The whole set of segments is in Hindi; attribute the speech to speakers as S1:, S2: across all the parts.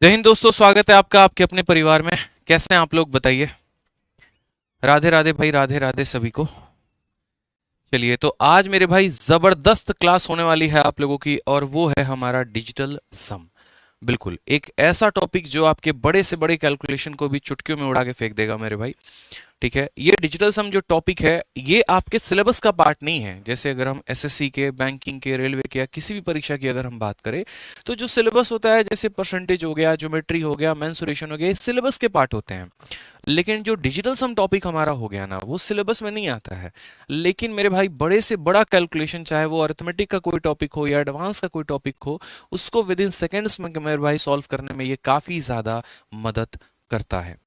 S1: जय हिंद दोस्तों, स्वागत है आपका आपके अपने परिवार में। कैसे हैं आप लोग, बताइए। राधे राधे भाई, राधे राधे सभी को। चलिए, तो आज मेरे भाई जबरदस्त क्लास होने वाली है आप लोगों की, और वो है हमारा डिजिटल सम। बिल्कुल एक ऐसा टॉपिक जो आपके बड़े से बड़े कैलकुलेशन को भी चुटकियों में उड़ा के फेंक देगा मेरे भाई। ठीक है, ये डिजिटल सम जो टॉपिक है ये आपके सिलेबस का पार्ट नहीं है। जैसे अगर हम एसएससी के, बैंकिंग के, रेलवे के या किसी भी परीक्षा की अगर हम बात करें, तो जो सिलेबस होता है जैसे परसेंटेज हो गया, ज्योमेट्री हो गया, मेंसुरेशन हो गया, ये सिलेबस के पार्ट होते हैं। लेकिन जो डिजिटल सम टॉपिक हमारा हो गया ना, वो सिलेबस में नहीं आता है। लेकिन मेरे भाई बड़े से बड़ा कैलकुलेशन, चाहे वो अरिथमेटिक का कोई टॉपिक हो या एडवांस का कोई टॉपिक हो, उसको विद इन सेकेंड्स में मेरे भाई सॉल्व करने में ये काफी ज्यादा मदद करता है।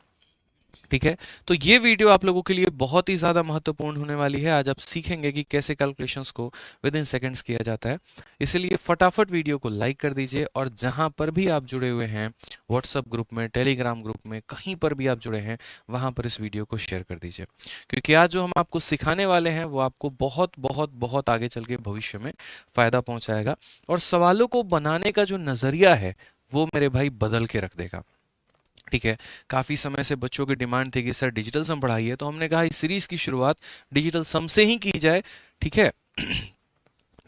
S1: ठीक है, तो ये वीडियो आप लोगों के लिए बहुत ही ज़्यादा महत्वपूर्ण होने वाली है। आज आप सीखेंगे कि कैसे कैलकुलेशंस को विद इन सेकेंड्स किया जाता है। इसलिए फटाफट वीडियो को लाइक कर दीजिए, और जहां पर भी आप जुड़े हुए हैं, व्हाट्सएप ग्रुप में, टेलीग्राम ग्रुप में, कहीं पर भी आप जुड़े हैं, वहां पर इस वीडियो को शेयर कर दीजिए। क्योंकि आज जो हम आपको सिखाने वाले हैं वो आपको बहुत बहुत बहुत आगे चल के भविष्य में फ़ायदा पहुंचाएगा, और सवालों को बनाने का जो नज़रिया है वो मेरे भाई बदल के रख देगा। ठीक है, काफ़ी समय से बच्चों की डिमांड थी कि सर डिजिटल सम पढ़ाइए, तो हमने कहा इस सीरीज की शुरुआत डिजिटल सम से ही की जाए। ठीक है,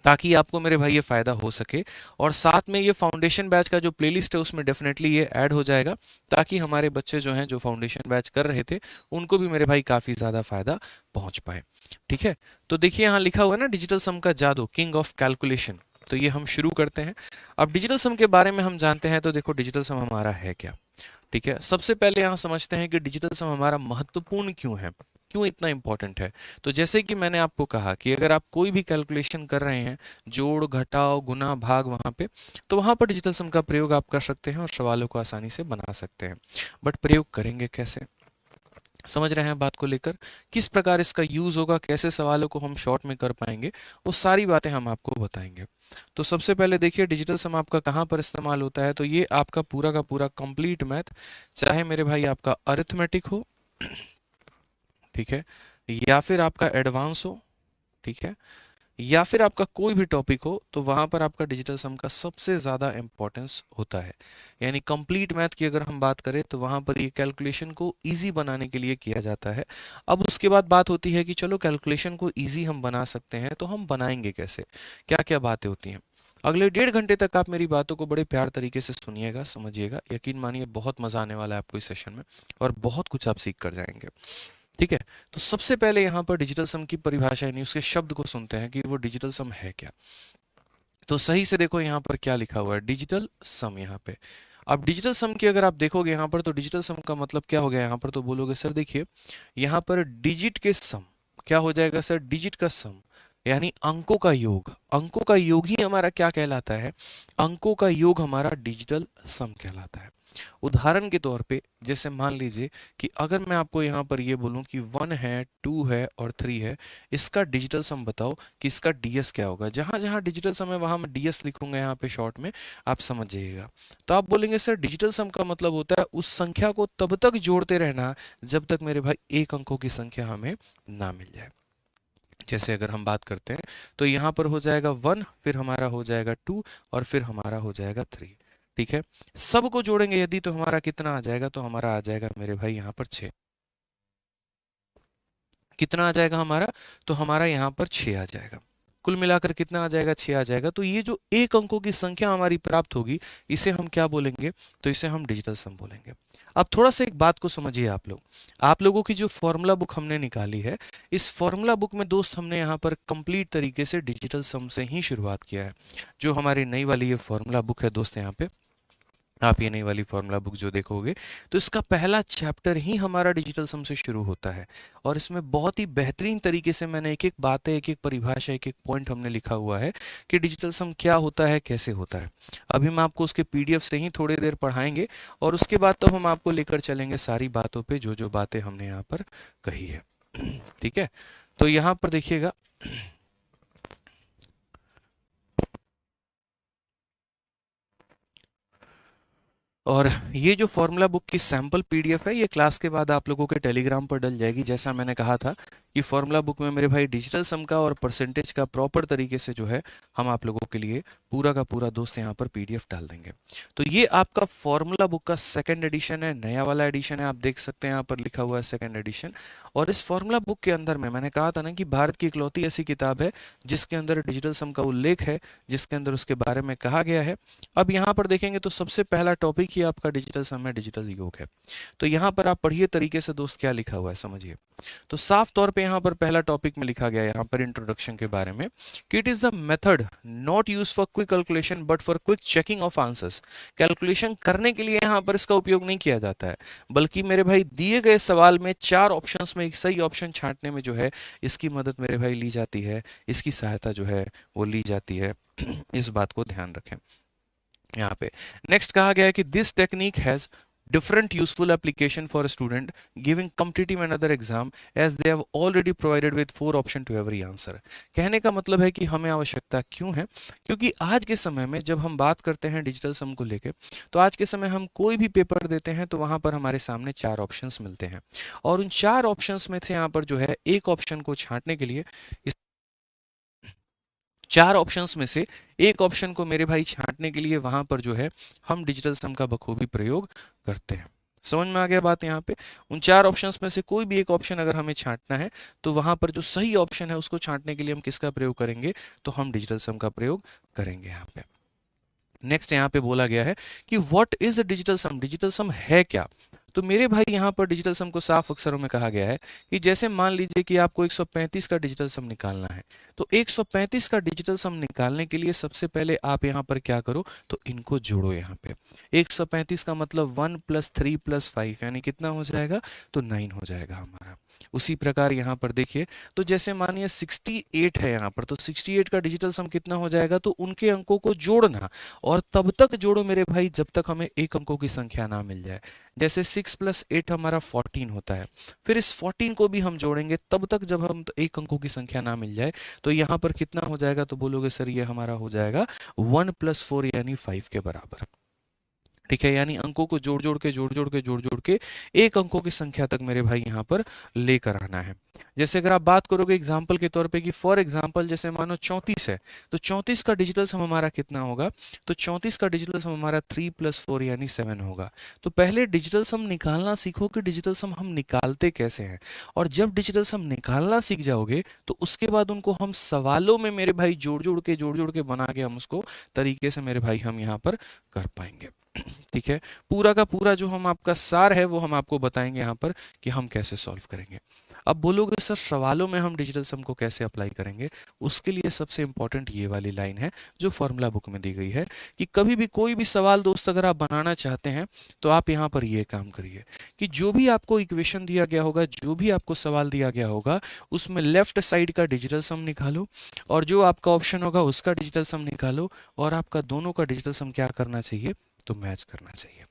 S1: ताकि आपको मेरे भाई ये फ़ायदा हो सके, और साथ में ये फाउंडेशन बैच का जो प्लेलिस्ट है उसमें डेफिनेटली ये ऐड हो जाएगा, ताकि हमारे बच्चे जो हैं जो फाउंडेशन बैच कर रहे थे उनको भी मेरे भाई काफ़ी ज़्यादा फ़ायदा पहुंच पाए। ठीक है, तो देखिए यहाँ लिखा हुआ है ना, डिजिटल सम का जादू, किंग ऑफ कैलकुलेशन। तो ये हम शुरू करते हैं। अब डिजिटल सम के बारे में हम जानते हैं, तो देखो डिजिटल सम हमारा है क्या। ठीक है, सबसे पहले यहाँ समझते हैं कि डिजिटल सम हमारा महत्वपूर्ण क्यों है, क्यों इतना इंपॉर्टेंट है। तो जैसे कि मैंने आपको कहा कि अगर आप कोई भी कैलकुलेशन कर रहे हैं, जोड़ घटाव गुना भाग, वहाँ पे, तो वहाँ पर डिजिटल सम का प्रयोग आप कर सकते हैं और सवालों को आसानी से बना सकते हैं। बट प्रयोग करेंगे कैसे, समझ रहे हैं बात को लेकर, किस प्रकार इसका यूज होगा, कैसे सवालों को हम शॉर्ट में कर पाएंगे, वो सारी बातें हम आपको बताएंगे। तो सबसे पहले देखिए डिजिटल सम आपका कहाँ पर इस्तेमाल होता है। तो ये आपका पूरा का पूरा कंप्लीट मैथ, चाहे मेरे भाई आपका अरिथमेटिक हो, ठीक है, या फिर आपका एडवांस हो, ठीक है, या फिर आपका कोई भी टॉपिक हो, तो वहां पर आपका डिजिटल सम का सबसे ज़्यादा इंपॉर्टेंस होता है। यानी कंप्लीट मैथ की अगर हम बात करें, तो वहां पर ये कैलकुलेशन को इजी बनाने के लिए किया जाता है। अब उसके बाद बात होती है कि चलो कैलकुलेशन को इजी हम बना सकते हैं, तो हम बनाएंगे कैसे, क्या क्या बातें होती हैं। अगले 1.5 घंटे तक आप मेरी बातों को बड़े प्यार तरीके से सुनिएगा, समझिएगा, यकीन मानिए बहुत मजा आने वाला है आपको इस सेशन में, और बहुत कुछ आप सीख कर जाएंगे। ठीक है, तो सबसे पहले यहाँ पर डिजिटल सम की परिभाषा यानी उसके शब्द को सुनते हैं कि वो डिजिटल सम है क्या। तो सही से देखो यहाँ पर क्या लिखा हुआ है, डिजिटल सम यहाँ पे। अब डिजिटल सम की अगर आप देखोगे यहाँ पर, तो डिजिटल सम का मतलब क्या हो गया यहाँ पर, तो बोलोगे सर देखिए, यहाँ पर डिजिट के सम क्या हो जाएगा सर, डिजिट का सम, यानी अंकों का योग। अंकों का योग ही हमारा क्या कहलाता है, अंकों का योग हमारा डिजिटल सम कहलाता है। उदाहरण के तौर पे जैसे मान लीजिए कि अगर मैं आपको यहाँ पर ये बोलूँ कि 1 है, 2 है और 3 है, इसका डिजिटल सम बताओ कि इसका डीएस क्या होगा। जहाँ जहाँ डिजिटल सम है वहाँ मैं डीएस लिखूंगा यहाँ पे शॉर्ट में, आप समझ जाइएगा। तो आप बोलेंगे सर डिजिटल सम का मतलब होता है उस संख्या को तब तक जोड़ते रहना जब तक मेरे भाई एक अंकों की संख्या हमें ना मिल जाए। जैसे अगर हम बात करते हैं, तो यहाँ पर हो जाएगा 1, फिर हमारा हो जाएगा 2, और फिर हमारा हो जाएगा 3। ठीक है, सबको जोड़ेंगे यदि, तो हमारा कितना आ जाएगा, तो हमारा आ जाएगा मेरे भाई यहाँ पर 6। कितना आ जाएगा हमारा, तो हमारा यहाँ पर 6 आ जाएगा। कुल मिलाकर कितना आ जाएगा, 6 आ जाएगा। तो ये जो एक अंकों की संख्या हमारी प्राप्त होगी, इसे हम क्या बोलेंगे, तो इसे हम डिजिटल सम बोलेंगे। अब थोड़ा सा एक बात को समझिए आप लोग, आप लोगों की जो फॉर्मूला बुक हमने निकाली है, इस फॉर्मूला बुक में दोस्त हमने यहाँ पर कंप्लीट तरीके से डिजिटल सम से ही शुरुआत किया है। जो हमारी नई वाली ये फॉर्मूला बुक है दोस्त, यहाँ पे आप ये नई वाली फॉर्मूला बुक जो देखोगे, तो इसका पहला चैप्टर ही हमारा डिजिटल सम से शुरू होता है। और इसमें बहुत ही बेहतरीन तरीके से मैंने एक एक बातें, एक एक परिभाषा, एक एक पॉइंट हमने लिखा हुआ है कि डिजिटल सम क्या होता है, कैसे होता है। अभी हम आपको उसके पीडीएफ से ही थोड़ी देर पढ़ाएंगे, और उसके बाद तो हम आपको लेकर चलेंगे सारी बातों पे, जो जो बातें हमने यहाँ पर कही है। ठीक है, तो यहाँ पर देखिएगा, और ये जो फॉर्मूला बुक की सैम्पल पीडीएफ है ये क्लास के बाद आप लोगों के टेलीग्राम पर डल जाएगी। जैसा मैंने कहा था कि फॉर्मूला बुक में मेरे भाई डिजिटल सम का और परसेंटेज का प्रॉपर तरीके से जो है हम आप लोगों के लिए पूरा का पूरा दोस्त यहाँ पर पीडीएफ डाल देंगे। तो ये आपका फॉर्मूला बुक का सेकंड एडिशन है, नया वाला एडिशन है। आप देख सकते हैं यहाँ पर लिखा हुआ है सेकंड एडिशन। और इस फॉर्मूला बुक के अंदर में मैंने कहा था ना कि भारत की इकलौती ऐसी किताब है जिसके अंदर डिजिटल सम का उल्लेख है, जिसके अंदर उसके बारे में कहा गया है। अब यहाँ पर देखेंगे तो सबसे पहला टॉपिक ही आपका डिजिटल सम है, डिजिटल योग है। तो यहाँ पर आप पढ़िए तरीके से दोस्त क्या लिखा हुआ है समझिए। तो साफ तौर पे यहाँ पर पहला टॉपिक में लिखा गया है यहाँ पर इंट्रोडक्शन के बारे में कि it is the method not use for quick calculation but for quick checking of answers. Calculation करने के लिए यहाँ पर इसका उपयोग नहीं किया जाता है, बल्कि मेरे भाई दिए गए सवाल में 4 ऑप्शंस में एक सही ऑप्शन छांटने में जो है इसकी मदद मेरे भाई ली जाती है, इसकी सहायता जो है वो ली जाती है। इस बात को ध्यान रखें। यहाँ पे नेक्स्ट कहा गया है कि this technique has different useful application for a student giving competitive and other exam as they have already provided with 4 option to every answer। कहने का मतलब है कि हमें आवश्यकता क्यों है, क्योंकि आज के समय में जब हम बात करते हैं डिजिटल सम को लेके, तो आज के समय हम कोई भी पेपर देते हैं तो वहां पर हमारे सामने 4 ऑप्शंस मिलते हैं और उन 4 ऑप्शंस में से यहाँ पर जो है एक ऑप्शन को छांटने के लिए 4 ऑप्शंस में से एक ऑप्शन को मेरे भाई छांटने के लिए वहां पर जो है हम डिजिटल सम का बखूबी प्रयोग करते हैं। समझ में आ गया बात। यहाँ पे उन 4 ऑप्शंस में से कोई भी एक ऑप्शन अगर हमें छांटना है तो वहां पर जो सही ऑप्शन है उसको छांटने के लिए हम किसका प्रयोग करेंगे, तो हम डिजिटल सम का प्रयोग करेंगे। यहाँ पे नेक्स्ट यहाँ पे बोला गया है कि what is digital sum, digital sum है क्या। तो मेरे भाई यहाँ पर डिजिटल सम को साफ अक्षरों में कहा गया है कि जैसे मान लीजिए कि आपको 135 का डिजिटल सम निकालना है, तो 135 का डिजिटल सम निकालने के लिए सबसे पहले आप यहाँ पर क्या करो, तो इनको जोड़ो। यहाँ पे 135 का मतलब 1 + 3 + 5 यानी कितना हो जाएगा, तो 9 हो जाएगा हमारा। उसी प्रकार यहाँ पर देखिए, तो जैसे मानिए 68 है यहाँ पर, तो 68 का डिजिटल सम कितना हो जाएगा, तो उनके अंकों को जोड़ना और तब तक जोड़ो मेरे भाई जब तक हमें एक अंकों की संख्या ना मिल जाए। जैसे 6 + 8 हमारा 14 होता है, फिर इस 14 को भी हम जोड़ेंगे तब तक जब हम तो एक अंकों की संख्या ना मिल जाए। तो यहाँ पर कितना हो जाएगा, तो बोलोगे सर ये हमारा हो जाएगा 1 + 4 यानी 5 के बराबर। ठीक है, यानी अंकों को जोड़ जोड़ के एक अंकों की संख्या तक मेरे भाई यहाँ पर लेकर आना है। जैसे अगर आप बात करोगे एग्जाम्पल के तौर पे कि फॉर एग्जाम्पल जैसे मानो 34 है, तो 34 का डिजिटल सम हमारा कितना होगा, तो 34 का डिजिटल सम हमारा 3 + 4 यानी 7 होगा। तो पहले डिजिटल सम निकालना सीखो कि डिजिटल सम हम निकालते कैसे हैं, और जब डिजिटल सम निकालना सीख जाओगे तो उसके बाद उनको हम सवालों में मेरे भाई जोड़ जोड़ के बना के हम उसको तरीके से मेरे भाई हम यहाँ पर कर पाएंगे। ठीक है, पूरा का पूरा जो हम आपका सार है वो हम आपको बताएंगे यहाँ पर कि हम कैसे सॉल्व करेंगे। अब बोलोगे सर सवालों में हम डिजिटल सम को कैसे अप्लाई करेंगे, उसके लिए सबसे इंपॉर्टेंट ये वाली लाइन है जो फॉर्मूला बुक में दी गई है कि कभी भी कोई भी सवाल दोस्त अगर आप बनाना चाहते हैं तो आप यहाँ पर ये काम करिए कि जो भी आपको इक्वेशन दिया गया होगा, जो भी आपको सवाल दिया गया होगा, उसमें लेफ्ट साइड का डिजिटल सम निकालो और जो आपका ऑप्शन होगा उसका डिजिटल सम निकालो और आपका दोनों का डिजिटल सम क्या करना चाहिए, तो मैच करना चाहिए।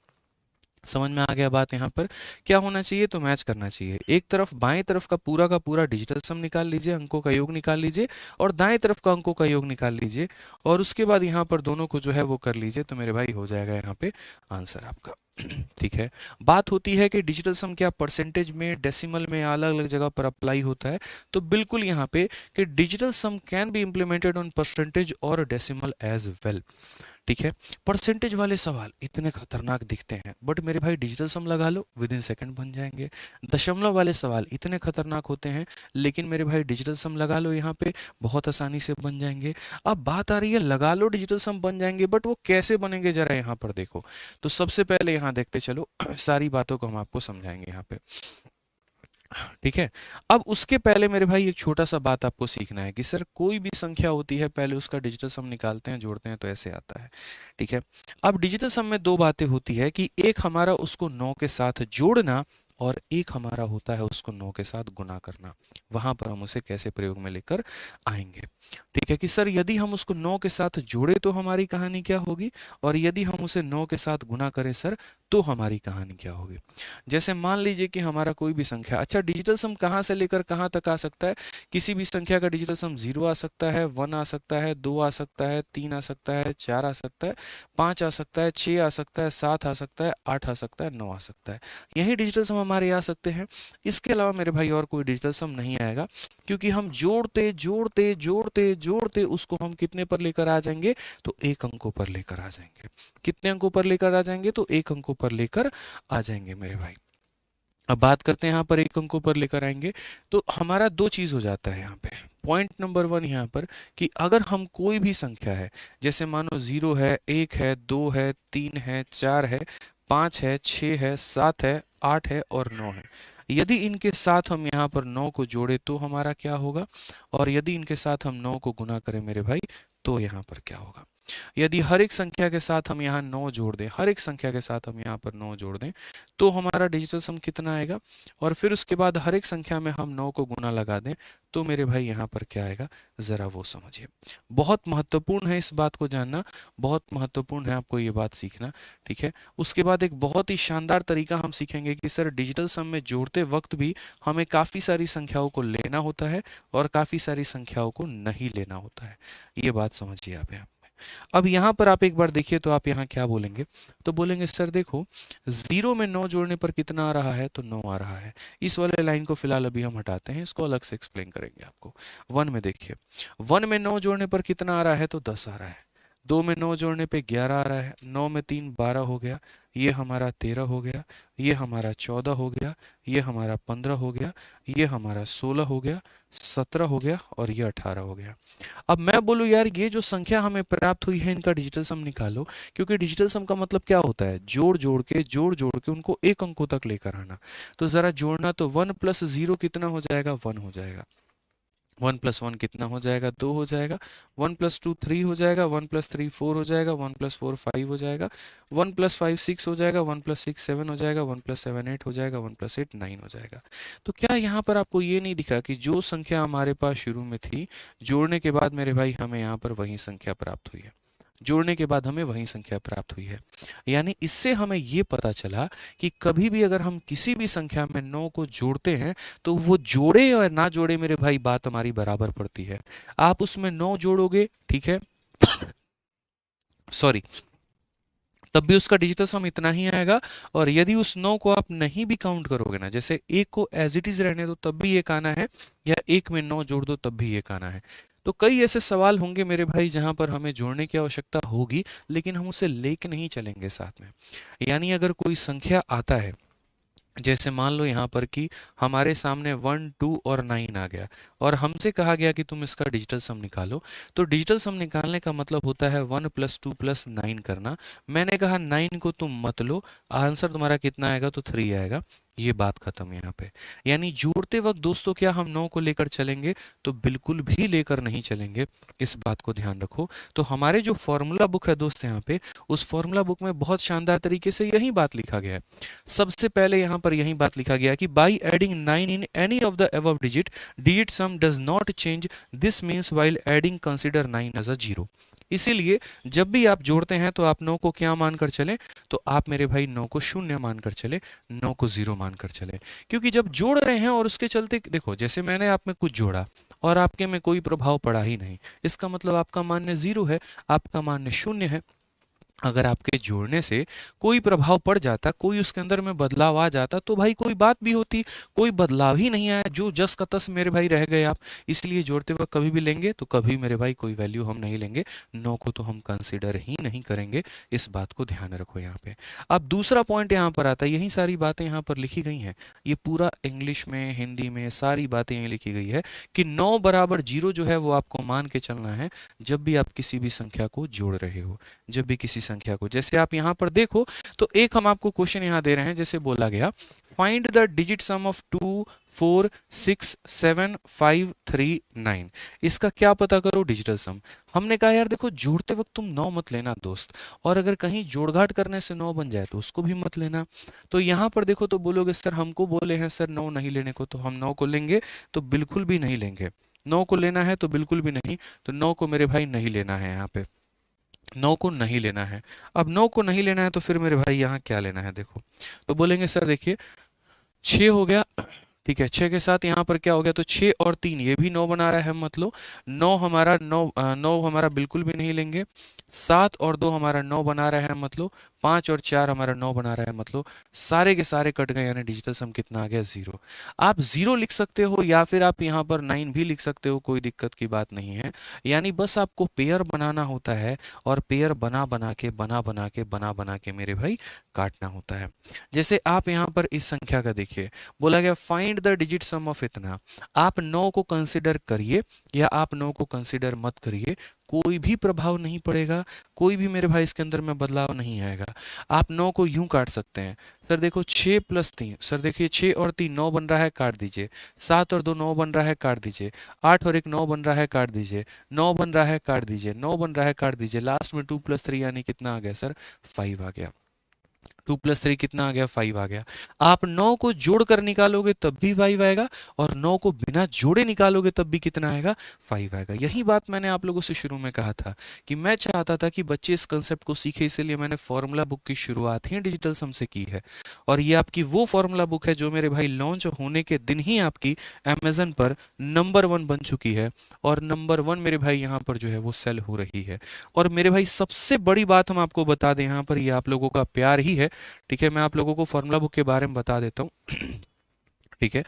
S1: समझ में आ गया बात। यहाँ पर क्या होना चाहिए, तो मैच करना चाहिए। एक तरफ बाएं तरफ का पूरा डिजिटल सम निकाल लीजिए, अंकों का योग निकाल लीजिए, और दाएं तरफ का अंकों का योग निकाल लीजिए, और उसके बाद यहाँ पर दोनों को जो है वो कर लीजिए, तो मेरे भाई हो जाएगा यहाँ पे आंसर आपका। ठीक है, बात होती है कि डिजिटल सम क्या परसेंटेज में, डेसिमल में, अलग अलग जगह पर अप्लाई होता है, तो बिल्कुल यहाँ पे कि digital sum can be implemented on percentage और डेसिमल एज वेल। ठीक है, परसेंटेज वाले सवाल इतने खतरनाक दिखते हैं, बट मेरे भाई डिजिटल सम लगा लो विदिन सेकंड बन जाएंगे। दशमलव वाले सवाल इतने खतरनाक होते हैं, लेकिन मेरे भाई डिजिटल सम लगा लो यहाँ पे बहुत आसानी से बन जाएंगे। अब बात आ रही है लगा लो डिजिटल सम बन जाएंगे, बट वो कैसे बनेंगे जरा यहाँ पर देखो। तो सबसे पहले यहाँ देखते चलो, सारी बातों को हम आपको समझाएंगे यहाँ पे। ठीक है, अब उसके पहले मेरे भाई एक छोटा सा बात आपको सीखना है कि सर कोई भी संख्या होती है पहले उसका डिजिटल सम निकालते हैं, जोड़ते हैं, तो ऐसे आता है। ठीक है, अब डिजिटल सम में 2 बातें होती है कि एक हमारा उसको 9 के साथ जोड़ना और एक हमारा होता है उसको 9 के साथ गुना करना। वहां पर हम उसे कैसे प्रयोग में लेकर आएंगे। ठीक है कि सर यदि हम उसको 9 के साथ जोड़े तो हमारी कहानी क्या होगी, और यदि हम उसे 9 के साथ गुना करें सर तो हमारी कहानी क्या होगी। जैसे मान लीजिए कि हमारा कोई भी संख्या, अच्छा डिजिटल सम कहाँ से लेकर कहाँ तक आ सकता है, किसी भी संख्या का डिजिटल सम 0 आ सकता है, 1 आ सकता है, 2 आ सकता है, 3 आ सकता है, 4 आ सकता है, 5 आ सकता है, 6 आ सकता है, 7 आ सकता है, 8 आ सकता है, 9 आ सकता है। यही डिजिटल सम हमारे आ सकते हैं। इसके अलावा मेरे भाई और कोई डिजिटल सम नहीं आएगा, क्योंकि हम जोड़ते जोड़ते जोड़ते जोड़ते उसको हम कितने पर लेकर आ जाएंगे, तो एक अंकों पर लेकर आ जाएंगे। कितने अंकों पर लेकर आ जाएंगे, तो एक अंकों पर लेकर आ जाएंगे मेरे भाई। अब बात करते हैं यहाँ पर एक अंकों पर लेकर आएंगे तो हमारा दो चीज हो जाता है यहाँ पे। पॉइंट नंबर 1 यहाँ पर कि अगर हम कोई भी संख्या है, जैसे मानो 0 है, 1 है, 2 है, 3 है, 4 है, 5 है, 6 है, 7 है, 8 है और 9 है, यदि इनके साथ हम यहाँ पर 9 को जोड़े तो हमारा क्या होगा, और यदि इनके साथ हम 9 को गुना करें मेरे भाई तो यहाँ पर क्या होगा। यदि हर एक संख्या के साथ हम यहाँ 9 जोड़ दें, हर एक संख्या के साथ हम यहाँ पर 9 जोड़ दें तो हमारा डिजिटल सम कितना आएगा, और फिर उसके बाद हर एक संख्या में हम 9 को गुना लगा दें तो मेरे भाई यहाँ पर क्या आएगा, जरा वो समझिए। बहुत महत्वपूर्ण है इस बात को जानना, बहुत महत्वपूर्ण है आपको ये बात सीखना। ठीक है, उसके बाद एक बहुत ही शानदार तरीका हम सीखेंगे कि सर डिजिटल सम में जोड़ते वक्त भी हमें काफ़ी सारी संख्याओं को लेना होता है और काफ़ी सारी संख्याओं को नहीं लेना होता है। ये बात समझिए आप यहाँ। अब यहाँ पर आप एक बार देखिए तो आप यहाँ क्या बोलेंगे, तो बोलेंगे सर देखो 0 में 9 जोड़ने पर कितना आ रहा है, तो 9 आ रहा है। इस वाले लाइन को फिलहाल अभी हम हटाते हैं, इसको अलग से एक्सप्लेन करेंगे आपको। 1 में देखिए, 1 में 9 जोड़ने पर कितना आ रहा है, तो 10 आ रहा है। 2 में 9 जोड़ने पे 11 आ रहा है, 9 में 3 12 हो गया, ये हमारा 13 हो गया, ये हमारा 14 हो गया, ये हमारा 15 हो गया, ये हमारा 16 हो गया, 17 हो गया और ये 18 हो गया। अब मैं बोलूँ यार ये जो संख्या हमें प्राप्त हुई है इनका डिजिटल सम निकालो, क्योंकि डिजिटल सम का मतलब क्या होता है, जोड़ जोड़ के उनको एक अंकों तक लेकर आना। तो जरा जोड़ना, तो 1 + 0 कितना हो जाएगा, 1 हो जाएगा। 1 + 1 कितना हो जाएगा, 2 हो जाएगा। 1 + 2 3 हो जाएगा, 1 + 3 4 हो जाएगा, 1 + 4 5 हो जाएगा, 1 + 5 6 हो जाएगा, 1 + 6 7 हो जाएगा, 1 + 7 8 हो जाएगा, 1 + 8 9 हो जाएगा। तो क्या यहाँ पर आपको ये नहीं दिखा कि जो संख्या हमारे पास शुरू में थी, जोड़ने के बाद मेरे भाई हमें यहाँ पर वही संख्या प्राप्त हुई है, जोड़ने के बाद हमें वही संख्या प्राप्त हुई है। यानी इससे हमें ये पता चला कि कभी भी अगर हम किसी भी संख्या में 9 को जोड़ते हैं तो वो जोड़े और ना जोड़े मेरे भाई बात हमारी बराबर पड़ती है। आप उसमें 9 जोड़ोगे, ठीक है सॉरी, तब भी उसका डिजिटल सम इतना ही आएगा, और यदि उस 9 को आप नहीं भी काउंट करोगे ना, जैसे 1 को एज इट इज रहने दो तब भी एक आना है, या 1 में 9 जोड़ दो तब भी एक आना है। तो कई ऐसे सवाल होंगे मेरे भाई जहां पर हमें जोड़ने की आवश्यकता होगी लेकिन हम उसे लेके नहीं चलेंगे साथ में। यानी अगर कोई संख्या आता है, जैसे मान लो यहाँ पर कि हमारे सामने 1 2 और 9 आ गया और हमसे कहा गया कि तुम इसका डिजिटल सम निकालो, तो डिजिटल सम निकालने का मतलब होता है 1 + 2 + 9 करना। मैंने कहा 9 को तुम मत लो, आंसर तुम्हारा कितना आएगा, तो 3 आएगा। ये बात खत्म यहाँ पे। यानी जोड़ते वक्त दोस्तों क्या हम 9 को लेकर चलेंगे, तो बिल्कुल भी लेकर नहीं चलेंगे, इस बात को ध्यान रखो। तो हमारे जो फॉर्मूला बुक है दोस्त यहाँ पे, उस फॉर्मूला बुक में बहुत शानदार तरीके से यही बात लिखा गया है। सबसे पहले यहाँ पर यही बात लिखा गया कि by adding 9 in any of the above digit sum does not change, this means while adding consider 9 as a 0। इसीलिए जब भी आप जोड़ते हैं तो आप 9 को क्या मानकर चलें, तो आप मेरे भाई 9 को 0 मानकर चले, 9 को 0 मानकर चले। क्योंकि जब जोड़ रहे हैं और उसके चलते देखो, जैसे मैंने आप में कुछ जोड़ा और आपके में कोई प्रभाव पड़ा ही नहीं, इसका मतलब आपका मान्य 0 है, आपका मान्य 0 है। अगर आपके जोड़ने से कोई प्रभाव पड़ जाता, कोई उसके अंदर में बदलाव आ जाता, तो भाई कोई बात भी होती। कोई बदलाव ही नहीं आया, जो जस का तस मेरे भाई रह गए आप। इसलिए जोड़ते वक्त कभी भी लेंगे तो कभी मेरे भाई कोई वैल्यू हम नहीं लेंगे, 9 को तो हम कंसिडर ही नहीं करेंगे। इस बात को ध्यान रखो यहाँ पे। अब दूसरा पॉइंट यहाँ पर आता है, यही सारी बातें यहाँ पर लिखी गई हैं, ये पूरा इंग्लिश में हिंदी में सारी बातें यहीं लिखी गई है कि 9 = 0 जो है वो आपको मान के चलना है जब भी आप किसी भी संख्या को जोड़ रहे हो, जब भी किसी संख्या को। जैसे आप यहाँ पर देखो तो एक हम आपको क्वेश्चन यहाँ दे रहे हैं, जैसे बोला गया find the digit some of 2, 4, 6, 7, 5, 3, 9। इसका क्या पता करो, डिजिटल सम। हमने कहा यार देखो जोड़ते वक्त तुम 9 मत लेना दोस्त, और अगर कहीं जोड़घाट करने से 9 बन जाए तो उसको भी मत लेना। तो यहाँ पर देखो तो बोलोगे सर हमको बोले हैं सर 9 नहीं लेने को, तो हम 9 को लेंगे तो बिल्कुल भी नहीं लेंगे। 9 को लेना है तो बिल्कुल भी नहीं, तो 9 को मेरे भाई नहीं लेना है, यहाँ पे 9 को नहीं लेना है। अब 9 को नहीं लेना है तो फिर मेरे भाई यहाँ क्या लेना है, देखो तो बोलेंगे सर देखिए 6 हो गया, ठीक है, 6 के साथ यहाँ पर क्या हो गया, तो 6 और 3 ये भी 9 बना रहा है, मतलब 9 हमारा 9 हमारा बिल्कुल भी नहीं लेंगे। 7 और 2 हमारा 9 बना रहा है, मतलब 5 और 4 हमारा 9 बना रहा है, मतलब सारे के सारे कट गए, यानी डिजिटल सम कितना आ गया, 0। आप 0 लिख सकते हो या फिर आप यहाँ पर 9 भी लिख सकते हो, कोई दिक्कत की बात नहीं है। यानी बस आपको पेयर बनाना होता है, और पेयर बना बना के बना बना के मेरे भाई काटना होता है। जैसे आप यहाँ पर इस संख्या का देखिए, बोला गया find the digit some of इतना। आप 9 को कंसिडर करिए या आप 9 को कंसिडर मत करिए, कोई भी प्रभाव नहीं पड़ेगा, कोई भी मेरे भाई इसके अंदर में बदलाव नहीं आएगा। आप 9 को यूं काट सकते हैं, सर देखो 6 प्लस 3, सर देखिए 6 और 3 9 बन रहा है, काट दीजिए। 7 और 2 9 बन रहा है, काट दीजिए। 8 और 1 9 बन रहा है, काट दीजिए। 9 बन रहा है, काट दीजिए। 9 बन रहा है, काट दीजिए। लास्ट में 2 प्लस 3 यानी कितना आ गया सर, 5 आ गया। 2 प्लस 3 कितना आ गया, 5 आ गया। आप 9 को जोड़कर निकालोगे तब भी 5 आएगा, और 9 को बिना जोड़े निकालोगे तब भी कितना आएगा, 5 आएगा। यही बात मैंने आप लोगों से शुरू में कहा था कि मैं चाहता था कि बच्चे इस कंसेप्ट को सीखे, इसलिए मैंने फॉर्मूला बुक की शुरुआत ही डिजिटल सम से की है। और ये आपकी वो फॉर्मूला बुक है जो मेरे भाई लॉन्च होने के दिन ही आपकी अमेजन पर नंबर 1 बन चुकी है, और नंबर 1 मेरे भाई यहाँ पर जो है वो सेल हो रही है। और मेरे भाई सबसे बड़ी बात हम आपको बता दें, यहाँ पर ये आप लोगों का प्यार ही है, ठीक है। मैं आप लोगों को फॉर्मूला बुक के बारे में बता देता हूँ ठीक है।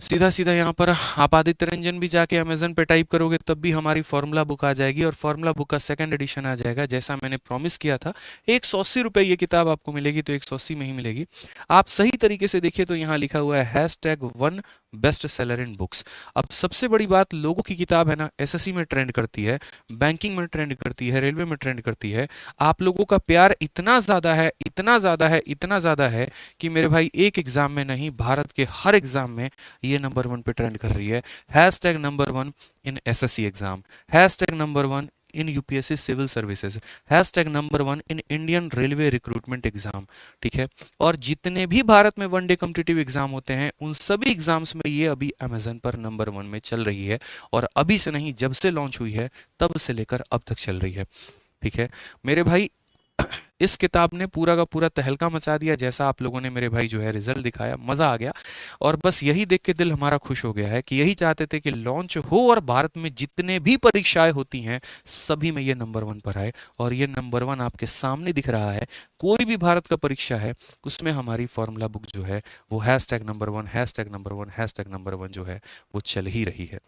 S1: सीधा सीधा यहाँ पर आप आदित्य रंजन भी जाके अमेजन पे टाइप करोगे तब भी हमारी फॉर्मूला बुक आ जाएगी, और फॉर्मूला बुक का सेकंड एडिशन आ जाएगा, जैसा मैंने प्रॉमिस किया था। 180 रुपये ये किताब आपको मिलेगी, तो 180 में ही मिलेगी। आप सही तरीके से देखिए तो यहाँ लिखा हुआ है #1 बेस्ट सेलर इन बुक्स। अब सबसे बड़ी बात, लोगों की किताब है ना, एसएससी में ट्रेंड करती है, बैंकिंग में ट्रेंड करती है, रेलवे में ट्रेंड करती है। आप लोगों का प्यार इतना ज़्यादा है, इतना ज़्यादा है, इतना ज़्यादा है कि मेरे भाई एक एग्जाम में नहीं, भारत के हर एग्जाम में ये नंबर 1 पे ट्रेंड कर रही है। #Number 1 in SSC exam, #number 1 in UPSC civil services, #number 1 in Indian railway recruitment exam, ठीक है। और जितने भी भारत में वनडे कॉम्पिटिटिव एग्जाम होते हैं, उन सभी एग्जाम्स में ये अभी अमेजन पर नंबर 1 में चल रही है, और अभी से नहीं, जब से लॉन्च हुई है तब से लेकर अब तक चल रही है, ठीक है मेरे भाई। इस किताब ने पूरा का पूरा तहलका मचा दिया, जैसा आप लोगों ने मेरे भाई जो है रिजल्ट दिखाया, मजा आ गया। और बस यही देख के दिल हमारा खुश हो गया है कि यही चाहते थे कि लॉन्च हो और भारत में जितने भी परीक्षाएं होती हैं सभी में ये नंबर 1 पर आए, और ये नंबर 1 आपके सामने दिख रहा है। कोई भी भारत का परीक्षा है उसमें हमारी फॉर्मूला बुक जो है वो #नंबर 1 #नंबर 1 #नंबर 1 जो है वो चल ही रही है।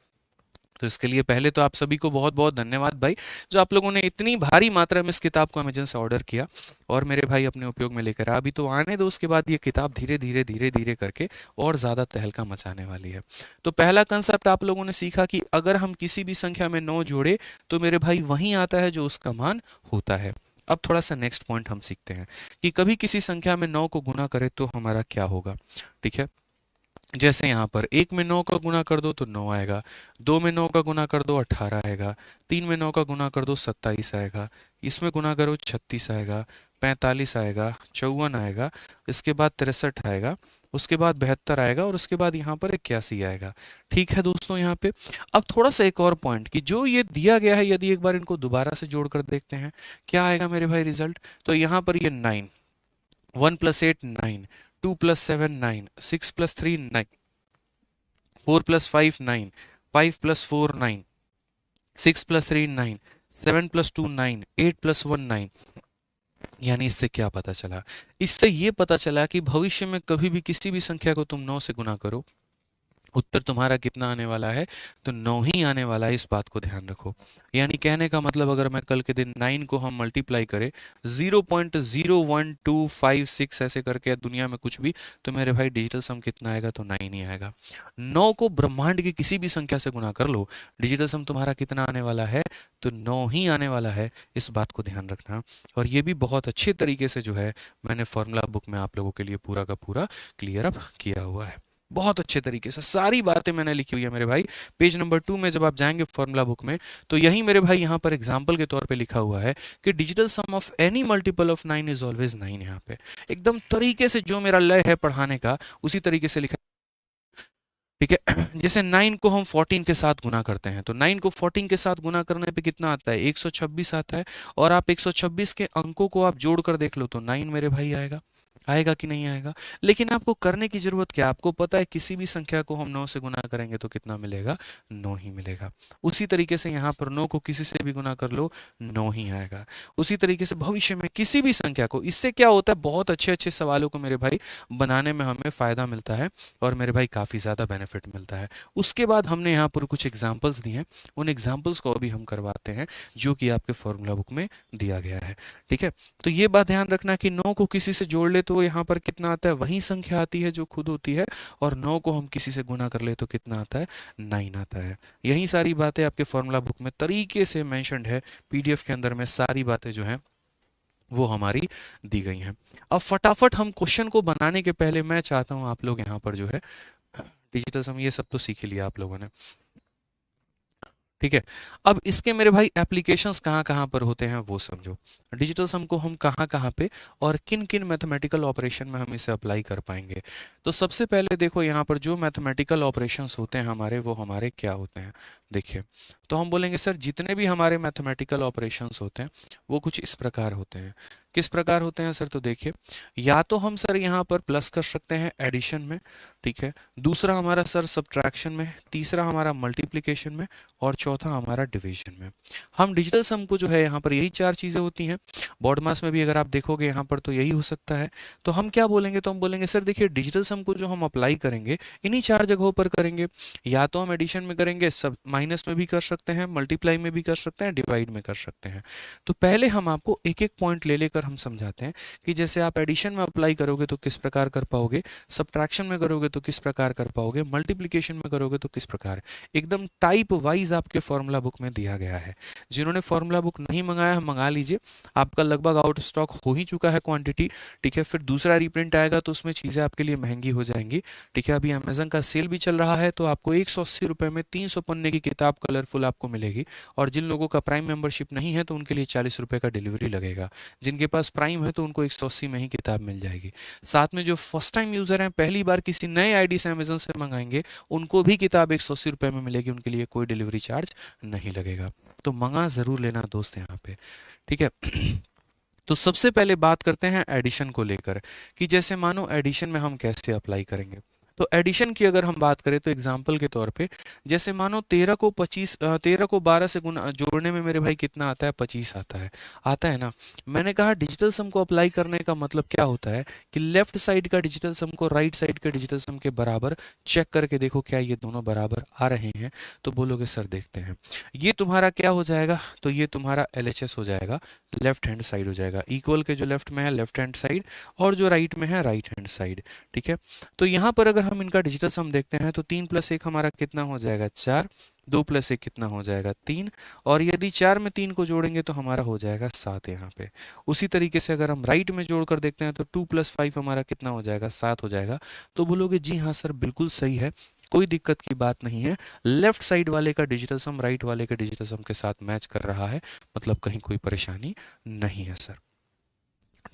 S1: तो इसके लिए पहले तो आप सभी को बहुत बहुत धन्यवाद भाई, जो आप लोगों ने इतनी भारी मात्रा में इस किताब को अमेजन से ऑर्डर किया और मेरे भाई अपने उपयोग में लेकर आया। अभी तो आने दो, उसके बाद ये किताब धीरे धीरे धीरे धीरे करके और ज़्यादा तहलका मचाने वाली है। तो पहला कंसेप्ट आप लोगों ने सीखा कि अगर हम किसी भी संख्या में 9 जोड़े तो मेरे भाई वहीं आता है जो उसका मान होता है। अब थोड़ा सा नेक्स्ट पॉइंट हम सीखते हैं कि कभी किसी संख्या में 9 को गुना करें तो हमारा क्या होगा, ठीक है। जैसे यहाँ पर 1 में 9 का गुना कर दो तो 9 आएगा, 2 में 9 का गुना कर दो 18 आएगा, 3 में 9 का गुना कर दो 27 आएगा, इसमें गुना करो 36 आएगा, 45 आएगा, 54 आएगा, इसके बाद 63 आएगा, उसके बाद 72 आएगा, और उसके बाद यहाँ पर 81 आएगा। ठीक है दोस्तों, यहाँ पे अब थोड़ा सा एक और पॉइंट कि जो ये दिया गया है, यदि एक बार इनको दोबारा से जोड़कर देखते हैं क्या आएगा मेरे भाई रिजल्ट। तो यहाँ पर ये 9, 1 + 8 9, 2 + 7 9, 6 + 3 9, 4 + 5 9, 5 + 4 9, 6 + 3 9, 7 + 2 9, 8 + 1 9। यानी इससे क्या पता चला, इससे ये पता चला कि भविष्य में कभी भी किसी भी संख्या को तुम 9 से गुना करो उत्तर तुम्हारा कितना आने वाला है, तो 9 ही आने वाला है, इस बात को ध्यान रखो। यानी कहने का मतलब अगर मैं कल के दिन 9 को हम मल्टीप्लाई करें 0.01256 ऐसे करके या दुनिया में कुछ भी, तो मेरे भाई डिजिटल सम कितना आएगा, तो 9 ही आएगा। 9 को ब्रह्मांड की किसी भी संख्या से गुना कर लो, डिजिटल सम तुम्हारा कितना आने वाला है, तो 9 ही आने वाला है, इस बात को ध्यान रखना। और ये भी बहुत अच्छे तरीके से जो है मैंने फॉर्मूला बुक में आप लोगों के लिए पूरा का पूरा क्लियर अप किया हुआ है, बहुत अच्छे तरीके से सारी बातें मैंने लिखी हुई है मेरे भाई। पेज नंबर 2 में जब आप जाएंगे फॉर्मूला बुक में, तो यही मेरे भाई यहाँ पर एग्जाम्पल के तौर पे लिखा हुआ है कि digital sum of any multiple of 9 is always 9। यहाँ पे एकदम तरीके से जो मेरा लय है पढ़ाने का उसी तरीके से लिखा, ठीक है। जैसे 9 को हम 14 के साथ गुना करते हैं, तो 9 को 14 के साथ गुना करने पे कितना आता है, 126 आता है। और आप 126 के अंकों को आप जोड़ कर देख लो तो 9 मेरे भाई आएगा, आएगा कि नहीं आएगा। लेकिन आपको करने की जरूरत क्या है, आपको पता है किसी भी संख्या को हम 9 से गुना करेंगे तो कितना मिलेगा, 9 ही मिलेगा। उसी तरीके से यहाँ पर 9 को किसी से भी गुना कर लो 9 ही आएगा। उसी तरीके से भविष्य में किसी भी संख्या को, इससे क्या होता है, बहुत अच्छे अच्छे सवालों को मेरे भाई बनाने में हमें फायदा मिलता है और मेरे भाई काफ़ी ज़्यादा बेनिफिट मिलता है। उसके बाद हमने यहाँ पर कुछ एग्जाम्पल्स दिए हैं, उन एग्जाम्पल्स को अभी हम करवाते हैं जो कि आपके फॉर्मूला बुक में दिया गया है, ठीक है। तो ये बात ध्यान रखना कि 9 को किसी से जोड़ ले तो यहाँ पर कितना आता है, वही संख्या आती है जो खुद होती है, और 9 को हम किसी से गुना कर ले तो कितना आता है, 9 आता है। यही सारी बातें आपके फॉर्मूला बुक में तरीके से मेंशन्ड है, पीडीएफ के अंदर में सारी बातें जो हैं वो हमारी दी गई हैं। अब फटाफट हम क्वेश्चन को बनाने के पहले मैं चाहता हूं आप लोग यहाँ पर जो है डिजिटल सम ये सब तो सीख ही लिया आप लोगों ने, ठीक है। अब इसके मेरे भाई एप्लीकेशंस कहाँ कहाँ पर होते हैं वो समझो। डिजिटल सम को हम कहाँ कहाँ पे और किन किन मैथमेटिकल ऑपरेशन में हम इसे अप्लाई कर पाएंगे। तो सबसे पहले देखो यहाँ पर जो मैथमेटिकल ऑपरेशंस होते हैं हमारे, वो हमारे क्या होते हैं, देखिए। तो हम बोलेंगे सर जितने भी हमारे मैथमेटिकल ऑपरेशंस होते हैं वो कुछ इस प्रकार होते हैं। किस प्रकार होते हैं सर, तो देखिए, या तो हम सर यहाँ पर प्लस कर सकते हैं एडिशन में, ठीक है। दूसरा हमारा सर सब्ट्रैक्शन में, तीसरा हमारा मल्टीप्लिकेशन में, और चौथा हमारा डिवीजन में। हम डिजिटल सम को जो है यहाँ पर यही चार चीज़ें होती हैं। बोर्ड मास में भी अगर आप देखोगे यहाँ पर तो यही हो सकता है। तो हम क्या बोलेंगे, तो हम बोलेंगे सर देखिए डिजिटल सम को जो हम अप्लाई करेंगे इन्हीं चार जगहों पर करेंगे। या तो हम एडिशन में करेंगे, सब माइनस में भी कर सकते हैं, मल्टीप्लाई में भी कर सकते हैं, डिवाइड में कर सकते हैं। तो पहले हम आपको एक एक पॉइंट ले लेकर हम समझाते हैं कि जैसे आप एडिशन में अप्लाई करोगे तो किस प्रकार कर पाओगे, सब्ट्रैक्शन में करोगे तो किस प्रकार कर पाओगे, मल्टीप्लिकेशन में करोगे तो किस प्रकार। एकदम टाइप वाइज आपके फॉर्मूला बुक में दिया गया है। जिन्होंने फॉर्मूला बुक नहीं मंगाया मंगा लीजिए, आपका लगभग आउट ऑफ स्टॉक हो ही चुका है क्वांटिटी, ठीक है। फिर दूसरा रीप्रिंट आएगा तो उसमें चीज़ें आपके लिए महंगी हो जाएंगी, ठीक है। अभी अमेजन का सेल भी चल रहा है तो आपको 180 रुपये में 300 पन्ने की किताब कलरफुल आपको मिलेगी। और जिन लोगों का प्राइम मेंबरशिप नहीं है तो उनके लिए 40 रुपये का डिलीवरी लगेगा। जिनके पास प्राइम है तो उनको 180 में ही किताब मिल जाएगी। साथ में जो फर्स्ट टाइम यूज़र हैं, पहली बार किसी नए आईडी से अमेजन से मंगाएंगे, उनको भी किताब 180 रुपये में मिलेगी, उनके लिए कोई डिलीवरी चार्ज नहीं लगेगा। तो मंगा ज़रूर लेना दोस्त यहाँ पे, ठीक है। तो सबसे पहले बात करते हैं एडिशन को लेकर कि जैसे मानो एडिशन में हम कैसे अप्लाई करेंगे। तो एडिशन की अगर हम बात करें तो एग्जाम्पल के तौर पे जैसे मानो 13 को 12 से गुना जोड़ने में मेरे भाई कितना आता है, 25 आता है, आता है ना। मैंने कहा डिजिटल सम को अप्लाई करने का मतलब क्या होता है कि लेफ्ट साइड का डिजिटल सम को राइट साइड के डिजिटल सम के बराबर चेक करके देखो क्या ये दोनों बराबर आ रहे हैं। तो बोलोगे सर देखते हैं, ये तुम्हारा क्या हो जाएगा, तो ये तुम्हारा LHS हो जाएगा, लेफ्ट हैंड साइड हो जाएगा। इक्वल के जो लेफ्ट में है लेफ्ट हैंड साइड और जो राइट में है राइट हैंड साइड, ठीक है। तो यहाँ पर अगर हम इनका डिजिटल सम देखते हैं तो 3 + 1 हमारा कितना हो जाएगा, 4, 2 + 1 कितना हो जाएगा, 3, और यदि 4 में 3 को जोड़ेंगे तो हमारा हो जाएगा 7 यहाँ पे। उसी तरीके से अगर हम राइट में जोड़ कर देखते हैं तो 2 + 5 हमारा कितना हो जाएगा, 7 हो जाएगा। तो बोलोगे जी हाँ सर बिल्कुल सही है, कोई दिक्कत की बात नहीं है, लेफ्ट साइड वाले का डिजिटल सम राइट वाले के डिजिटल सम के साथ मैच कर रहा है, मतलब कहीं कोई परेशानी नहीं है सर,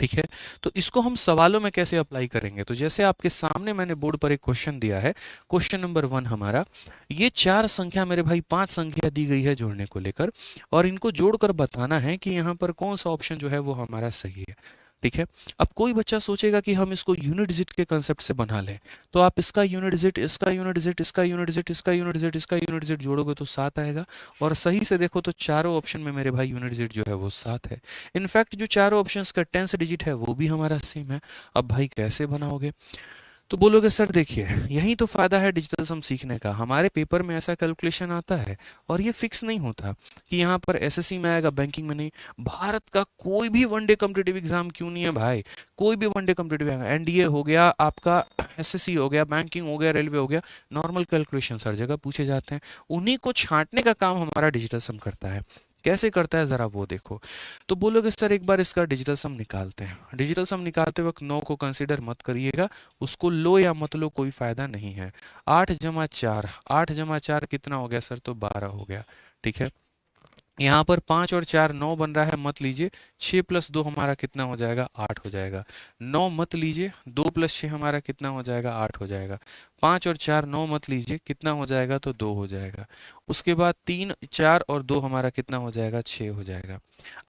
S1: ठीक है। तो इसको हम सवालों में कैसे अप्लाई करेंगे, तो जैसे आपके सामने मैंने बोर्ड पर एक क्वेश्चन दिया है, क्वेश्चन नंबर 1 हमारा, ये 4 संख्या मेरे भाई 5 संख्या दी गई है जोड़ने को लेकर, और इनको जोड़कर बताना है कि यहाँ पर कौन सा ऑप्शन जो है वो हमारा सही है, ठीक है। अब कोई बच्चा सोचेगा कि हम इसको यूनिट डिजिट के कंसेप्ट से बना लें, तो आप इसका यूनिट डिजिट, इसका यूनिट डिजिट, इसका यूनिट डिजिट, इसका यूनिट डिजिट, इसका यूनिट डिजिट जोड़ोगे तो 7 आएगा। और सही से देखो तो चारों ऑप्शन में मेरे भाई यूनिट डिजिट जो है वो 7 है। इनफैक्ट जो चारों ऑप्शंस का 10th डिजिट है वो भी हमारा सेम है। अब भाई कैसे बनाओगे, तो बोलोगे सर देखिए यही तो फायदा है डिजिटल सम सीखने का, हमारे पेपर में ऐसा कैलकुलेशन आता है और ये फिक्स नहीं होता कि यहाँ पर एसएससी में आएगा बैंकिंग में नहीं। भारत का कोई भी वनडे कॉम्पिटिटिव एग्जाम क्यों नहीं है भाई, कोई भी वनडे कॉम्पिटिटिव, एनडीए हो गया आपका, एसएससी हो गया, बैंकिंग हो गया, रेलवे हो गया, नॉर्मल कैलकुलेशन हर जगह पूछे जाते हैं, उन्हीं को छांटने का काम हमारा डिजिटल सम करता है। कैसे करता है जरा वो देखो। तो बोलोगे सर एक बार इसका डिजिटल सम निकालते हैं, डिजिटल सम निकालते वक्त 9 को कंसीडर मत करिएगा, उसको लो या मत लो कोई फायदा नहीं है। 8 जमा 4, 8 जमा 4 कितना हो गया सर, तो 12 हो गया। ठीक है, यहाँ पर 5 और 4 9 बन रहा है, मत लीजिए। 6 + 2 हमारा कितना हो जाएगा, 8 हो जाएगा। 9 मत लीजिए, 2 + 6 हमारा कितना हो जाएगा, 8 हो जाएगा। 5 और 4 9 मत लीजिए, कितना हो जाएगा, तो 2 हो जाएगा। उसके बाद 3 4 और 2 हमारा कितना हो जाएगा, 6 हो जाएगा।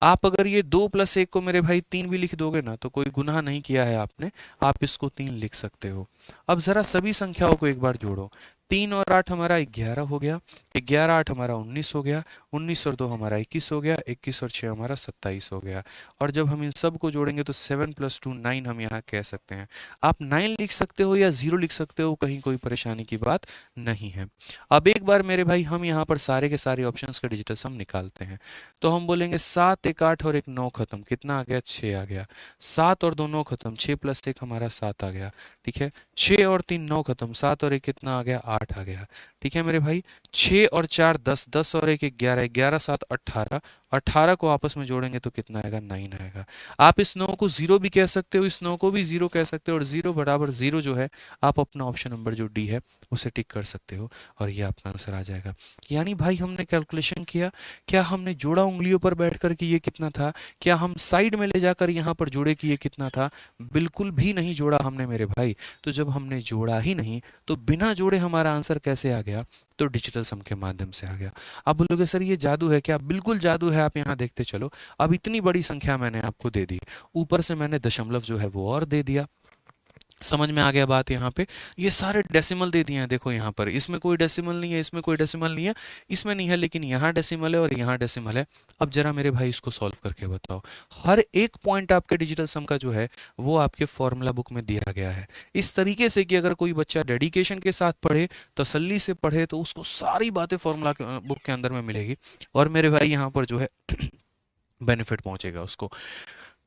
S1: आप अगर ये 2 + 1 को मेरे भाई 3 भी लिख दोगे ना तो कोई गुनाह नहीं किया है आपने, आप इसको 3 लिख सकते हो। अब जरा सभी संख्याओं को एक बार जोड़ो, 3 और 8 हमारा 11 हो गया, 11 8 हमारा 19 हो गया, 19 और 2 हमारा 21 हो गया, 21 और 6 हमारा 27 हो गया। और जब हम इन सब को जोड़ेंगे तो 7 + 2 9 हम यहाँ कह सकते हैं। आप 9 लिख सकते हो या 0 लिख सकते हो, कहीं कोई परेशानी की बात नहीं है। अब एक बार मेरे भाई हम यहाँ पर सारे के सारे ऑप्शंस का डिजिटल सम निकालते हैं। तो हम बोलेंगे 7 1 8 और 1 9 खत्म, कितना आ गया, 6 आ गया। 7 और 2 9 खत्म, 6 + 1 हमारा 7 आ गया। ठीक है, 6 और 3 9 खत्म, 7 और 1 कितना आ गया, 8 आ गया। ठीक है मेरे भाई, 6 और 4 10, 10 और 1 11, 11 7 18, 18 को आपस में जोड़ेंगे तो कितना आएगा, 9 आएगा। आप इस 9 को 0 भी कह सकते हो, इस 9 को भी 0 कह सकते हो, और 0 बराबर 0 जो है आप अपना ऑप्शन नंबर जो डी है उसे टिक कर सकते हो और ये आपका आंसर आ जाएगा। यानी भाई हमने कैलकुलेशन किया, क्या हमने जोड़ा उंगलियों पर बैठ कर कि ये कितना था, क्या हम साइड में ले जाकर यहाँ पर जोड़े कि ये कितना था, बिल्कुल भी नहीं जोड़ा हमने मेरे भाई। तो जब हमने जोड़ा ही नहीं तो बिना जोड़े हमारा आंसर कैसे आ गया, तो डिजिटल सम के माध्यम से आ गया। आप बोलोगे सर ये जादू है क्या, बिल्कुल जादू है, आप यहाँ देखते चलो। अब इतनी बड़ी संख्या मैंने आपको दे दी, ऊपर से मैंने दशमलव जो है वो और दे दिया, समझ में आ गया बात। यहाँ पे ये सारे डेसिमल दे दिए हैं, देखो यहाँ पर इसमें कोई डेसिमल नहीं है, इसमें कोई डेसिमल नहीं है, इसमें नहीं है, लेकिन यहाँ डेसिमल है और यहाँ डेसिमल है। अब जरा मेरे भाई इसको सॉल्व करके बताओ। हर एक पॉइंट आपके डिजिटल सम का जो है वो आपके फॉर्मूला बुक में दिया गया है, इस तरीके से कि अगर कोई बच्चा डेडिकेशन के साथ पढ़े, तसल्ली से पढ़े, तो उसको सारी बातें फॉर्मूला बुक के अंदर में मिलेगी और मेरे भाई यहाँ पर जो है बेनिफिट पहुंचेगा उसको।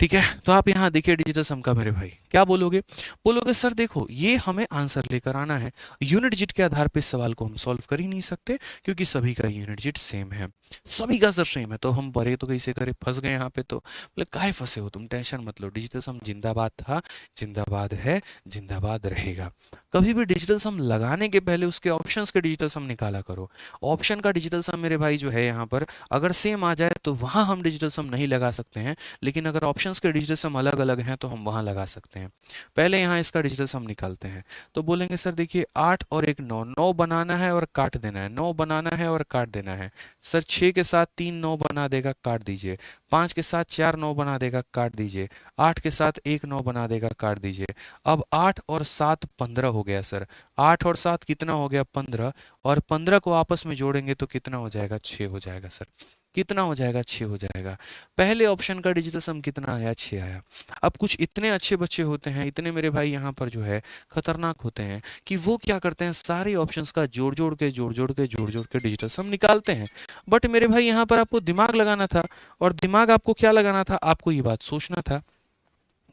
S1: ठीक है, तो आप यहाँ देखिए डिजिटल सम का मेरे भाई क्या बोलोगे। बोलोगे सर देखो ये हमें आंसर लेकर आना है, यूनिट डिजिट के आधार पे इस सवाल को हम सॉल्व कर ही नहीं सकते क्योंकि सभी का यूनिट डिजिट सेम है, सभी का सर सेम है। तो हम बड़े तो कैसे करे, फंस गए यहाँ पे। तो बोले काहे फंसे हो तुम, टेंशन मत लो, डिजिटल सम जिंदाबाद था, जिंदाबाद है, जिंदाबाद रहेगा। कभी भी डिजिटल सम लगाने के पहले उसके ऑप्शंस के डिजिटल सम निकाला करो। ऑप्शन का डिजिटल सम मेरे भाई जो है यहाँ पर अगर सेम आ जाए तो वहां हम डिजिटल सम नहीं लगा सकते हैं, लेकिन अगर ऑप्शंस के डिजिटल सम अलग अलग हैं तो हम वहां लगा सकते हैं। पहले यहाँ इसका डिजिटल सम निकालते हैं। तो बोलेंगे सर देखिए 8 और 1 9, 9 बनाना है और काट देना है, 9 बनाना है और काट देना है। सर 6 के साथ 3 9 बना देगा, काट दीजिए। 5 के साथ 4 9 बना देगा, काट दीजिए। 8 के साथ 1 9 बना देगा, काट दीजिए। अब 8 और 7 15 हो गया सर, 8 और 7 कितना हो गया, 15, और 15 को आपस में जोड़ेंगे तो कितना हो जाएगा, 6 हो जाएगा सर। कितना हो जाएगा, 6 हो जाएगा। पहले ऑप्शन का डिजिटल सम कितना आया, 6 आया। अब कुछ इतने अच्छे बच्चे होते हैं, इतने मेरे भाई यहाँ पर जो है खतरनाक होते हैं कि वो क्या करते हैं, सारे ऑप्शंस का जोड़ जोड़ के डिजिटल सम निकालते हैं। बट मेरे भाई यहाँ पर आपको दिमाग लगाना था, और दिमाग आपको क्या लगाना था, आपको ये बात सोचना था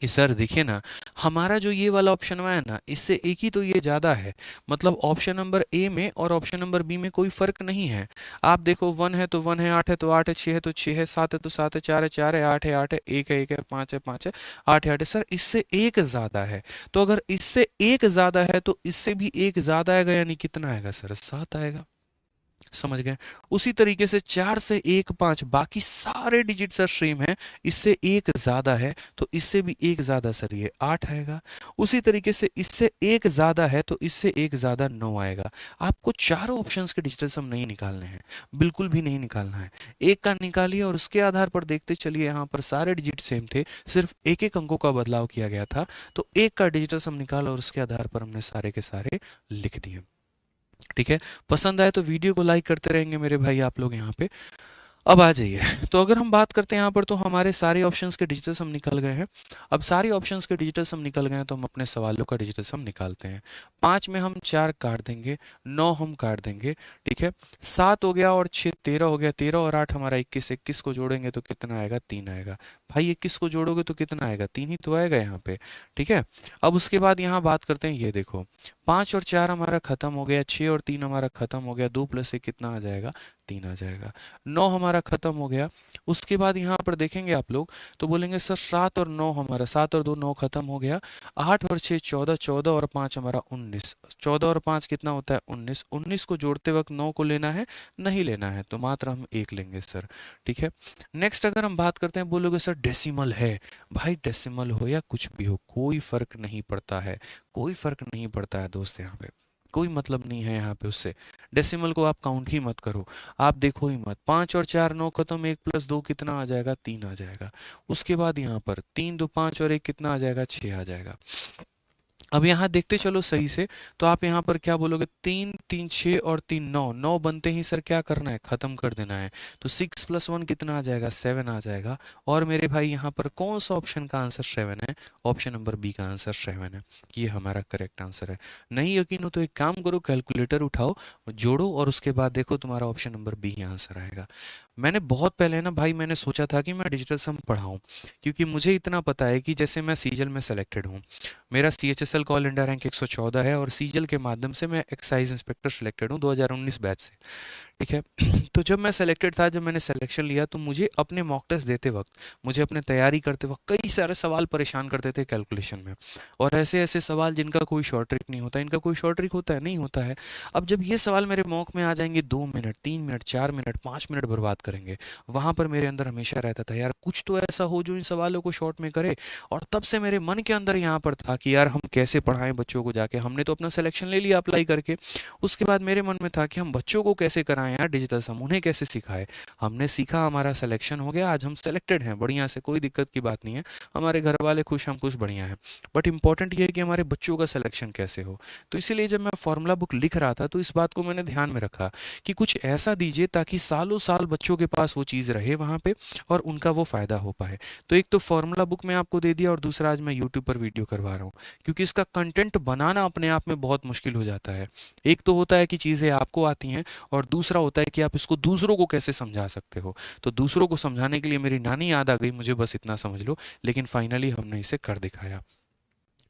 S1: कि सर देखिए ना, हमारा जो ये वाला ऑप्शन है ना, इससे एक ही तो ये ज़्यादा है, मतलब ऑप्शन नंबर ए में और ऑप्शन नंबर बी में कोई फ़र्क नहीं है। आप देखो 1 है तो 1 है, 8 है तो 8 है, 6 है तो 6 है, 7 है तो 7 है, 4 है 4 है, 8 है 8 है, 1 है 1 है, 5 है 5 है, 8 है 8 है। सर इससे एक ज़्यादा है, तो अगर इससे एक ज़्यादा है तो इससे भी एक ज़्यादा आएगा, यानी कितना आएगा सर, 7 आएगा। समझ गए। उसी तरीके से 4 से 1 5, बाकी सारे डिजिट सर सेम है, इससे एक ज्यादा है तो इससे भी एक ज्यादा सर ये 8 आएगा। उसी तरीके से इससे एक ज्यादा है तो इससे एक ज्यादा 9 आएगा। आपको चारों ऑप्शंस के डिजिटल सम नहीं निकालने हैं, बिल्कुल भी नहीं निकालना है। एक का निकालिए और उसके आधार पर देखते चलिए, यहाँ पर सारे डिजिट सेम थे, सिर्फ एक एक अंकों का बदलाव किया गया था। तो एक का डिजिटल सम निकाला और उसके आधार पर हमने सारे के सारे लिख दिए। ठीक है, पसंद आए तो वीडियो को लाइक करते रहेंगे मेरे भाई आप लोग यहाँ पे। अब आ जाइए, तो अगर हम बात करते हैं यहाँ पर, तो हमारे सारे ऑप्शंस के डिजिटल सम निकल गए हैं। अब सारे ऑप्शंस के डिजिटल सम निकल गए हैं तो हम अपने सवालों का डिजिटल सम निकालते हैं। 5 में हम 4 काट देंगे, 9 हम काट देंगे, ठीक है। 7 हो गया और 6 13 हो गया, 13 और 8 हमारा 21, 21 को जोड़ेंगे तो कितना आएगा, 3 आएगा। भाई 21 को जोड़ोगे तो कितना आएगा, 3 ही तो आएगा यहाँ पे, ठीक है। अब उसके बाद यहाँ बात करते हैं, ये देखो 5 और 4 हमारा खत्म हो गया, 6 और 3 हमारा खत्म हो गया, 2 + 1 कितना आ जाएगा, 3 आ जाएगा। 9 हमारा खत्म हो गया। उसके बाद यहाँ पर देखेंगे आप लोग तो बोलेंगे सर 7 और 9 हमारा, 7 और 2 9 खत्म हो गया। 8 और 6 14, 14 और 5 हमारा 19, 14 और 5 कितना होता है, 19। 19 को जोड़ते वक्त 9 को लेना है, नहीं लेना है, तो मात्र हम 1 लेंगे सर, ठीक है। नेक्स्ट अगर हम बात करते हैं, बोलोगे सर डेसिमल है। भाई डेसिमल हो या कुछ भी हो, कोई फर्क नहीं पड़ता है, कोई फर्क नहीं पड़ता है दोस्त, यहाँ पे कोई मतलब नहीं है यहाँ पे उससे। डेसिमल को आप काउंट ही मत करो, आप देखो ही मत। 5 और 4 9 खत्म, 1 + 2 कितना आ जाएगा, 3 आ जाएगा। उसके बाद यहाँ पर 3 2 5 और 1 कितना आ जाएगा, 6 आ जाएगा। अब यहाँ देखते चलो सही से, तो आप यहाँ पर क्या बोलोगे, 3 3 6 और 3 9, 9 बनते ही सर क्या करना है, खत्म कर देना है। तो 6 + 1 कितना आ जाएगा, 7 आ जाएगा। और मेरे भाई यहाँ पर कौन सा ऑप्शन का आंसर 7 है, ऑप्शन नंबर बी का आंसर 7 है, ये हमारा करेक्ट आंसर है। नहीं यकीन हो तो एक काम करो, कैलकुलेटर उठाओ, जोड़ो और उसके बाद देखो तुम्हारा ऑप्शन नंबर बी ही आंसर आएगा। मैंने बहुत पहले ना भाई मैंने सोचा था कि मैं डिजिटल सम पढ़ाऊँ, क्योंकि मुझे इतना पता है कि जैसे मैं सीजल में सेलेक्टेड हूँ, मेरा CHSL कॉल इंडिया रैंक 114 है और सीजल के माध्यम से मैं एक्साइज इंस्पेक्टर सिलेक्टेड हूँ 2019 बैच से, ठीक है। तो जब मैं सेलेक्टेड था, जब मैंने सिलेक्शन लिया, तो मुझे अपने मॉक टेस्ट देते वक्त, मुझे अपने तैयारी करते वक्त कई सारे सवाल परेशान करते थे कैलकुलेशन में, और ऐसे ऐसे सवाल जिनका कोई शॉर्ट ट्रिक नहीं होता, इनका कोई शॉर्ट ट्रिक होता है, नहीं होता है। अब जब ये सवाल मेरे मॉक में आ जाएंगे, 2 मिनट 3 मिनट 4 मिनट 5 मिनट बर्बाद करेंगे, वहाँ पर मेरे अंदर हमेशा रहता था यार कुछ तो ऐसा हो जो इन सवालों को शॉर्ट में करे। और तब से मेरे मन के अंदर यहाँ पर था कि यार हम कैसे पढ़ाएं बच्चों को, जाके हमने तो अपना सिलेक्शन ले लिया अप्लाई करके, उसके बाद मेरे मन में था कि हम बच्चों को कैसे कराएं यार डिजिटल सम, उन्हें कैसे सिखाएं। हमने सीखा, हमारा सिलेक्शन हो गया, आज हम सेलेक्टेड हैं बढ़िया से, कोई दिक्कत की बात नहीं है, हमारे घर वाले खुश, हम खुश, बढ़िया है। बट इंपॉर्टेंट ये है कि हमारे बच्चों का सिलेक्शन कैसे हो। तो इसीलिए जब मैं फॉर्मूला बुक लिख रहा था तो इस बात को मैंने ध्यान में रखा कि कुछ ऐसा दीजिए ताकि सालों साल बच्चों के पास वो चीज़ रहे वहाँ पे और उनका वो फ़ायदा हो पाए। तो एक तो फॉर्मूला बुक में आपको दे दिया, और दूसरा आज मैं यूट्यूब पर वीडियो करवा रहा हूँ, क्योंकि इसका कंटेंट बनाना अपने आप में बहुत मुश्किल हो जाता है। एक तो होता है कि चीज़ें आपको आती हैं, और दूसरा होता है कि आप इसको दूसरों को कैसे समझा सकते हो। तो दूसरों को समझाने के लिए मेरी नानी याद आ गई मुझे, बस इतना समझ लो, लेकिन फाइनली हमने इसे कर दिखाया,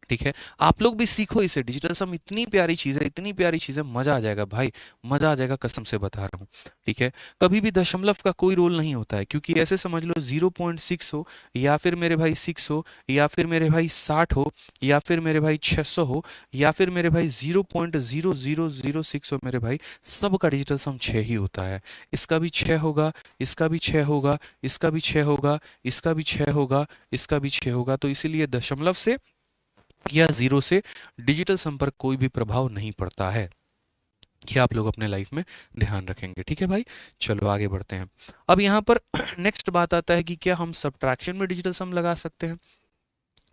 S1: ठीक है। आप लोग भी सीखो इसे, डिजिटल सम इतनी प्यारी चीज़ है, इतनी प्यारी चीज़ है, मज़ा आ जाएगा भाई, मज़ा आ जाएगा, कसम से बता रहा हूँ, ठीक है। कभी भी दशमलव का कोई रोल नहीं होता है, क्योंकि ऐसे समझ लो 0.6 हो, या फिर मेरे भाई 6 हो, या फिर मेरे भाई 60 हो, या फिर मेरे भाई 600 हो, या फिर मेरे भाई 0.0006 हो, मेरे भाई सबका डिजिटल सम 6 ही होता है। इसका भी 6 होगा, इसका भी 6 होगा, इसका भी 6 होगा, इसका भी 6 होगा, इसका भी 6 होगा। तो इसीलिए दशमलव से या जीरो से डिजिटल संपर्क कोई भी प्रभाव नहीं पड़ता है, ये आप लोग अपने लाइफ में ध्यान रखेंगे, ठीक है भाई। चलो आगे बढ़ते हैं। अब यहाँ पर नेक्स्ट बात आता है कि क्या हम सब्ट्रैक्शन में डिजिटल सम लगा सकते हैं।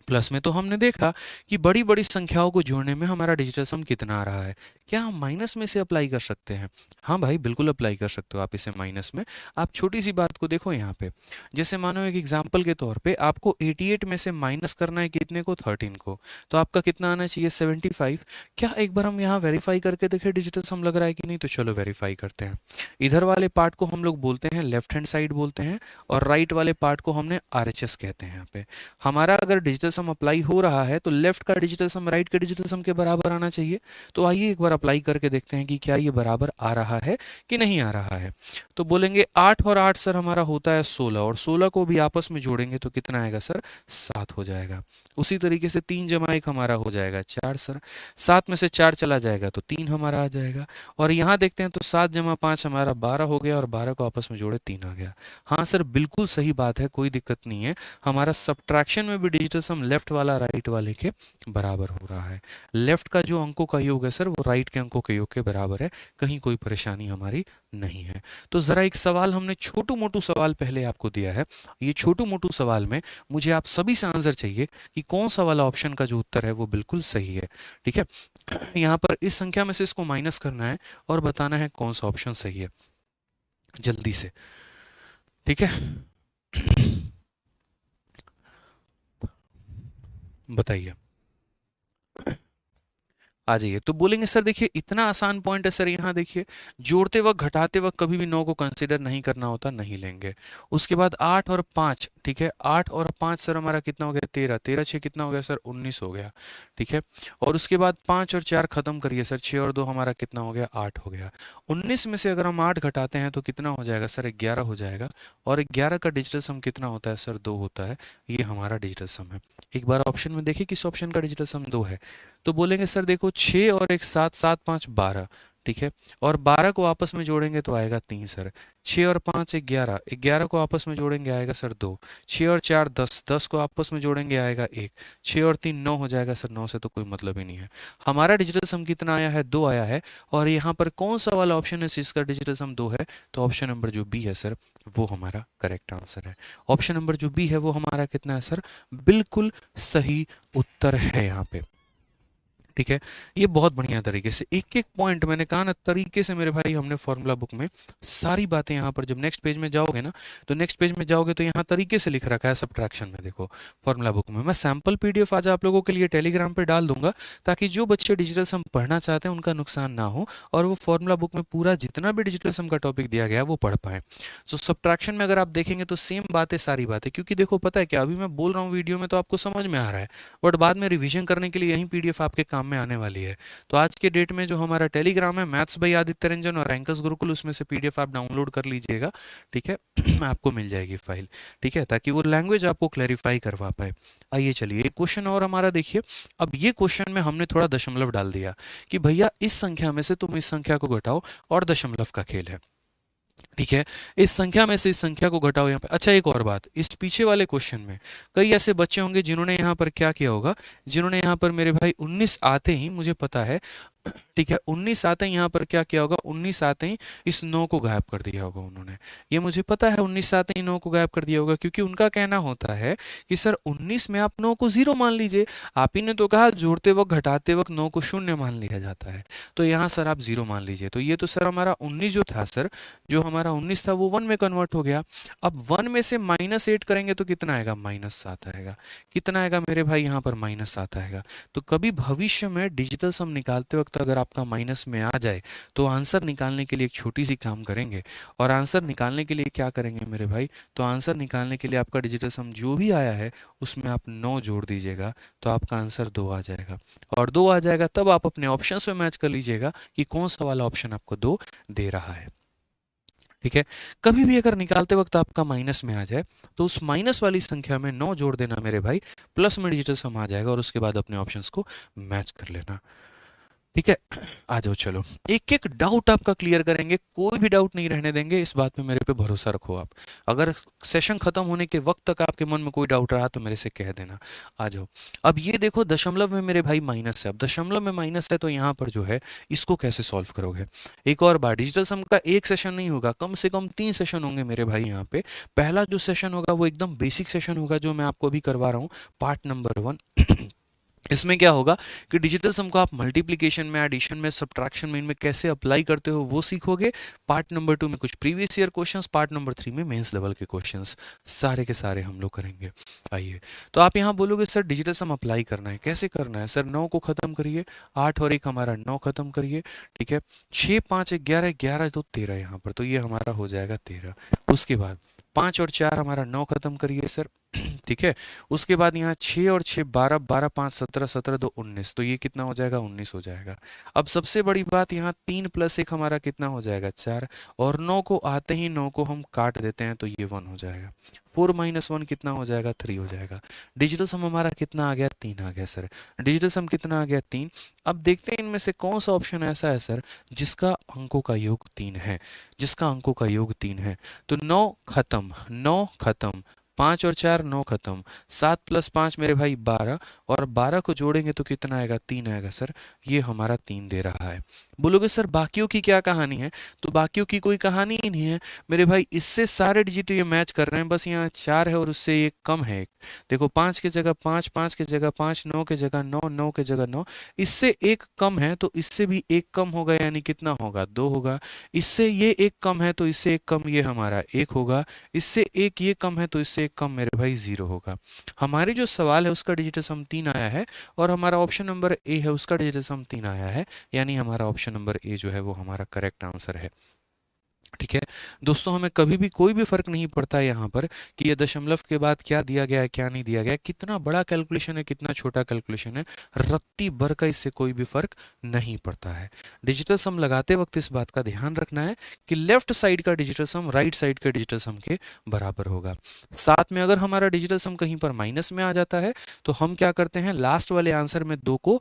S1: प्लस में तो हमने देखा कि बड़ी बड़ी संख्याओं को जोड़ने में हमारा डिजिटल सम कितना आ रहा है, क्या हम माइनस में से अप्लाई कर सकते हैं। हाँ भाई बिल्कुल अप्लाई कर सकते हो आप इसे माइनस में। आप छोटी सी बात को देखो यहाँ पे, जैसे मानो एक एग्जाम्पल के तौर पे आपको 88 में से माइनस करना है कितने को, 13 को, तो आपका कितना आना चाहिए, 75। क्या एक बार हम यहाँ वेरीफाई करके देखें डिजिटल सम लग रहा है कि नहीं, तो चलो वेरीफाई करते हैं। इधर वाले पार्ट को हम लोग बोलते हैं लेफ्ट हैंड साइड बोलते हैं, और राइट वाले पार्ट को हमने RHS कहते हैं। यहाँ पे हमारा अगर डिजिटल सम अप्लाई हो रहा है तो लेफ्ट का डिजिटल सम राइट के डिजिटल सम के बराबर आना चाहिए। तो आइए एक बार अप्लाई करके देखते हैं कि क्या ये बराबर आ रहा है कि नहीं आ रहा है। तो बोलेंगे 8 और 8 सर हमारा होता है 16, और 16 को भी आपस में जोड़ेंगे तो कितना आएगा सर, 7 हो जाएगा। उसी तरीके से 3 + 1 हमारा हो जाएगा 4 सर, 7 में से 4 चला जाएगा तो 3 हमारा आ जाएगा। और यहाँ देखते हैं तो 7 + 5 हमारा 12 हो गया, और 12 को आपस में जोड़े 3 आ गया। हाँ सर बिल्कुल सही बात है, कोई दिक्कत नहीं है, हमारा सब्ट्रैक्शन में भी डिजिटल सम लेफ्ट वाला राइट वाले के बराबर हो रहा है। लेफ्ट का जो अंकों का योग है सर वो राइट के अंकों के योग के बराबर है, कहीं कोई परेशानी हमारी नहीं है। तो जरा एक सवाल हमने छोटू मोटू सवाल पहले आपको दिया है, ये छोटू मोटू सवाल में मुझे आप सभी से आंसर चाहिए कि कौन सा वाला ऑप्शन का जो उत्तर है वो बिल्कुल सही है, ठीक है। यहाँ पर इस संख्या में से इसको माइनस करना है और बताना है कौन सा ऑप्शन सही है, जल्दी से। ठीक है, बताइए, आ जाइए। तो बोलेंगे सर देखिए इतना आसान पॉइंट है सर, यहाँ देखिए जोड़ते वक्त घटाते वक्त कभी भी 9 को कंसिडर नहीं करना होता, नहीं लेंगे। उसके बाद 8 और 5, ठीक है, 8 और 5 सर हमारा कितना हो गया 13, 13 6 कितना हो गया सर 19 हो गया, ठीक है। और उसके बाद 5 और 4 खत्म करिए सर, 6 और 2 हमारा कितना हो गया 8 हो गया। 19 में से अगर हम 8 घटाते हैं तो कितना हो जाएगा सर 11 हो जाएगा। और 11 का डिजिटल सम कितना होता है सर 2 होता है, ये हमारा डिजिटल सम है। एक बार ऑप्शन में देखिए किस ऑप्शन का डिजिटल सम 2 है। तो बोलेंगे सर देखो 6 और एक 7, 7 5 12, ठीक है, और 12 को आपस में जोड़ेंगे तो आएगा 3 सर। 6 और 5 11, 11 को आपस में जोड़ेंगे आएगा सर 2। 6 और 4 10, 10 को आपस में जोड़ेंगे आएगा 1। 6 और 3 9 हो जाएगा सर, 9 से तो कोई मतलब ही नहीं है। हमारा डिजिटल सम कितना आया है 2 आया है। और यहाँ पर कौन सा वाला ऑप्शन है जिसका डिजिटल सम 2 है, तो ऑप्शन नंबर जो बी है सर वो हमारा करेक्ट आंसर है। ऑप्शन नंबर जो बी है वो हमारा कितना है सर, बिल्कुल सही उत्तर है यहाँ पे, ठीक है। ये बहुत बढ़िया तरीके से एक एक पॉइंट मैंने कहा ना तरीके से मेरे भाई हमने फॉर्मूला बुक में सारी बातें यहाँ पर, जब नेक्स्ट पेज में जाओगे ना, तो नेक्स्ट पेज में जाओगे तो यहाँ तरीके से लिख रखा है सब्ट्रैक्शन में, देखो फॉर्मूला बुक में। मैं सैम्पल पीडीएफ आज आप लोगों के लिए टेलीग्राम पे डाल दूंगा, ताकि जो बच्चे डिजिटल सम पढ़ना चाहते हैं उनका नुकसान ना हो, और वो फॉर्मूला बुक में पूरा जितना भी डिजिटल सम का टॉपिक दिया गया है वो पढ़ पाए। सो सब्ट्रैक्शन में अगर आप देखेंगे तो सेम बातें सारी बातें, क्योंकि देखो पता है क्या, अभी मैं बोल रहा हूँ वीडियो में तो आपको समझ में आ रहा है, बट बाद में रिविजन करने के लिए यही पीडीएफ आपके काम में आने वाली है। तो आज के डेट में जो हमारा टेलीग्राम है मैथ्स बाय आदित्य रंजन और रैंकर्स गुरुकुल, उसमें से पीडीएफ आप डाउनलोड कर लीजिएगा, ठीक है। आपको मिल जाएगी फाइल, ठीक है, ताकि वो लैंग्वेज आपको क्लैरिफाई करवा पाए। आइए चलिए एक क्वेश्चन और हमारा देखिए। अब ये क्वेश्चन में हमने थोड़ा दशमलव डाल दिया कि भैया इस संख्या में से तुम इस संख्या को घटाओ, और दशमलव का खेल है, ठीक है। इस संख्या में से इस संख्या को घटाओ यहाँ पे। अच्छा एक और बात, इस पीछे वाले क्वेश्चन में कई ऐसे बच्चे होंगे जिन्होंने यहाँ पर क्या किया होगा, जिन्होंने यहाँ पर मेरे भाई 19 आते ही, मुझे पता है, ठीक है, 19 आते ही यहाँ पर क्या किया होगा, 19 आते ही इस 9 को गायब कर दिया होगा उन्होंने। ये मुझे पता है 19 आते ही 9 को गायब कर दिया होगा, क्योंकि उनका कहना होता है कि सर 19 में आप 9 को 0 मान लीजिए। आप ही ने तो कहा जोड़ते वक्त घटाते वक्त 9 को 0 मान लिया जाता है, तो यहाँ सर आप 0 मान लीजिए। तो ये तो सर हमारा 19 जो था सर, जो हमारा 19 था वो 1 में कन्वर्ट हो गया। अब 1 में से -8 करेंगे तो कितना आएगा, -7 आएगा। कितना आएगा मेरे भाई यहाँ पर, -7 आएगा। तो कभी भविष्य में डिजिटल सम निकालते वक्त अगर आपका माइनस में आ जाए, तो आंसर निकालने के लिए एक छोटी सी काम करेंगे। और आंसर निकालने के लिए क्या करेंगे मेरे भाई, तो आंसर निकालने के लिए आपका डिजिटल सम जो भी आया है उसमें आप 9 जोड़ दीजिएगा, तो आपका आंसर 2 आ जाएगा। और 2 आ जाएगा तब आप अपने ऑप्शन में मैच कर लीजिएगा कि कौन सा वाला ऑप्शन आपको 2 दे रहा है, ठीक है। कभी भी अगर निकालते वक्त आपका माइनस में आ जाए, तो उस माइनस वाली संख्या में 9 जोड़ देना मेरे भाई, प्लस में डिजिटल सम आ जाएगा, और उसके बाद अपने ऑप्शंस को मैच कर लेना, ठीक है। आ जाओ चलो एक एक डाउट आपका क्लियर करेंगे, कोई भी डाउट नहीं रहने देंगे, इस बात पे मेरे पे भरोसा रखो आप। अगर सेशन खत्म होने के वक्त तक आपके मन में कोई डाउट रहा तो मेरे से कह देना। आ जाओ। अब ये देखो दशमलव में मेरे भाई माइनस है, अब दशमलव में माइनस है तो यहाँ पर जो है इसको कैसे सॉल्व करोगे। एक और बार, डिजिटल सम का एक सेशन नहीं होगा, कम से कम 3 सेशन होंगे मेरे भाई यहाँ पे। पहला जो सेशन होगा वो एकदम बेसिक सेशन होगा, जो मैं आपको अभी करवा रहा हूँ, पार्ट नंबर 1। इसमें क्या होगा कि डिजिटल सम को आप मल्टीप्लिकेशन में, एडिशन में, सब्ट्रैक्शन में, इनमें कैसे अप्लाई करते हो वो सीखोगे। पार्ट नंबर 2 में कुछ previous year questions, part number 3 में मेंस लेवल के क्वेश्चंस, सारे के सारे हम लोग करेंगे। आइए, तो आप यहाँ बोलोगे सर डिजिटल सम अप्लाई करना है, कैसे करना है सर, 9 को खत्म करिए, 8 और 1 हमारा 9 खत्म करिए, ठीक है। 6 5 11, 11 तो 13 यहाँ पर, तो ये हमारा हो जाएगा 13। उसके बाद 5 और 4 हमारा 9 खत्म करिए सर, ठीक है। उसके बाद यहाँ 6 और 6 12, 12 5 17, 17 2 19, तो ये कितना हो जाएगा, 19 हो जाएगा। अब सबसे बड़ी बात, यहाँ 3 + 1 हमारा कितना हो जाएगा, 4, और 9 को आते ही 9 को हम काट देते हैं तो ये 1 हो जाएगा। 4 - 1 कितना हो जाएगा, 3 हो जाएगा। डिजिटल सम हमारा कितना आ गया, 3 आ गया सर। डिजिटल सम कितना आ गया, 3। अब देखते हैं इनमें से कौन सा ऑप्शन ऐसा है सर जिसका अंकों का योग 3 है, जिसका अंकों का योग 3 है। तो 9 खत्म, 9 खत्म, 5 और 4 9 खत्म, 7 + 5 मेरे भाई 12, और 12 को जोड़ेंगे तो कितना आएगा, 3 आएगा सर। ये हमारा 3 दे रहा है। बोलोगे सर बाकियों की क्या कहानी है, तो बाकियों की कोई कहानी ही नहीं है मेरे भाई, इससे सारे डिजिट ये मैच कर रहे हैं, बस यहाँ 4 है और उससे ये कम है, देखो 5 की जगह 5, 5 की जगह 5, 9 की जगह 9, 9 की जगह 9, इससे एक कम है तो इससे भी एक कम होगा, यानी कितना होगा 2 होगा। इससे ये एक कम है तो इससे एक कम ये हमारा 1 होगा। इससे एक ये कम है तो इससे एक कम मेरे भाई 0 होगा। हमारे जो सवाल है उसका डिजिटल सम 3 आया है और हमारा ऑप्शन नंबर ए है उसका डिजिटल सम 3 आया है, यानी हमारा ऑप्शन नंबर ए जो है वो हमारा करेक्ट आंसर है। ठीक है दोस्तों, हमें कभी भी कोई भी फर्क नहीं पड़ता है यहाँ पर कि ये दशमलव के बाद क्या दिया गया है क्या नहीं दिया गया है, कितना बड़ा कैलकुलेशन है कितना छोटा कैलकुलेशन है, रत्ती भर का इससे कोई भी फर्क नहीं पड़ता है। डिजिटल सम लगाते वक्त इस बात का ध्यान रखना है कि लेफ्ट साइड का डिजिटल सम राइट साइड के डिजिटल सम के बराबर होगा। साथ में अगर हमारा डिजिटल सम कहीं पर माइनस में आ जाता है तो हम क्या करते हैं, लास्ट वाले आंसर में 2 को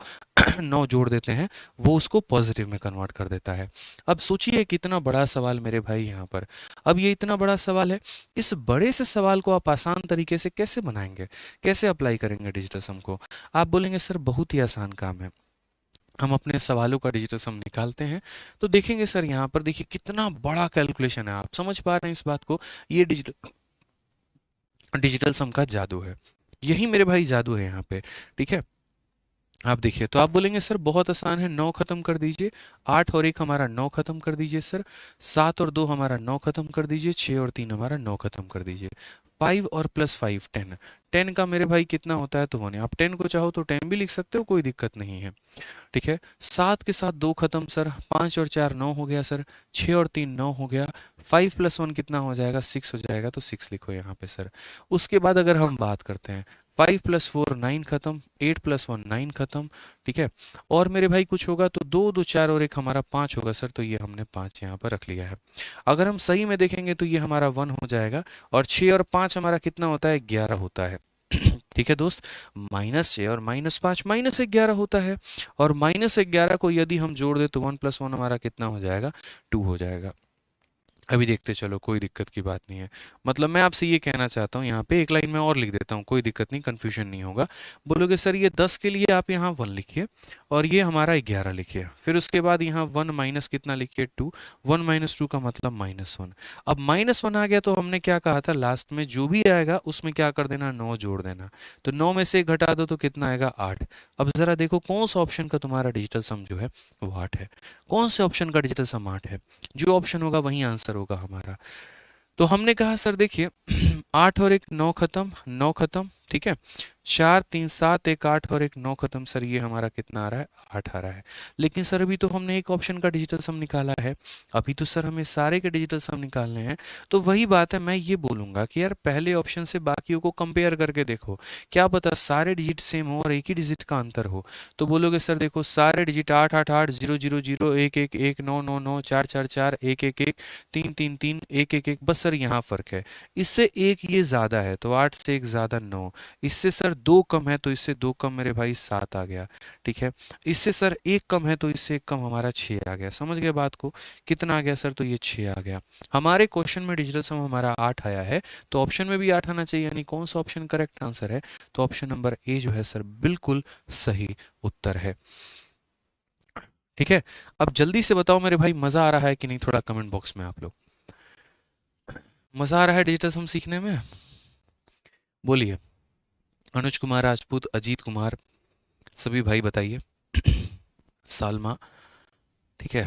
S1: 9 जोड़ देते हैं, वो उसको पॉजिटिव में कन्वर्ट कर देता है। अब सोचिए कितना बड़ा सवाल मेरे भाई यहाँ पर। अब ये इतना बड़ा सवाल है, इस बड़े से सवाल को आप आसान तरीके से कैसे बनाएंगे, कैसे अप्लाई करेंगे डिजिटल सम को? आप बोलेंगे सर बहुत ही आसान काम है, हम अपने सवालों का डिजिटल सम निकालते हैं। तो देखेंगे सर यहाँ पर देखिए कितना बड़ा कैलकुलेशन है, आप समझ पा रहे हैं इस बात को? ये डिजिटल सम का जादू है, यही मेरे भाई जादू है यहाँ पे। ठीक है, आप देखिए तो आप बोलेंगे सर बहुत आसान है, 9 खत्म कर दीजिए, 8 और 1 हमारा 9 खत्म कर दीजिए सर, 7 और 2 हमारा 9 खत्म कर दीजिए, 6 और 3 हमारा 9 खत्म कर दीजिए, 5 और प्लस 5 10, 10 का मेरे भाई कितना होता है तो 1, आप 10 को चाहो तो 10 भी लिख सकते हो, कोई दिक्कत नहीं है। ठीक है, 7 के साथ 2 खत्म सर, 5 और 4 9 हो गया सर, 6 और 3 9 हो गया, 5 प्लस 1 कितना हो जाएगा 6 हो जाएगा, तो 6 लिखो यहाँ पे सर। उसके बाद अगर हम बात करते हैं 5 प्लस 4 9 खत्म, 8 प्लस 1 9 खत्म। ठीक है, और मेरे भाई कुछ होगा तो 2 2 4 और 1 हमारा 5 होगा सर, तो ये हमने 5 यहाँ पर रख लिया है। अगर हम सही में देखेंगे तो ये हमारा 1 हो जाएगा, और 6 और 5 हमारा कितना होता है 11 होता है। ठीक है दोस्त, -6 और -5 -11 होता है, और -11 को यदि हम जोड़ दे तो 1 प्लस 1 हमारा कितना हो जाएगा 2 हो जाएगा। अभी देखते चलो, कोई दिक्कत की बात नहीं है। मतलब मैं आपसे ये कहना चाहता हूँ, यहाँ पे एक लाइन में और लिख देता हूँ, कोई दिक्कत नहीं, कन्फ्यूजन नहीं होगा। बोलोगे सर ये 10 के लिए आप यहाँ 1 लिखिए और ये हमारा 11 लिखिए, फिर उसके बाद यहाँ 1 माइनस कितना लिखिए 2, 1 माइनस 2 का मतलब -1। अब -1 आ गया तो हमने क्या कहा था, लास्ट में जो भी आएगा उसमें क्या कर देना 9 जोड़ देना, तो 9 में से घटा दो तो कितना आएगा 8। अब जरा देखो कौन सा ऑप्शन का तुम्हारा डिजिटल सम जो है वो 8 है, कौन से ऑप्शन का डिजिटल सम 8 है? जो ऑप्शन होगा वही आंसर होगा हमारा। तो हमने कहा सर देखिए 8 और 1 9 खत्म, 9 खत्म। ठीक है, 4 3 7 1 8 और 1 9 खत्म, सर ये हमारा कितना आ रहा है 8 आ रहा है। लेकिन सर अभी तो हमने एक ऑप्शन का डिजिटल सम निकाला है, अभी तो सर हमें सारे के डिजिटल सम निकालने हैं। तो वही बात है, मैं ये बोलूंगा कि यार पहले ऑप्शन से बाकियों को कंपेयर करके देखो, क्या पता सारे डिजिट सेम हो और एक ही डिजिट का अंतर हो। तो बोलोगे सर देखो सारे डिजिट 8 8 8 0 0 0 1 1 1 9 9 9 4 4 4 1 1 1 3 3 3 1 1 1, बस सर यहाँ फर्क है, इससे एक ये ज्यादा है तो 8 से 1 ज्यादा 9, इससे सर 2 कम है तो इससे 2 कम मेरे भाई 7 आ गया। ठीक है, इससे सर 1 कम है तो इससे 1 कम हमारा 6 आ गया। समझ गए बात को? कितना आ गया सर? तो ये 6 आ गया। हमारे क्वेश्चन में डिजिटल सम हमारा 8 आया है, तो ऑप्शन में भी 8 आना चाहिए, यानी कौन सा ऑप्शन करेक्ट आंसर है? तो ऑप्शन नंबर ए जो है सर बिल्कुल सही उत्तर है। ठीक है, अब जल्दी से बताओ मेरे भाई मजा आ रहा है कि नहीं? थोड़ा कमेंट बॉक्स में आप लोग, मजा आ रहा है डिजिटल सम सीखने में? बोलिए। अनुज कुमार राजपूत, अजीत कुमार, सभी भाई बताइए। सालमा, ठीक है,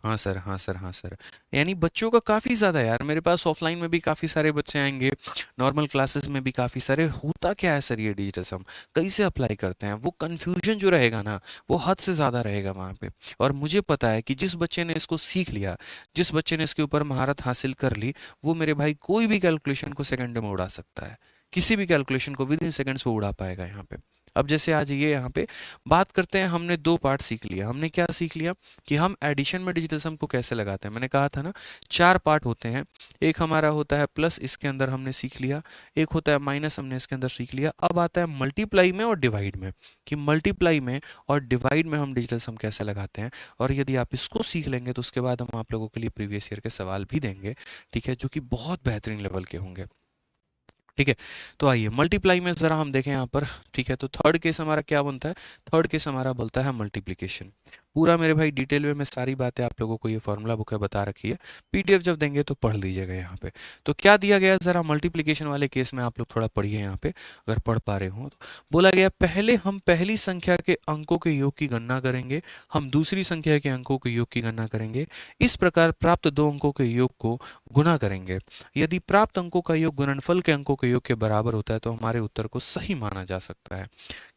S1: हाँ सर हाँ सर हाँ सर। यानी बच्चों का काफ़ी ज़्यादा यार, मेरे पास ऑफलाइन में भी काफ़ी सारे बच्चे आएंगे, नॉर्मल क्लासेस में भी काफ़ी सारे। होता क्या है सर ये डिजिटल सम कैसे अप्लाई करते हैं? वो कन्फ्यूजन जो रहेगा ना वो हद से ज़्यादा रहेगा वहाँ पे। और मुझे पता है कि जिस बच्चे ने इसको सीख लिया, जिस बच्चे ने इसके ऊपर महारत हासिल कर ली, वो मेरे भाई कोई भी कैलकुलेशन को सेकंड में उड़ा सकता है, किसी भी कैलकुलेशन को विद इन सेकंड्स वो उड़ा पाएगा यहाँ पे। अब जैसे आज ये यहाँ पे बात करते हैं, हमने 2 पार्ट सीख लिया। हमने क्या सीख लिया कि हम एडिशन में डिजिटल सम को कैसे लगाते हैं। मैंने कहा था ना 4 पार्ट होते हैं, एक हमारा होता है प्लस, इसके अंदर हमने सीख लिया, एक होता है माइनस, हमने इसके अंदर सीख लिया। अब आता है मल्टीप्लाई में और डिवाइड में, कि मल्टीप्लाई में और डिवाइड में हम डिजिटल सम कैसे लगाते हैं। और यदि आप इसको सीख लेंगे तो उसके बाद हम आप लोगों के लिए प्रीवियस ईयर के सवाल भी देंगे, ठीक है, जो कि बहुत बेहतरीन लेवल के होंगे। ठीक है, तो आइए मल्टीप्लाई में ज़रा हम देखें यहाँ पर। ठीक है, तो थर्ड केस हमारा क्या बनता है? थर्ड केस हमारा बोलता है मल्टीप्लिकेशन। पूरा मेरे भाई डिटेल में मैं सारी बातें आप लोगों को ये फॉर्मूला बुक है बता रखी है, पीडीएफ जब देंगे तो पढ़ लीजिएगा यहाँ पे। तो क्या दिया गया जरा मल्टीप्लिकेशन वाले केस में आप लोग थोड़ा पढ़िए यहाँ पे, अगर पढ़ पा रहे हो तो। बोला गया पहले हम पहली संख्या के अंकों के योग की गणना करेंगे, हम दूसरी संख्या के अंकों के योग की गणना करेंगे, इस प्रकार प्राप्त दो अंकों के योग को गुना करेंगे। यदि प्राप्त अंकों का योग गुणनफल के अंकों के योग के बराबर होता है तो हमारे उत्तर को सही माना जा सकता है।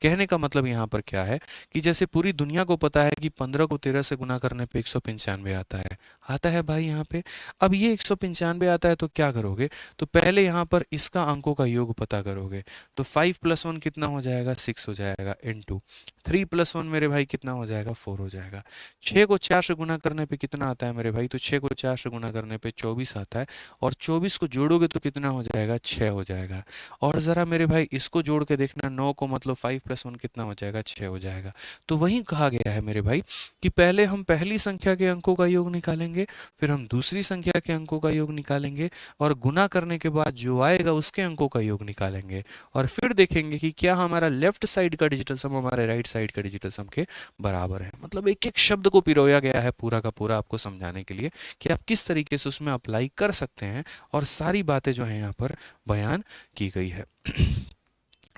S1: कहने का मतलब यहाँ पर क्या है कि जैसे पूरी दुनिया को पता है कि 15 को 13 से गुना करने पे 195 आता है भाई यहाँ पे। अब ये 195 आता है तो क्या करोगे, तो पहले यहाँ पर इसका अंकों का योग पता करोगे। तो 5 + 1 कितना हो जाएगा, 6 हो जाएगा, इनटू 3 + 1 मेरे भाई कितना हो जाएगा, 4 हो जाएगा। 6 को 4 से गुना करने पे कितना आता है मेरे भाई, तो 6 को 4 से गुना करने पे 24 आता है, और 24 को जोड़ोगे तो कितना हो जाएगा, 6 हो जाएगा। और ज़रा मेरे भाई इसको जोड़ के देखना, 9 को मतलब 5 + 1 कितना हो जाएगा, 6 हो जाएगा। तो वही कहा गया है मेरे भाई कि पहले हम पहली संख्या के अंकों का योग निकालेंगे, फिर हम दूसरी संख्या के अंकों का योग निकालेंगे, और गुना करने के बाद जो आएगा उसके अंकों का योग निकालेंगे, और फिर देखेंगे कि क्या हमारा लेफ्ट साइड का डिजिटल सम हमारे राइट साइड के डिजिटल सम के बराबर है। मतलब एक एक शब्द को पिरोया गया है पूरा का पूरा आपको समझाने के लिए कि आप किस तरीके से उसमें अप्लाई कर सकते हैं, और सारी बातें जो है यहाँ पर बयान की गई है।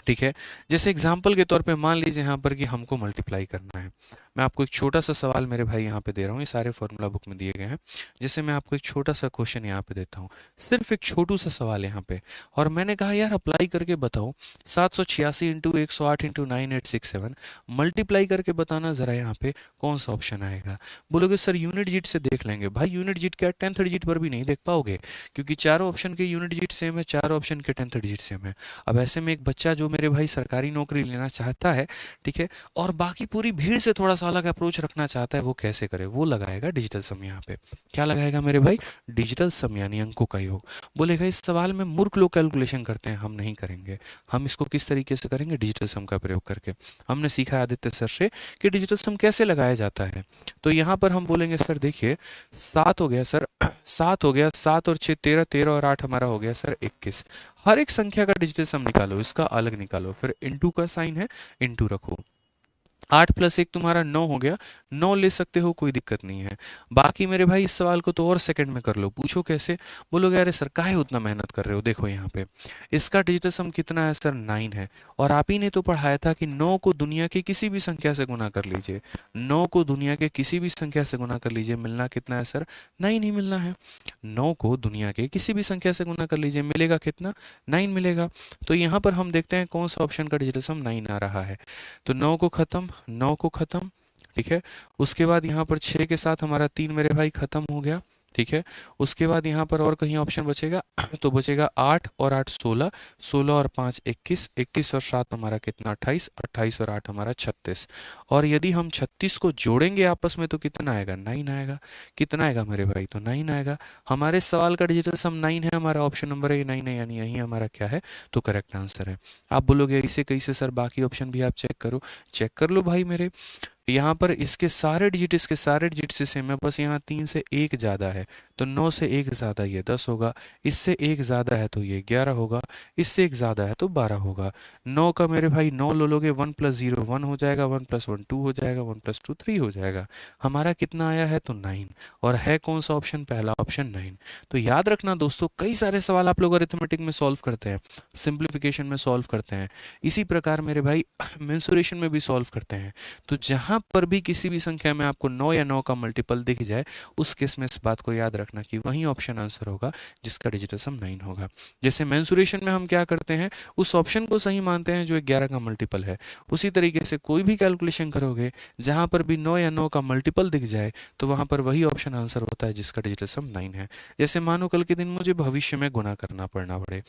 S1: ठीक है, जैसे एग्जाम्पल के तौर पे मान लीजिए यहाँ पर कि हमको मल्टीप्लाई करना है। मैं आपको एक छोटा सा सवाल मेरे भाई यहाँ पे दे रहा हूँ, ये सारे फॉर्मूला बुक में दिए गए हैं। जैसे मैं आपको एक छोटा सा क्वेश्चन यहाँ पे देता हूँ, सिर्फ एक छोटू सा सवाल यहाँ पे, और मैंने कहा यार अप्लाई करके बताओ 786 इंटू 108 इंटू 9867, मल्टीप्लाई करके बताना ज़रा यहाँ पे कौन सा ऑप्शन आएगा। बोलोगे सर यूनिट डिजिट से देख लेंगे। भाई यूनिट डिजिट क्या 10th डिजिट पर भी नहीं देख पाओगे, क्योंकि चारों ऑप्शन के यूनिट डिजिट सेम है, चारों ऑप्शन के 10th डिजिट सेम है। अब ऐसे में एक बच्चा जो मेरे भाई सरकारी नौकरी लेना चाहता है, ठीक है, और बाकी पूरी भीड़ से थोड़ा सा अलग अप्रोच रखना चाहता है, वो कैसे करे, वो लगाएगा डिजिटल सम। यहाँ पे क्या लगाएगा मेरे भाई, डिजिटल सम यानी अंकों का योग। बोलेगा इस सवाल में मूर्ख लोग कैलकुलेशन करते हैं, हम नहीं करेंगे। हम इसको किस तरीके से करेंगे, डिजिटल सम का प्रयोग करके। हमने सीखा आदित्य सर से कि डिजिटल सम कैसे लगाया जाता है। तो यहाँ पर हम बोलेंगे सर देखिए 7 हो गया सर, 7 हो गया, 7 और 6 13, 13 और 8 हमारा हो गया सर 21। हर एक संख्या का डिजिटल सम निकालो, इसका अलग निकालो, फिर इंटू का साइन है, इंटू रखो। 8 + 1 तुम्हारा 9 हो गया, 9 ले सकते हो, कोई दिक्कत नहीं है। बाकी मेरे भाई इस सवाल को तो और सेकंड में कर लो। पूछो कैसे, बोलोगे अरे सर काहे उतना मेहनत कर रहे हो। देखो यहाँ पे इसका डिजिटल सम कितना है सर, 9 है, और आप ही ने तो पढ़ाया था कि 9 को दुनिया की किसी भी संख्या से गुना कर लीजिए। 9 को दुनिया के किसी भी संख्या से गुना कर लीजिए, मिलना कितना है सर, 9 ही मिलना है। 9 को दुनिया के किसी भी संख्या से गुना कर लीजिए, मिलेगा कितना, 9 मिलेगा। तो यहाँ पर हम देखते हैं कौन सा ऑप्शन का डिजिटल सम 9 आ रहा है। तो 9 को खत्म, 9 को खत्म, ठीक है। उसके बाद यहाँ पर 6 के साथ हमारा 3 मेरे भाई खत्म हो गया, ठीक है। उसके बाद यहाँ पर और कहीं ऑप्शन बचेगा तो बचेगा 8 और 8 16, 16 और 5 21, 21 और 7 हमारा कितना 28, 28 और 8 हमारा 36। और यदि हम 36 को जोड़ेंगे आपस में तो कितना आएगा, 9 आएगा। कितना आएगा मेरे भाई, तो 9 आएगा। हमारे सवाल का डिजिटल सम 9 है, हमारा ऑप्शन नंबर है 9 है, यानी यही हमारा क्या है, तो करेक्ट आंसर है। आप बोलोगे इसे कैसे सर, बाकी ऑप्शन भी आप चेक करो। चेक कर लो भाई मेरे, यहाँ पर इसके सारे डिजिट से सेम है, बस यहाँ 3 से 1 ज़्यादा है, तो 9 से 1 ज़्यादा ये 10 होगा, इससे 1 ज़्यादा है तो ये 11 होगा, इससे 1 ज़्यादा है तो 12 होगा। 9 का मेरे भाई 9 लो लोगे, 1 + 0 1 हो जाएगा, 1 + 1 2 हो जाएगा, 1 + 2 3 हो जाएगा। हमारा कितना आया है, तो 9, और है कौन सा ऑप्शन, पहला ऑप्शन 9। तो याद रखना दोस्तों, कई सारे सवाल आप लोग अरिथमेटिक में सॉल्व करते हैं, सिंप्लीफिकेशन में सॉल्व करते हैं, इसी प्रकार मेरे भाई मेंसुरेशन में भी सॉल्व करते हैं। तो जहाँ पर भी किसी भी संख्या में आपको 9 या 9 का मल्टीपल दिख जाए, उस केस में इस बात को याद रखना कि वही ऑप्शन आंसर होगा जिसका डिजिटल सम 9 होगा। जैसे मेंसुरेशन में हम क्या करते हैं, उस ऑप्शन को सही मानते हैं जो 11 का मल्टीपल है। उसी तरीके से कोई भी कैलकुलेशन करोगे, जहां पर भी 9 या 9 का मल्टीपल दिख जाए, तो वहां पर वही ऑप्शन आंसर होता है जिसका डिजिटल सम 9 है। जैसे मानो कल के दिन मुझे भविष्य में गुना करना पड़ना पड़े,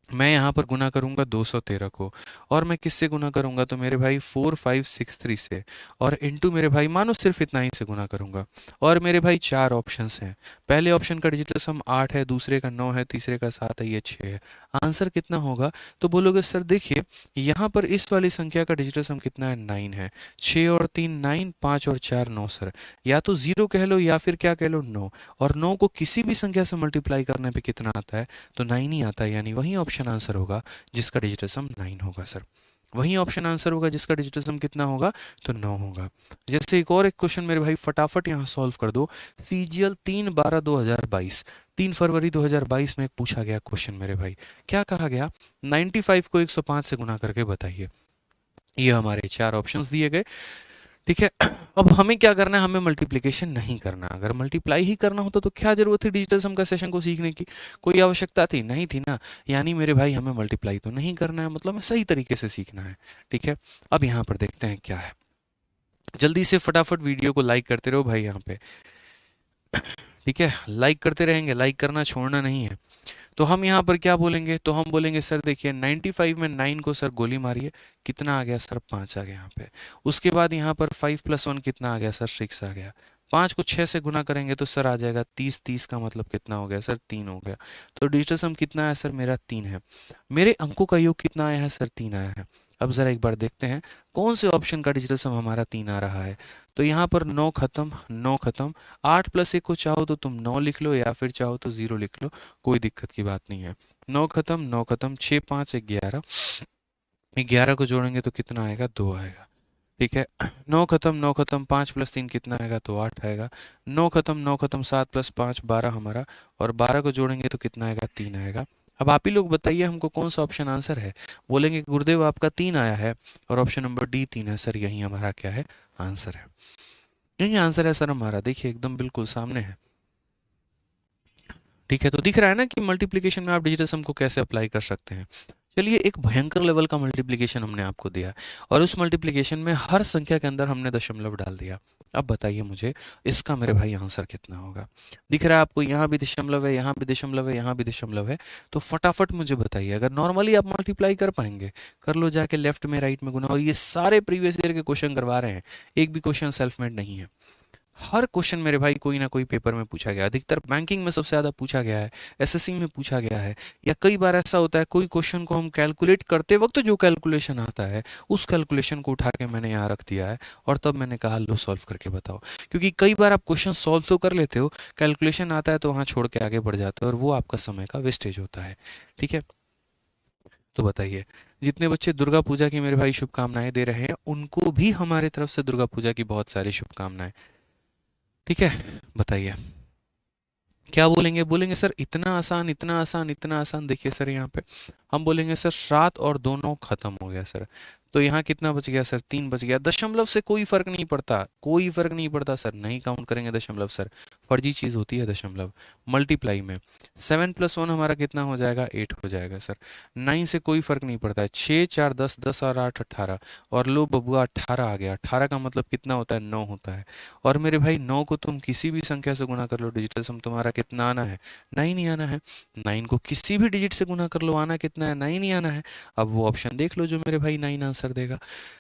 S1: मैं यहाँ पर गुना करूँगा 213 को, और मैं किससे गुना करूँगा, तो मेरे भाई 4563 से, और इनटू मेरे भाई मानो सिर्फ इतना ही से गुना करूँगा। और मेरे भाई 4 ऑप्शंस हैं, पहले ऑप्शन का डिजिटल सम 8 है, दूसरे का 9 है, तीसरे का 7 है, ये 6 है। आंसर कितना होगा, तो बोलोगे सर देखिए यहाँ पर इस वाली संख्या का डिजिटल सम कितना है, 9 है। 6 और 3 9, 5 और 4 9 सर, या तो 0 कह लो या फिर क्या कह लो 9, और 9 को किसी भी संख्या से मल्टीप्लाई करने पे कितना आता है, तो 9 ही आता है, यानी वही ऑप्शन आंसर होगा जिसका डिजिटल सम 9 होगा सर। वही ऑप्शन आंसर होगा जिसका डिजिटल सम कितना होगा, तो 9 होगा। जैसे एक और एक क्वेश्चन मेरे भाई फटाफट यहाँ सॉल्व कर दो। सीजीएल 3/12/2022, 3 फरवरी 2022 में एक पूछा गया क्वेश्चन मेरे भाई। क्या कहा गया, 95 को 105 से गुना करके बताइए। ये हमारे 4 ऑप्शंस दिए गए, ठीक है। अब हमें क्या करना है, हमें मल्टीप्लिकेशन नहीं करना। अगर मल्टीप्लाई ही करना होता तो क्या जरूरत थी डिजिटल सम का सेशन को सीखने की, कोई आवश्यकता थी नहीं थी ना। यानी मेरे भाई हमें मल्टीप्लाई तो नहीं करना है, मतलब हमें सही तरीके से सीखना है, ठीक है। अब यहाँ पर देखते हैं क्या है, जल्दी से फटाफट वीडियो को लाइक करते रहो भाई यहाँ पे, ठीक है। लाइक करते रहेंगे, लाइक करना छोड़ना नहीं है। तो हम यहाँ पर क्या बोलेंगे, तो हम बोलेंगे सर देखिए 95 में 9 को सर गोली मारिए, कितना आ गया सर, 5 आ गया यहाँ पे। उसके बाद यहाँ पर 5 + 1 कितना आ गया सर, 6 आ गया। 5 को 6 से गुना करेंगे तो सर आ जाएगा 30, 30 का मतलब कितना हो गया सर, 3 हो गया। तो डिजिटल सम कितना है सर, मेरा 3 है। मेरे अंकों का योग कितना आया है सर, 3 आया है। अब ज़रा एक बार देखते हैं कौन से ऑप्शन का डिजिटल सम हमारा 3 आ रहा है। तो यहाँ पर 9 खत्म, 9 खत्म, 8 + 1 को चाहो तो तुम 9 लिख लो या फिर चाहो तो 0 लिख लो, कोई दिक्कत की बात नहीं है। 9 खत्म, 9 खत्म, 6 5 11, 11 को जोड़ेंगे तो कितना आएगा, 2 आएगा, ठीक है। 9 खत्म, 9 खत्म, 5 + 3 कितना आएगा, तो 8 आएगा। 9 खत्म, 9 खत्म, 7 + 5 12 हमारा, और 12 को जोड़ेंगे तो कितना आएगा, 3 आएगा। अब आप ही लोग बताइए हमको कौन सा ऑप्शन आंसर है। बोलेंगे गुरुदेव आपका 3 आया है और ऑप्शन नंबर डी 3 है। सर यही हमारा क्या है, आंसर है, यही आंसर है सर हमारा। देखिए एकदम बिल्कुल सामने है, ठीक है। तो दिख रहा है ना कि मल्टीप्लिकेशन में आप डिजिटल सम को कैसे अप्लाई कर सकते हैं। चलिए एक भयंकर लेवल का मल्टीप्लिकेशन हमने आपको दिया और उस मल्टीप्लिकेशन में हर संख्या के अंदर हमने दशमलव डाल दिया। अब बताइए मुझे इसका मेरे भाई आंसर कितना होगा। दिख रहा है आपको, यहाँ भी दशमलव है, यहाँ भी दशमलव है, यहाँ भी दशमलव है। तो फटाफट मुझे बताइए, अगर नॉर्मली आप मल्टीप्लाई कर पाएंगे, कर लो जाके लेफ्ट में राइट में गुना। और ये सारे प्रीवियस ईयर के क्वेश्चन करवा रहे हैं, एक भी क्वेश्चन सेल्फ मेड नहीं है। हर क्वेश्चन मेरे भाई कोई ना कोई पेपर में पूछा गया, अधिकतर बैंकिंग में सबसे ज़्यादा पूछा गया है, एसएससी में पूछा गया है। या कई बार ऐसा होता है कोई क्वेश्चन को हम कैलकुलेट करते वक्त जो कैलकुलेशन आता है उस कैलकुलेशन को उठा के मैंने यहाँ रख दिया है और तब मैंने कहा लो सॉल्व करके बताओ। क्योंकि कई बार आप क्वेश्चन सॉल्व तो कर लेते हो, कैलकुलेशन आता है तो वहाँ छोड़ के आगे बढ़ जाते हो और वो आपका समय का वेस्टेज होता है, ठीक है। तो बताइए, जितने बच्चे दुर्गा पूजा की मेरे भाई शुभकामनाएं दे रहे हैं उनको भी हमारे तरफ से दुर्गा पूजा की बहुत सारी शुभकामनाएं, ठीक है। बताइए क्या बोलेंगे, बोलेंगे सर इतना आसान, इतना आसान, इतना आसान। देखिए सर यहाँ पे हम बोलेंगे सर 7 और 2 9 खत्म हो गया सर, तो यहाँ कितना बच गया सर, 3 बच गया। दशमलव से कोई फर्क नहीं पड़ता, कोई फर्क नहीं पड़ता सर, नहीं काउंट करेंगे दशमलव सर, फर्जी चीज़ होती है दशमलव। मल्टीप्लाई में 7 + 1 हमारा कितना हो जाएगा, 8 हो जाएगा सर। 9 से कोई फर्क नहीं पड़ता है, 6 4 10, 10 और 8 18, और लो बबुआ 18 आ गया। 18 का मतलब कितना होता है, 9 होता है। और मेरे भाई 9 को तुम किसी भी संख्या से गुना कर लो, डिजिटल सम तुम्हारा कितना आना है, 9 ही आना है। 9 को किसी भी डिजिट से गुना कर लो, आना कितना है, 9 ही आना है। अब वो ऑप्शन देख लो जो मेरे भाई 9 आंसर देगा।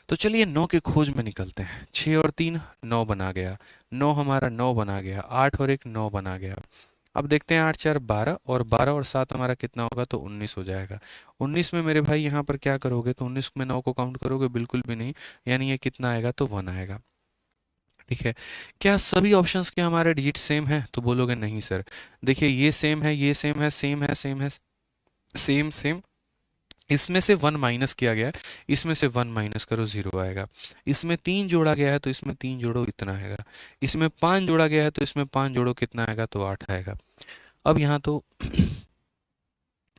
S1: तो चलिए 9 के खोज में निकलते हैं। 6 और 3 9 बना गया, 9 हमारा 9 बना गया, 8 और 1 9 बना गया। अब देखते हैं 8 4 12, और 12 और 7 हमारा कितना होगा, तो 19 हो जाएगा। 19 में मेरे भाई यहाँ पर क्या करोगे, तो 19 में 9 को काउंट करोगे, बिल्कुल भी नहीं, यानी ये कितना आएगा, तो 1 आएगा, ठीक है। क्या सभी ऑप्शंस के हमारे डिजिट सेम है, तो बोलोगे नहीं सर। देखिए ये सेम है, ये सेम है, सेम है, सेम है, सेम सेम। इसमें से 1 माइनस किया गया है, इसमें से 1 माइनस करो, 0 आएगा। इसमें 3 जोड़ा गया है तो इसमें 3 जोड़ो, इतना आएगा। इसमें 5 जोड़ा गया है तो इसमें 5 जोड़ो, कितना आएगा, तो 8 आएगा। अब यहाँ तो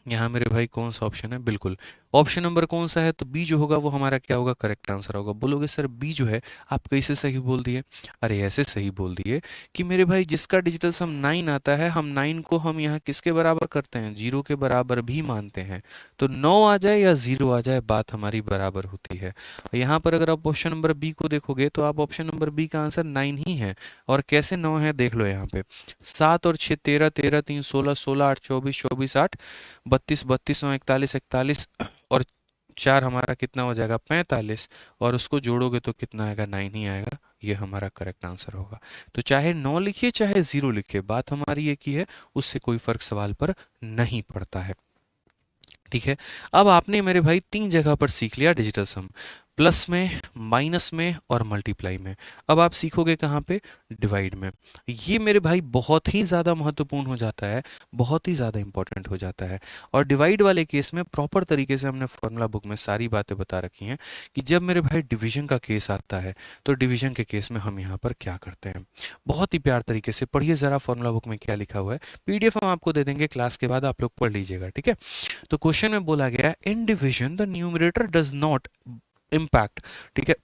S1: यहाँ मेरे भाई कौन सा ऑप्शन है, बिल्कुल ऑप्शन नंबर कौन सा है, तो बी जो होगा वो हमारा क्या होगा, करेक्ट आंसर होगा। बोलोगे सर बी जो है आप कैसे सही बोल दिए, अरे ऐसे सही बोल दिए कि मेरे भाई जिसका डिजिटल सम 9 आता है, हम 9 को हम यहाँ किसके बराबर करते हैं, 0 के बराबर भी मानते हैं। तो 9 आ जाए या 0 आ जाए, बात हमारी बराबर होती है। यहाँ पर अगर आप ऑप्शन नंबर बी को देखोगे तो आप ऑप्शन नंबर बी का आंसर 9 ही है। और कैसे 9 है देख लो यहाँ पे, 7 और 6 13, 13 3 16, 16 8 24, 24 8 32, 32 9 41, 41, और 4 हमारा कितना हो जाएगा, 45, और उसको जोड़ोगे तो कितना आएगा, 9 ही आएगा। ये हमारा करेक्ट आंसर होगा। तो चाहे 9 लिखिए चाहे 0 लिखिए, बात हमारी एक ही है, उससे कोई फर्क सवाल पर नहीं पड़ता है, ठीक है। अब आपने मेरे भाई 3 जगह पर सीख लिया डिजिटल सम। प्लस में, माइनस में और मल्टीप्लाई में। अब आप सीखोगे कहाँ पे? डिवाइड में। ये मेरे भाई बहुत ही ज़्यादा महत्वपूर्ण हो जाता है, बहुत ही ज़्यादा इंपॉर्टेंट हो जाता है। और डिवाइड वाले केस में प्रॉपर तरीके से हमने फॉर्मूला बुक में सारी बातें बता रखी हैं कि जब मेरे भाई डिवीजन का केस आता है तो डिवीजन के केस में हम यहाँ पर क्या करते हैं। बहुत ही प्यार तरीके से पढ़िए ज़रा फॉर्मूला बुक में क्या लिखा हुआ है। पीडीएफ हम आपको दे देंगे क्लास के बाद, आप लोग पढ़ लीजिएगा, ठीक है। तो क्वेश्चन में बोला गया है in division the numerator does not impact, ठीक है,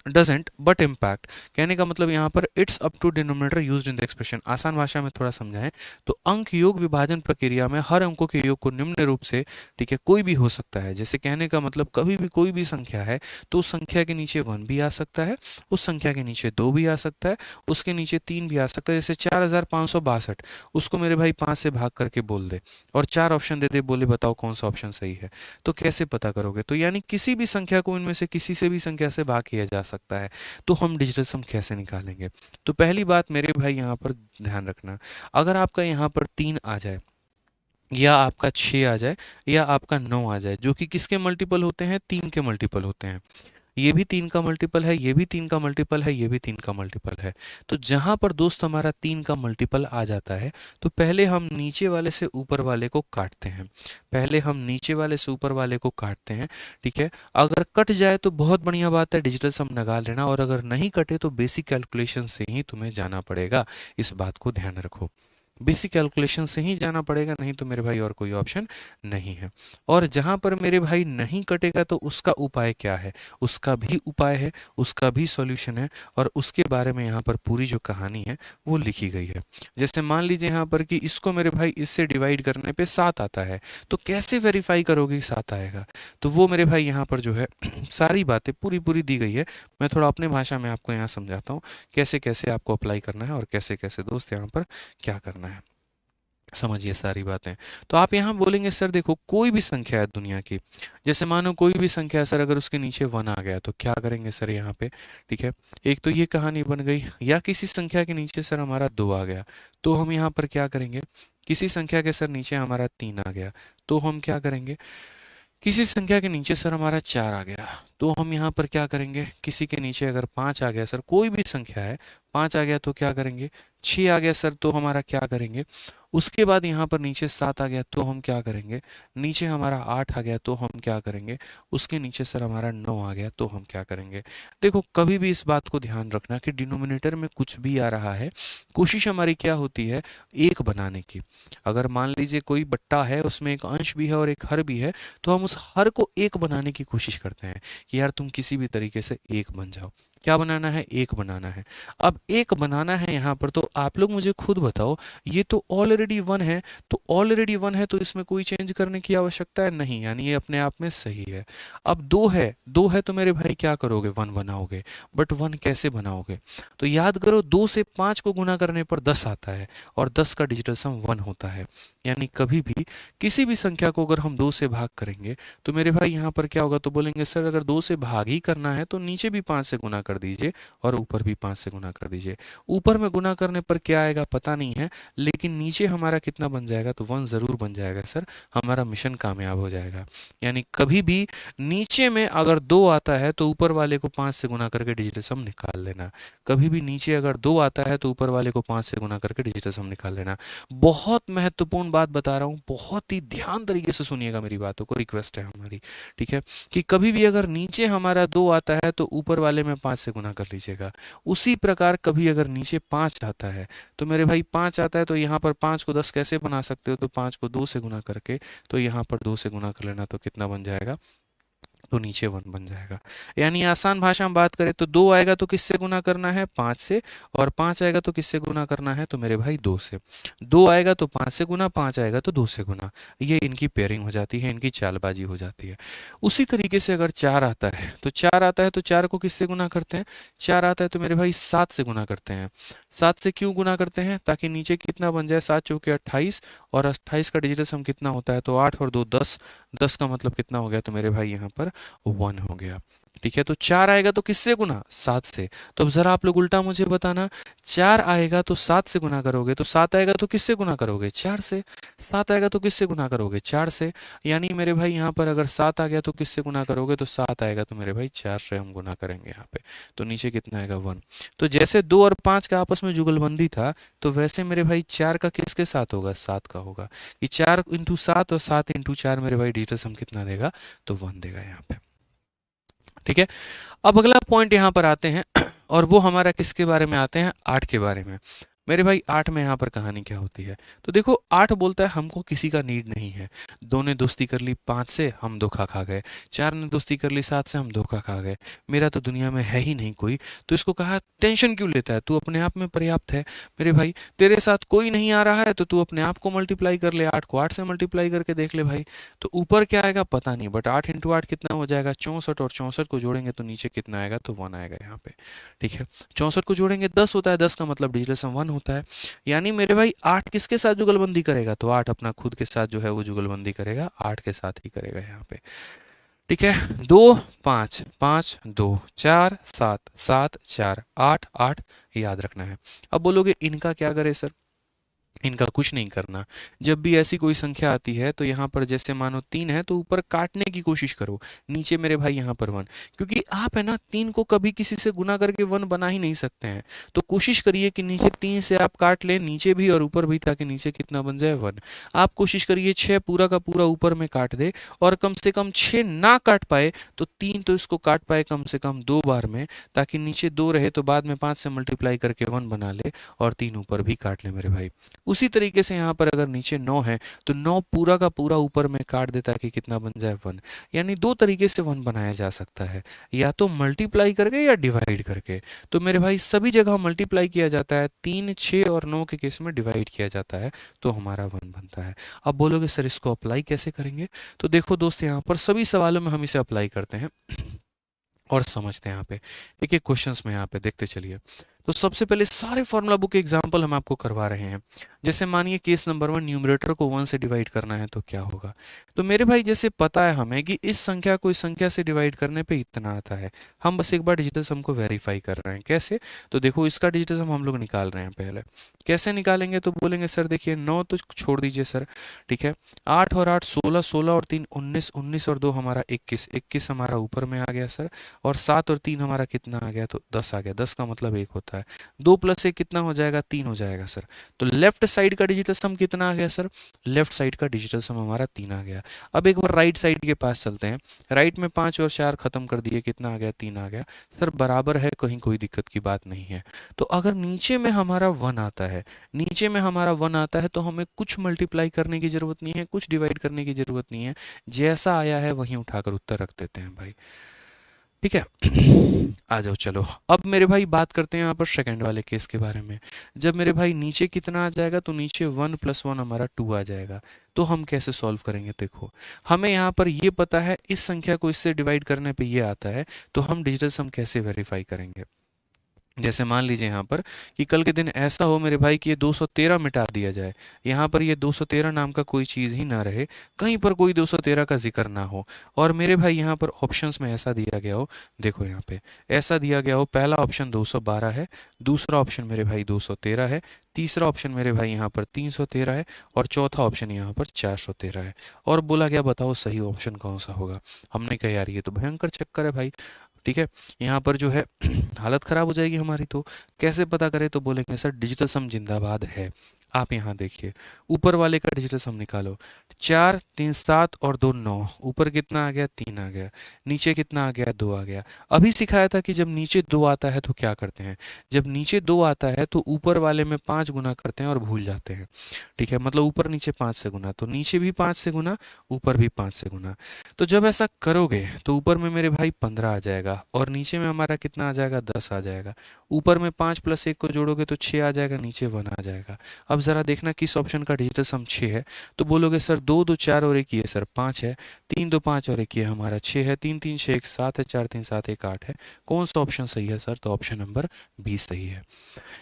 S1: डजेंट बट इम्पैक्ट। कहने का मतलब यहाँ पर it's up to denominator used in the expression. आसान भाषा में थोड़ा समझाएं तो अंक योग विभाजन प्रक्रिया में हर अंकों के योग को निम्न रूप से, ठीक है, कोई भी हो सकता है। जैसे कहने का मतलब कभी भी कोई भी संख्या है तो उस संख्या के नीचे 1 भी आ सकता है, उस संख्या के नीचे 2 भी आ सकता है, उसके नीचे 3 भी आ सकता है। जैसे 4562, उसको मेरे भाई 5 से भाग करके बोल दे और 4 ऑप्शन दे दे, बोले बताओ कौन सा ऑप्शन सही है। तो कैसे पता करोगे? तो यानी किसी भी संख्या को इनमें से किसी से भी संख्या से भाग किया जा सकता है, तो हम डिजिटल सम कैसे निकालेंगे? तो पहली बात मेरे भाई यहाँ पर ध्यान रखना, अगर आपका यहाँ पर 3 आ जाए या आपका 6 आ जाए या आपका 9 आ जाए, जो कि किसके मल्टीपल होते हैं? 3 के मल्टीपल होते हैं। ये भी 3 का मल्टीपल है, ये भी 3 का मल्टीपल है, ये भी 3 का मल्टीपल है। तो जहां पर दोस्त हमारा 3 का मल्टीपल आ जाता है तो पहले हम नीचे वाले से ऊपर वाले को काटते हैं, पहले हम नीचे वाले से ऊपर वाले को काटते हैं, ठीक है। अगर कट जाए तो बहुत बढ़िया बात है, डिजिटल सम निकाल लेना, और अगर नहीं कटे तो बेसिक कैलकुलेशन से ही तुम्हें जाना पड़ेगा। इस बात को ध्यान रखो, बेसिक कैलकुलेशन से ही जाना पड़ेगा, नहीं तो मेरे भाई और कोई ऑप्शन नहीं है। और जहां पर मेरे भाई नहीं कटेगा तो उसका उपाय क्या है? उसका भी उपाय है, उसका भी सॉल्यूशन है, और उसके बारे में यहाँ पर पूरी जो कहानी है वो लिखी गई है। जैसे मान लीजिए यहाँ पर कि इसको मेरे भाई इससे डिवाइड करने पे 7 आता है, तो कैसे वेरीफाई करोगे कि 7 आएगा? तो वो मेरे भाई यहाँ पर जो है सारी बातें पूरी पूरी दी गई है। मैं थोड़ा अपने भाषा में आपको यहाँ समझाता हूँ कैसे कैसे आपको अप्लाई करना है और कैसे कैसे दोस्त यहाँ पर क्या करना है। समझिए सारी बातें। तो आप यहाँ बोलेंगे सर देखो कोई भी संख्या है दुनिया की, जैसे मानो कोई भी संख्या है सर, अगर उसके नीचे 1 आ गया तो क्या करेंगे सर यहाँ पे? ठीक है, एक तो ये कहानी बन गई। या किसी संख्या के नीचे सर हमारा 2 आ गया तो हम यहाँ पर क्या करेंगे? किसी संख्या के सर नीचे हमारा 3 आ गया तो हम क्या करेंगे? किसी संख्या के नीचे सर हमारा 4 आ गया तो हम यहाँ पर क्या करेंगे? किसी के नीचे अगर 5 आ गया सर, कोई भी संख्या है 5 आ गया तो क्या करेंगे? 6 आ गया सर तो हमारा क्या करेंगे? उसके बाद यहाँ पर नीचे 7 आ गया तो हम क्या करेंगे? नीचे हमारा 8 आ गया तो हम क्या करेंगे? उसके नीचे सर हमारा 9 आ गया तो हम क्या करेंगे? देखो कभी भी इस बात को ध्यान रखना कि डिनोमिनेटर में कुछ भी आ रहा है, कोशिश हमारी क्या होती है? एक बनाने की। अगर मान लीजिए कोई बट्टा है, उसमें एक अंश भी है और एक हर भी है, तो हम उस हर को एक बनाने की कोशिश करते हैं कि यार तुम किसी भी तरीके से एक बन जाओ। क्या बनाना है? एक बनाना है। अब एक बनाना है यहाँ पर, तो आप लोग मुझे खुद बताओ, ये तो ऑलरेडी 1 है, तो ऑलरेडी 1 है तो इसमें कोई चेंज करने की आवश्यकता है नहीं, यानी ये अपने आप में सही है। अब 2 है तो मेरे भाई क्या करोगे? 1 बनाओगे। बट 1 कैसे बनाओगे? तो याद करो 2 से 5 को गुना करने पर 10 आता है और 10 का डिजिटल सम 1 होता है। यानी कभी भी किसी भी संख्या को अगर हम 2 से भाग करेंगे तो मेरे भाई यहाँ पर क्या होगा? तो बोलेंगे सर अगर 2 से भाग ही करना है तो नीचे भी 5 से गुना कर दीजिए और ऊपर भी 5 से गुना कर दीजिए। ऊपर में गुना करने पर क्या आएगा पता नहीं है, लेकिन नीचे हमारा कितना बन जाएगा? तो 1 जरूर बन जाएगा सर, हमारा मिशन कामयाब हो जाएगा। यानी कभी भी नीचे में अगर 2 आता है तो ऊपर वाले को 5 से गुना करके डिजिटल सम निकाल लेना। कभी भी नीचे अगर 2 आता है तो ऊपर वाले को 5 से गुना करके डिजिटल सम निकाल लेना। बहुत महत्वपूर्ण बात बता रहा हूँ, बहुत ही ध्यान तरीके से सुनिएगा मेरी बातों को, रिक्वेस्ट है हमारी, ठीक है, कि कभी भी अगर नीचे हमारा 2 आता है तो ऊपर वाले में 5 से गुना कर लीजिएगा। उसी प्रकार कभी अगर नीचे 5 आता है तो मेरे भाई 5 आता है तो यहाँ पर 5 को 10 कैसे बना सकते हो? तो 5 को 2 से गुना करके, तो यहाँ पर 2 से गुना कर लेना, तो कितना बन जाएगा? तो नीचे 1 बन जाएगा। यानी आसान भाषा में बात करें तो 2 आएगा तो किससे गुना करना है? 5 से, और 5 आएगा तो किससे गुना करना है? तो मेरे भाई 2 से। 2 आएगा तो 5 से गुना, 5 आएगा तो 2 से गुना। ये इनकी पेयरिंग हो जाती है, इनकी चालबाजी हो जाती है। उसी तरीके से अगर 4 आता है तो 4 आता है तो 4 को किससे गुना करते हैं? 4 आता है तो मेरे भाई 7 से गुना करते हैं। 7 से क्यों गुना करते हैं? ताकि नीचे कितना बन जाए? 7 चौके 28, और 28 का डिजिटल सम कितना होता है? तो 8 और 2 10, 10 का मतलब कितना हो गया? तो मेरे भाई यहाँ पर 1 हो गया। ठीक है, तो 4 आएगा तो किससे गुना, 7 से। तो अब जरा आप लोग उल्टा मुझे बताना, 4 आएगा तो 7 से गुना करोगे, तो 7 आएगा तो किससे गुना करोगे, 4 से। 7 आएगा तो किससे गुना करोगे, 4 से। यानी मेरे भाई यहाँ पर अगर 7 आ गया तो किससे गुना करोगे, तो 7 आएगा तो मेरे भाई 4 से हम गुना करेंगे यहाँ पे। तो नीचे कितना आएगा, 1। तो जैसे 2 और 5 का आपस में जुगलबंदी था, तो वैसे मेरे भाई 4 का किसके साथ होगा, 7 का होगा। कि 4 इंटू 7 और 7 इंटू 4 मेरे भाई डिजिटल सम कितना देगा, तो 1 देगा यहाँ पे। ठीक है, अब अगला पॉइंट यहाँ पर आते हैं और वो हमारा किसके बारे में आते हैं, 8 के बारे में। मेरे भाई 8 में यहाँ पर कहानी क्या होती है, तो देखो 8 बोलता है हमको किसी का नीड नहीं है। 2 ने दोस्ती कर ली 5 से, हम धोखा खा गए। 4 ने दोस्ती कर ली 7 से, हम धोखा खा गए। मेरा तो दुनिया में है ही नहीं कोई। तो इसको कहा टेंशन क्यों लेता है, तू अपने आप में पर्याप्त है। मेरे भाई तेरे साथ कोई नहीं आ रहा है तो तू अपने आप को मल्टीप्लाई कर ले, 8 को 8 से मल्टीप्लाई करके देख ले भाई। तो ऊपर क्या आएगा पता नहीं, बट 8 इंटू 8 कितना हो जाएगा, 64। और 64 को जोड़ेंगे तो नीचे कितना आएगा, तो 1 आएगा यहाँ पे। ठीक है, 64 को जोड़ेंगे 10 होता है, 10 का मतलब डिजिटल सम 1 होता है। यानी मेरे भाई 8 किसके साथ जुगलबंदी करेगा, तो 8 अपना खुद के साथ जो है वो जुगलबंदी करेगा, 8 के साथ ही करेगा यहाँ पे। ठीक है, 2 5 5 2 4 7 7 4 8 8 याद रखना है। अब बोलोगे इनका क्या करे सर, इनका कुछ नहीं करना। जब भी ऐसी कोई संख्या आती है तो यहाँ पर जैसे मानो 3 है तो ऊपर काटने की कोशिश करो, नीचे मेरे भाई यहाँ पर 1। क्योंकि आप है ना 3 को कभी किसी से गुना करके 1 बना ही नहीं सकते हैं। तो कोशिश करिए कि नीचे 3 से आप काट लें, नीचे भी और ऊपर भी, ताकि नीचे कितना बन जाए, 1। आप कोशिश करिए 6 पूरा का पूरा ऊपर में काट दे, और कम से कम 6 ना काट पाए तो 3 तो इसको काट पाए कम से कम 2 बार में, ताकि नीचे 2 रहे तो बाद में 5 से मल्टीप्लाई करके 1 बना ले, और 3 ऊपर भी काट ले मेरे भाई। उसी तरीके से यहाँ पर अगर नीचे 9 है तो 9 पूरा का पूरा ऊपर में काट देता है कि कितना बन जाए, 1। यानी 2 तरीके से 1 बनाया जा सकता है, या तो मल्टीप्लाई करके या डिवाइड करके। तो मेरे भाई सभी जगह मल्टीप्लाई किया जाता है, 3 6 और 9 के केस में डिवाइड किया जाता है, तो हमारा 1 बनता है। अब बोलोगे सर इसको अप्लाई कैसे करेंगे, तो देखो दोस्त यहाँ पर सभी सवालों में हम इसे अप्लाई करते हैं और समझते हैं। यहाँ पे एक एक क्वेश्चंस में यहाँ पे देखते चलिए। तो सबसे पहले सारे फॉर्मूला बुक के एग्जांपल हम आपको करवा रहे हैं। जैसे मानिए केस नंबर 1, न्यूमरेटर को 1 से डिवाइड करना है तो क्या होगा। तो मेरे भाई जैसे पता है हमें कि इस संख्या को इस संख्या से डिवाइड करने पे इतना आता है, हम बस एक बार डिजिटल सम को वेरीफाई कर रहे हैं। कैसे, तो देखो इसका डिजिटल सम हम लोग निकाल रहे हैं। पहले कैसे निकालेंगे, तो बोलेंगे सर देखिए 9 तो छोड़ दीजिए सर, ठीक है, 8 और 8 16, 16 और 3 19, 19 और 2 हमारा 21, 21 हमारा ऊपर में आ गया सर, और 7 और 3 हमारा कितना आ गया, तो 10 आ गया। 10 का मतलब 1 होता है। 2 प्लस 1 कितना हो जाएगा, 3 हो जाएगा सर। तो लेफ्ट साइड का डिजिटल सम कितना आ गया सर, लेफ्ट साइड का डिजिटल सम हमारा 3 आ गया। अब एक बार राइट साइड के पास चलते हैं। राइट में 5 और 4 खत्म कर दिए, कितना आ गया, 3 आ गया सर, बराबर है, कहीं कोई दिक्कत की बात नहीं है। तो अगर नीचे में हमारा 1 आता है, नीचे में हमारा 1 आता है, तो हमें कुछ मल्टीप्लाई करने की जरूरत नहीं है, कुछ डिवाइड करने की जरूरत नहीं है, जैसा आया है वहीं उठाकर उत्तर रख देते हैं भाई। ठीक है, आ जाओ चलो। अब मेरे भाई बात करते हैं यहाँ पर सेकंड वाले केस के बारे में। जब मेरे भाई नीचे कितना आ जाएगा, तो नीचे 1 + 1 हमारा 2 आ जाएगा। तो हम कैसे सॉल्व करेंगे, देखो हमें यहाँ पर ये पता है इस संख्या को इससे डिवाइड करने पे ये आता है, तो हम डिजिटल सम कैसे वेरीफाई करेंगे। जैसे मान लीजिए यहाँ पर कि कल के दिन ऐसा हो मेरे भाई कि ये 213 मिटा दिया जाए, यहाँ पर ये 213 नाम का कोई चीज़ ही ना रहे, कहीं पर कोई 213 का जिक्र ना हो, और मेरे भाई यहाँ पर ऑप्शंस में ऐसा दिया गया हो, देखो यहाँ पे ऐसा दिया गया हो, पहला ऑप्शन 212 है, दूसरा ऑप्शन मेरे भाई 213 है, तीसरा ऑप्शन मेरे भाई यहाँ पर 313 है, और चौथा ऑप्शन यहाँ पर 413 है। और बोला गया बताओ सही ऑप्शन कौन सा होगा। हमने कहा यार ये तो भयंकर चक्कर है भाई। ठीक है, यहाँ पर जो है हालत ख़राब हो जाएगी हमारी। तो कैसे पता करें, तो बोलेंगे सर डिजिटल सम जिंदाबाद है। आप यहाँ देखिए ऊपर वाले का डिजिटल सम निकालो, 4 3 7 और 2 9, ऊपर कितना आ गया, 3 आ गया, नीचे कितना आ गया, 2 आ गया। अभी सिखाया था कि जब नीचे 2 आता है तो क्या करते हैं, जब नीचे 2 आता है तो ऊपर वाले में 5 गुना करते हैं और भूल जाते हैं। ठीक है, मतलब ऊपर नीचे 5 से गुना, तो नीचे भी 5 से गुना, ऊपर भी 5 से गुना। तो जब ऐसा करोगे तो ऊपर में मेरे भाई 15 आ जाएगा, और नीचे में हमारा कितना आ जाएगा, 10 आ जाएगा। ऊपर में 5 + 1 को जोड़ोगे तो 6 आ जाएगा, नीचे 1 आ जाएगा। अब ज़रा देखना किस ऑप्शन का डिजिटल सम 6 है, तो बोलोगे सर 2 2 4 और 1 ये सर 5 है, 3 2 5 और 1 ये हमारा 6 है, 3 3 6 1 7 है, 4 3 7 1 8 है। कौन सा ऑप्शन सही है सर, तो ऑप्शन नंबर 20 सही है।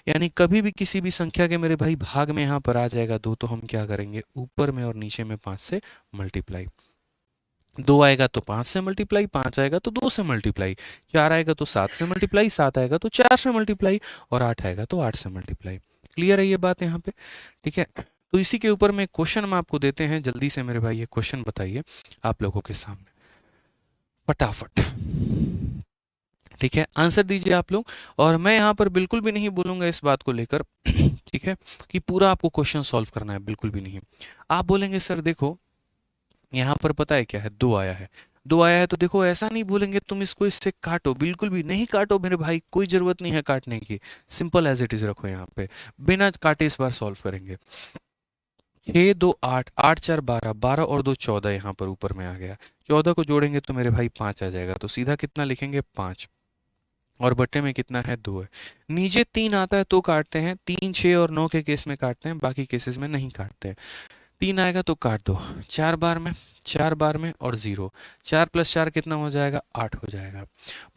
S1: यानी कभी भी किसी भी संख्या के मेरे भाई भाग में यहाँ पर आ जाएगा 2, तो हम क्या करेंगे, ऊपर में और नीचे में 5 से मल्टीप्लाई। दो आएगा तो 5 से मल्टीप्लाई, 5 आएगा तो 2 से मल्टीप्लाई, 4 आएगा तो 7 से मल्टीप्लाई, 7 आएगा तो 4 से मल्टीप्लाई, और 8 आएगा तो 8 से मल्टीप्लाई। क्लियर है ये बात यहाँ पे? ठीक है, तो इसी के ऊपर में क्वेश्चन हम आपको देते हैं, जल्दी से मेरे भाई ये क्वेश्चन बताइए आप लोगों के सामने फटाफट। ठीक है, आंसर दीजिए आप लोग। और मैं यहाँ पर बिल्कुल भी नहीं बोलूंगा इस बात को लेकर ठीक है, कि पूरा आपको क्वेश्चन सॉल्व करना है, बिल्कुल भी नहीं। आप बोलेंगे सर देखो यहाँ पर पता है क्या है, दो आया है, दो आया है, तो देखो ऐसा नहीं बोलेंगे तुम इसको इससे काटो, बिल्कुल भी नहीं काटो मेरे भाई, कोई जरूरत नहीं है काटने की, सिंपल एज इट इज रखो यहाँ पे, बिना काटे इस बार सॉल्व करेंगे। 6 2 8, 8 4 12, 12 और 2 14 यहाँ पर ऊपर में आ गया, 14 को जोड़ेंगे तो मेरे भाई 5 आ जाएगा, तो सीधा कितना लिखेंगे 5, और बट्टे में कितना है 2 है। नीचे 3 आता है तो काटते हैं, 3 6 और 9 के केस में काटते हैं, बाकी केसेस में नहीं काटते हैं। 3 आएगा तो काट दो, 4 बार में, 4 बार में और 0, 4 + 4 कितना हो जाएगा 8 हो जाएगा।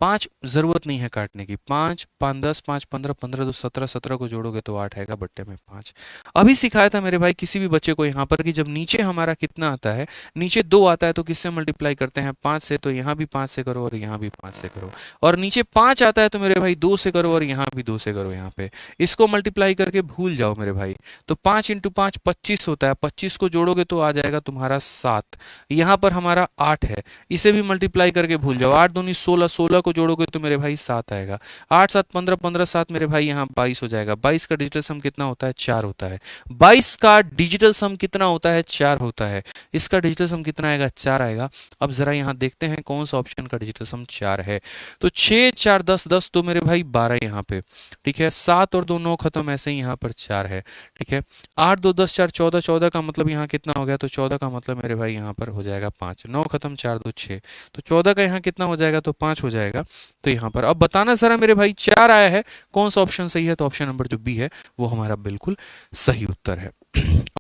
S1: 5 जरूरत नहीं है काटने की, 5 5 10 5 15 15 2 17, 17 को जोड़ोगे तो 8 आएगा, बट्टे में 5। अभी सिखाया था मेरे भाई किसी भी बच्चे को यहाँ पर कि जब नीचे हमारा कितना आता है, नीचे 2 आता है तो किससे मल्टीप्लाई करते हैं 5 से, तो यहाँ भी 5 से करो और यहाँ भी 5 से करो, और नीचे 5 आता है तो मेरे भाई 2 से करो और यहाँ भी 2 से करो, यहाँ पे इसको मल्टीप्लाई करके भूल जाओ मेरे भाई। तो 5 × 5 25 होता है, 25 को जोड़ोगे तो आ जाएगा तुम्हारा 7, यहाँ पर हमारा 8 है, इसे भी मल्टीप्लाई करके भूल जाओ, 8 दूनी 16, 16 को जोड़ोगे तो मेरे भाई 7 आएगा, 8 7 15, 15 7 मेरे भाई यहाँ 22 हो जाएगा। 22 का डिजिटल सम कितना होता है 4 होता है, 22 का डिजिटल सम कितना होता है 4 होता है, इसका डिजिटल सम कितना आएगा 4 आएगा। अब जरा यहाँ देखते हैं कौन सा ऑप्शन का डिजिटल सम 4 है, तो 6 4 10 10 तो मेरे भाई 12 यहाँ पे, ठीक है, 7 और 2 9 खत्म, ऐसे ही यहाँ पर 4 है, ठीक है, 8 2 10 4 14, 14 का मतलब यहाँ कितना हो गया, तो 14 का मतलब मेरे भाई यहाँ पर हो जाएगा 5, 9 खत्म 4 2 6, तो 14 का यहाँ कितना हो जाएगा, तो 5 हो जाएगा। तो यहाँ पर अब बताना जरा मेरे भाई 4 आया है, कौन सा ऑप्शन सही है, तो ऑप्शन नंबर जो बी है वो हमारा बिल्कुल सही उत्तर है।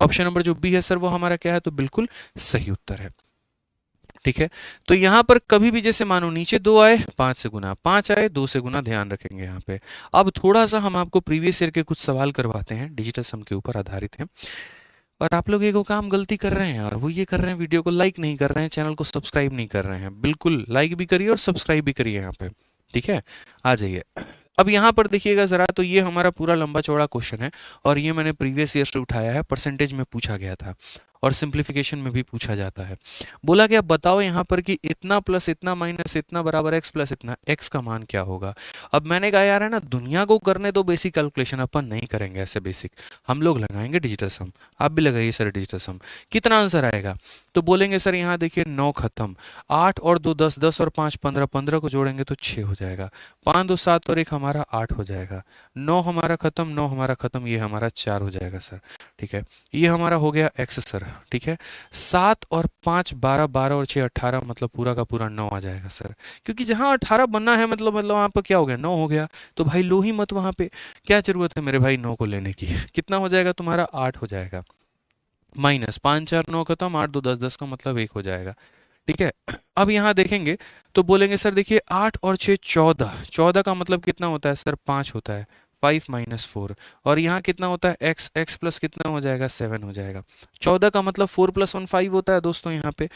S1: ऑप्शन नंबर जो बी है सर वो हमारा क्या है, तो बिल्कुल सही उत्तर है। ठीक है, तो यहाँ पर कभी भी जैसे मानो नीचे 2 आए 5 से गुना, 5 आए 2 से गुना, ध्यान रखेंगे यहाँ पे। अब थोड़ा सा हम आपको प्रीवियस ईयर के कुछ सवाल करवाते हैं, डिजिटल सम के ऊपर आधारित हैं। और आप लोग एक काम गलती कर रहे हैं यार, वो ये कर रहे हैं वीडियो को लाइक नहीं कर रहे हैं, चैनल को सब्सक्राइब नहीं कर रहे हैं, बिल्कुल लाइक भी करिए और सब्सक्राइब भी करिए यहाँ पे। ठीक है, आ जाइए। अब यहाँ पर देखिएगा जरा, तो ये हमारा पूरा लंबा चौड़ा क्वेश्चन है, और ये मैंने प्रीवियस ईयर से उठाया है, परसेंटेज में पूछा गया था और सिंप्लीफिकेशन में भी पूछा जाता है। बोला कि अब बताओ यहाँ पर कि इतना प्लस इतना माइनस इतना बराबर एक्स प्लस इतना, एक्स का मान क्या होगा। अब मैंने कहा यार है ना, दुनिया को करने दो बेसिक कैलकुलेशन, अपन नहीं करेंगे ऐसे बेसिक, हम लोग लगाएंगे डिजिटल सम। आप भी लगाइए सर डिजिटल सम, कितना आंसर आएगा, तो बोलेंगे सर यहाँ देखिए 9 खत्म, 8 और 2 10, 10 और 5 15, 15 को जोड़ेंगे तो 6 हो जाएगा, 5 2 7 और 1 हमारा 8 हो जाएगा, 9 हमारा खत्म, 9 हमारा खत्म, ये हमारा 4 हो जाएगा सर। ठीक है, ये हमारा हो गया एक्स सर। ठीक है, 7 और 5 12, 12 और 6 18, मतलब पूरा का पूरा 9 आ जाएगा सर, क्योंकि जहां 18 बनना है मतलब वहां पर क्या हो गया 9 हो गया, तो भाई लो ही मत वहां पे, क्या जरूरत है मेरे भाई 9 को लेने की। कितना हो जाएगा तुम्हारा 8 हो जाएगा, माइनस 5 4 9 खत्म, 8 2 10, 10 का मतलब 1 हो जाएगा। ठीक है, अब यहाँ देखेंगे तो बोलेंगे सर देखिए 8 और 6 14, 14 का मतलब कितना होता है सर 5 होता है, 5 - 4, और यहाँ कितना होता है x, x प्लस कितना हो जाएगा 7 हो जाएगा, 14 का मतलब 4 + 1 5 होता है दोस्तों यहाँ पे।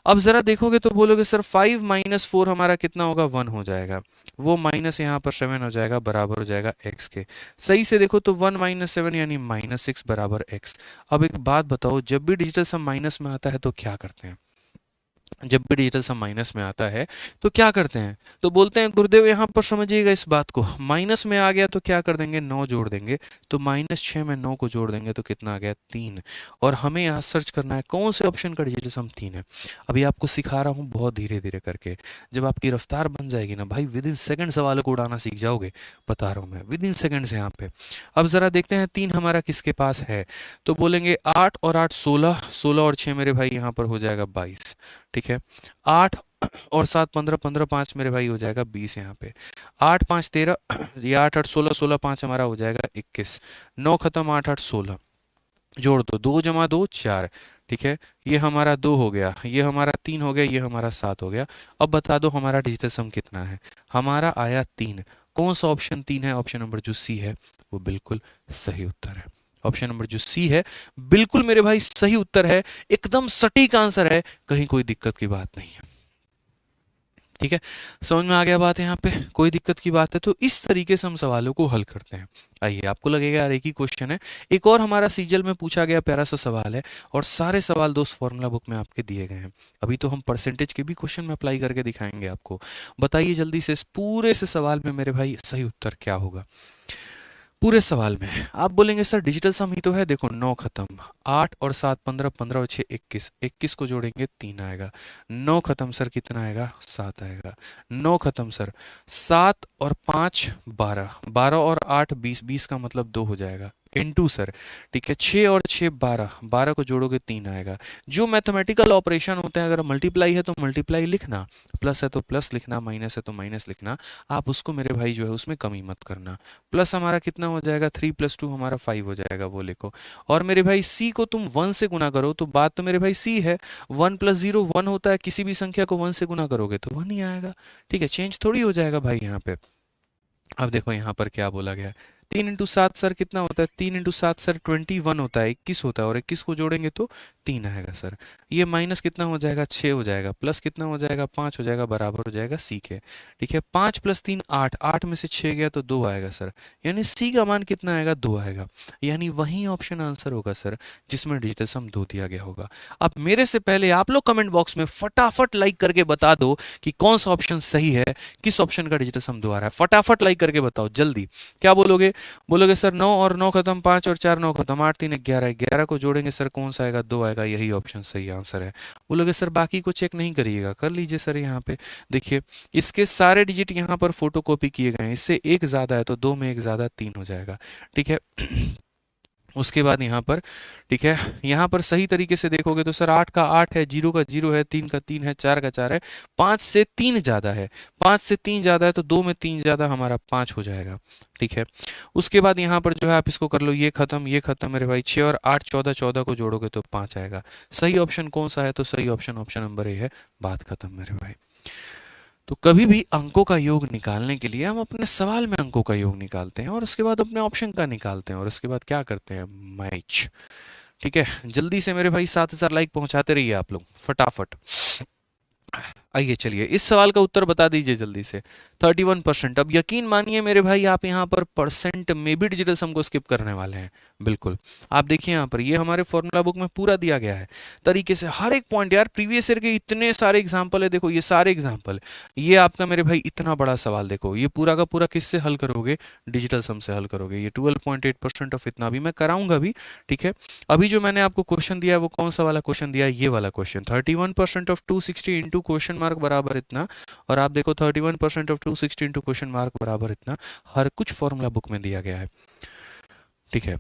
S1: अब जरा देखोगे तो बोलोगे सर 5 - 4 हमारा कितना होगा 1 हो जाएगा, वो माइनस यहाँ पर 7 हो जाएगा, बराबर हो जाएगा x के। सही से देखो तो 1 - 7 यानी -6 बराबर x। अब एक बात बताओ, जब भी डिजिटल सम माइनस में आता है तो क्या करते हैं, जब भी डिजिटल सम माइनस में आता है तो क्या करते हैं, तो बोलते हैं गुरुदेव यहाँ पर समझिएगा इस बात को, माइनस में आ गया तो क्या कर देंगे 9 जोड़ देंगे, तो -6 में 9 को जोड़ देंगे तो कितना आ गया 3, और हमें यहाँ सर्च करना है कौन से ऑप्शन का डिजिटल सम 3 है। अभी आपको सिखा रहा हूँ बहुत धीरे धीरे करके, जब आपकी रफ्तार बन जाएगी ना भाई, विद इन सेकेंड सवालों को उड़ाना सीख जाओगे, बता रहा हूँ मैं, विद इन सेकेंड्स यहाँ पे। अब जरा देखते हैं 3 हमारा किसके पास है, तो बोलेंगे 8 और 8 16, 16 और 6 मेरे भाई यहाँ पर हो जाएगा 22। ठीक है, 8 और 7 15, 15 5 मेरे भाई हो जाएगा 20 यहाँ पे, 8 5 13, ये 8 8 16, 16 5 हमारा हो जाएगा 21, 9 खत्म 8 8 16, जोड़ दो, 2 + 2 4। ठीक है, ये हमारा 2 हो गया, ये हमारा 3 हो गया, ये हमारा 7 हो गया। अब बता दो हमारा डिजिटल सम कितना है, हमारा आया 3। कौन सा ऑप्शन 3 है, ऑप्शन नंबर जो सी है वो बिल्कुल सही उत्तर है। ऑप्शन नंबर जो सी है बिल्कुल मेरे भाई सही उत्तर है, एकदम सटीक आंसर है, कहीं कोई दिक्कत की बात नहीं है। ठीक है, समझ में आ गया बात, यहाँ पे कोई दिक्कत की बात है तो इस तरीके से हम सवालों को हल करते हैं। आइए, आपको लगेगा यार एक ही क्वेश्चन है, एक और हमारा सीजल में पूछा गया प्यारा सा सवाल है और सारे सवाल दोस्त फॉर्मूला बुक में आपके दिए गए हैं। अभी तो हम परसेंटेज के भी क्वेश्चन में अप्लाई करके दिखाएंगे आपको। बताइए जल्दी से इस पूरे से सवाल में मेरे भाई सही उत्तर क्या होगा। पूरे सवाल में आप बोलेंगे सर डिजिटल सम ही तो है, देखो 9 खत्म, 8 और 7 15, 15 और 6 21, 21 को जोड़ेंगे 3 आएगा, 9 खत्म सर कितना आएगा 7 आएगा, 9 खत्म सर 7 और 5 12, 12 और 8 20, 20 का मतलब 2 हो जाएगा इनटू सर, ठीक है 6 और 6 12, 12 को जोड़ोगे 3 आएगा। जो मैथमेटिकल ऑपरेशन होते हैं अगर मल्टीप्लाई है तो मल्टीप्लाई लिखना, प्लस है तो प्लस लिखना, माइनस है तो माइनस लिखना, आप उसको मेरे भाई जो है उसमें कमी मत करना। प्लस हमारा कितना हो जाएगा 3 + 2 हमारा 5 हो जाएगा, वो लिखो। और मेरे भाई सी को तुम 1 से गुना करो तो बात तो मेरे भाई सी है, 1 + 0 1 होता है, किसी भी संख्या को 1 से गुना करोगे तो 1 ही आएगा। ठीक है, चेंज थोड़ी हो जाएगा भाई यहाँ पे। अब देखो यहाँ पर क्या बोला गया है, 3 × 7 सर कितना होता है, 3 × 7 सर 21 होता है, 21 होता है और 21 को जोड़ेंगे तो 3 आएगा सर। ये माइनस कितना हो जाएगा 6 हो जाएगा, प्लस कितना हो जाएगा 5 हो जाएगा, बराबर हो जाएगा सी के। ठीक है, 5 + 3 8, 8 में से 6 गया तो 2 आएगा सर, यानी सी का मान कितना आएगा 2 आएगा, यानी वही ऑप्शन आंसर होगा सर जिसमें डिजिटल सम 2 दिया गया होगा। अब मेरे से पहले आप लोग कमेंट बॉक्स में फटाफट लाइक करके बता दो कि कौन सा ऑप्शन सही है, किस ऑप्शन का डिजिटल सम 2 आ रहा है, फटाफट लाइक करके बताओ जल्दी। क्या बोलोगे, बोलोगे सर 9 और 9 खत्म, 5 और 4 9 खत्म, 8 3 11, 11 को जोड़ेंगे सर कौन सा आएगा 2 आएगा, यही ऑप्शन सही आंसर है। बोलोगे सर बाकी को चेक नहीं करिएगा, कर लीजिए सर। यहाँ पे देखिए इसके सारे डिजिट यहाँ पर फोटोकॉपी किए गए हैं, इससे एक ज्यादा है तो 2 में एक ज्यादा 3 हो जाएगा। ठीक है उसके बाद यहाँ पर, ठीक है यहाँ पर सही तरीके से देखोगे तो सर 8 का 8 है, 0 का 0 है, 3 का 3 है, 4 का 4 है, 5 से 3 ज़्यादा है, 5 से 3 ज़्यादा है तो 2 में 3 ज़्यादा हमारा 5 हो जाएगा। ठीक है उसके बाद यहाँ पर जो है आप इसको कर लो, ये खत्म मेरे भाई, 6 और 8 14, 14 को जोड़ोगे तो 5 आएगा। सही ऑप्शन कौन सा है, तो सही ऑप्शन ऑप्शन नंबर ए है, बात खत्म मेरे भाई। तो कभी भी अंकों का योग निकालने के लिए हम अपने सवाल में अंकों का योग निकालते हैं और उसके बाद अपने ऑप्शन का निकालते हैं और उसके बाद क्या करते हैं, मैच। ठीक है जल्दी से मेरे भाई 7,000 लाइक पहुंचाते रहिए आप लोग फटाफट। आइए चलिए इस सवाल का उत्तर बता दीजिए जल्दी से, 31%। अब यकीन मानिए मेरे भाई आप यहाँ पर परसेंट में भी डिजिटल सम को स्किप करने वाले हैं, बिल्कुल। आप देखिए यहाँ पर ये हमारे फॉर्मूला बुक में पूरा दिया गया है तरीके से, हर एक पॉइंट यार, प्रीवियस ईयर के इतने सारे एग्जाम्पल है, देखो ये सारे एग्जाम्पल, ये आपका मेरे भाई इतना बड़ा सवाल देखो, ये पूरा का पूरा किससे हल करोगे, डिजिटल सम से हल करोगे। ये 12.8% ऑफ इतना भी मैं कराऊंगा भी। ठीक है अभी जो मैंने आपको क्वेश्चन दिया है वो कौन सा वाला क्वेश्चन दिया है, ये वाला question, 31% of 260 into question mark बराबर इतना, और आप देखो 31% ऑफ 260 इंटू क्वेश्चन मार्क बराबर इतना, हर कुछ फॉर्मूला बुक में दिया गया है। ठीक है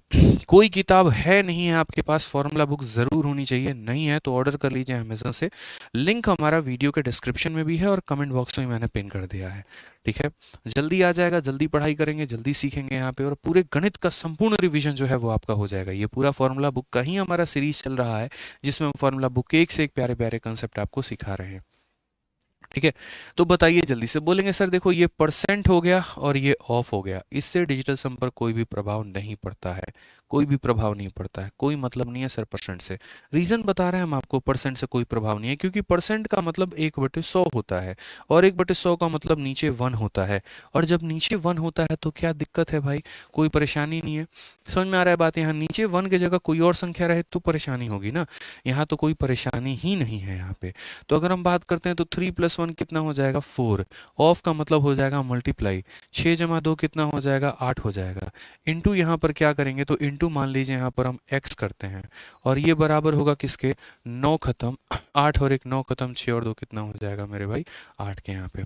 S1: कोई किताब है नहीं है आपके पास, फॉर्मूला बुक जरूर होनी चाहिए, नहीं है तो ऑर्डर कर लीजिए अमेजन से, लिंक हमारा वीडियो के डिस्क्रिप्शन में भी है और कमेंट बॉक्स में मैंने पिन कर दिया है। ठीक है जल्दी आ जाएगा, जल्दी पढ़ाई करेंगे, जल्दी सीखेंगे यहाँ पे, और पूरे गणित का संपूर्ण रिवीजन जो है वो आपका हो जाएगा। ये पूरा फॉर्मूला बुक का ही हमारा सीरीज चल रहा है जिसमें हम फॉर्मूला बुक के एक से एक प्यारे प्यारे कंसेप्ट आपको सिखा रहे हैं। ठीक है तो बताइए जल्दी से, बोलेंगे सर देखो ये परसेंट हो गया और ये ऑफ हो गया, इससे डिजिटल सम पर कोई भी प्रभाव नहीं पड़ता है, कोई भी प्रभाव नहीं पड़ता है, कोई मतलब नहीं है सर परसेंट से। रीजन बता रहे हैं हम आपको, परसेंट से कोई प्रभाव नहीं है क्योंकि परसेंट का मतलब 1/100 होता है और 1/100 का मतलब नीचे 1 होता है, और जब नीचे 1 होता है तो क्या दिक्कत है भाई, कोई परेशानी नहीं है। समझ में आ रहा है बात, यहाँ नीचे 1 की जगह कोई और संख्या रहे तो परेशानी होगी ना, यहाँ तो कोई परेशानी ही नहीं है यहाँ पे। तो अगर हम बात करते हैं तो 3 + 1 कितना हो जाएगा 4, ऑफ का मतलब हो जाएगा मल्टीप्लाई, 6 × 2 कितना हो जाएगा 8 हो जाएगा, इंटू यहाँ पर क्या करेंगे तो इंटू मान लीजिए यहाँ पर हम x करते हैं और ये बराबर होगा किसके, 9 खत्म 8 और 1 9 खत्म 6 और 2 कितना हो जाएगा मेरे भाई 8 के यहाँ पे।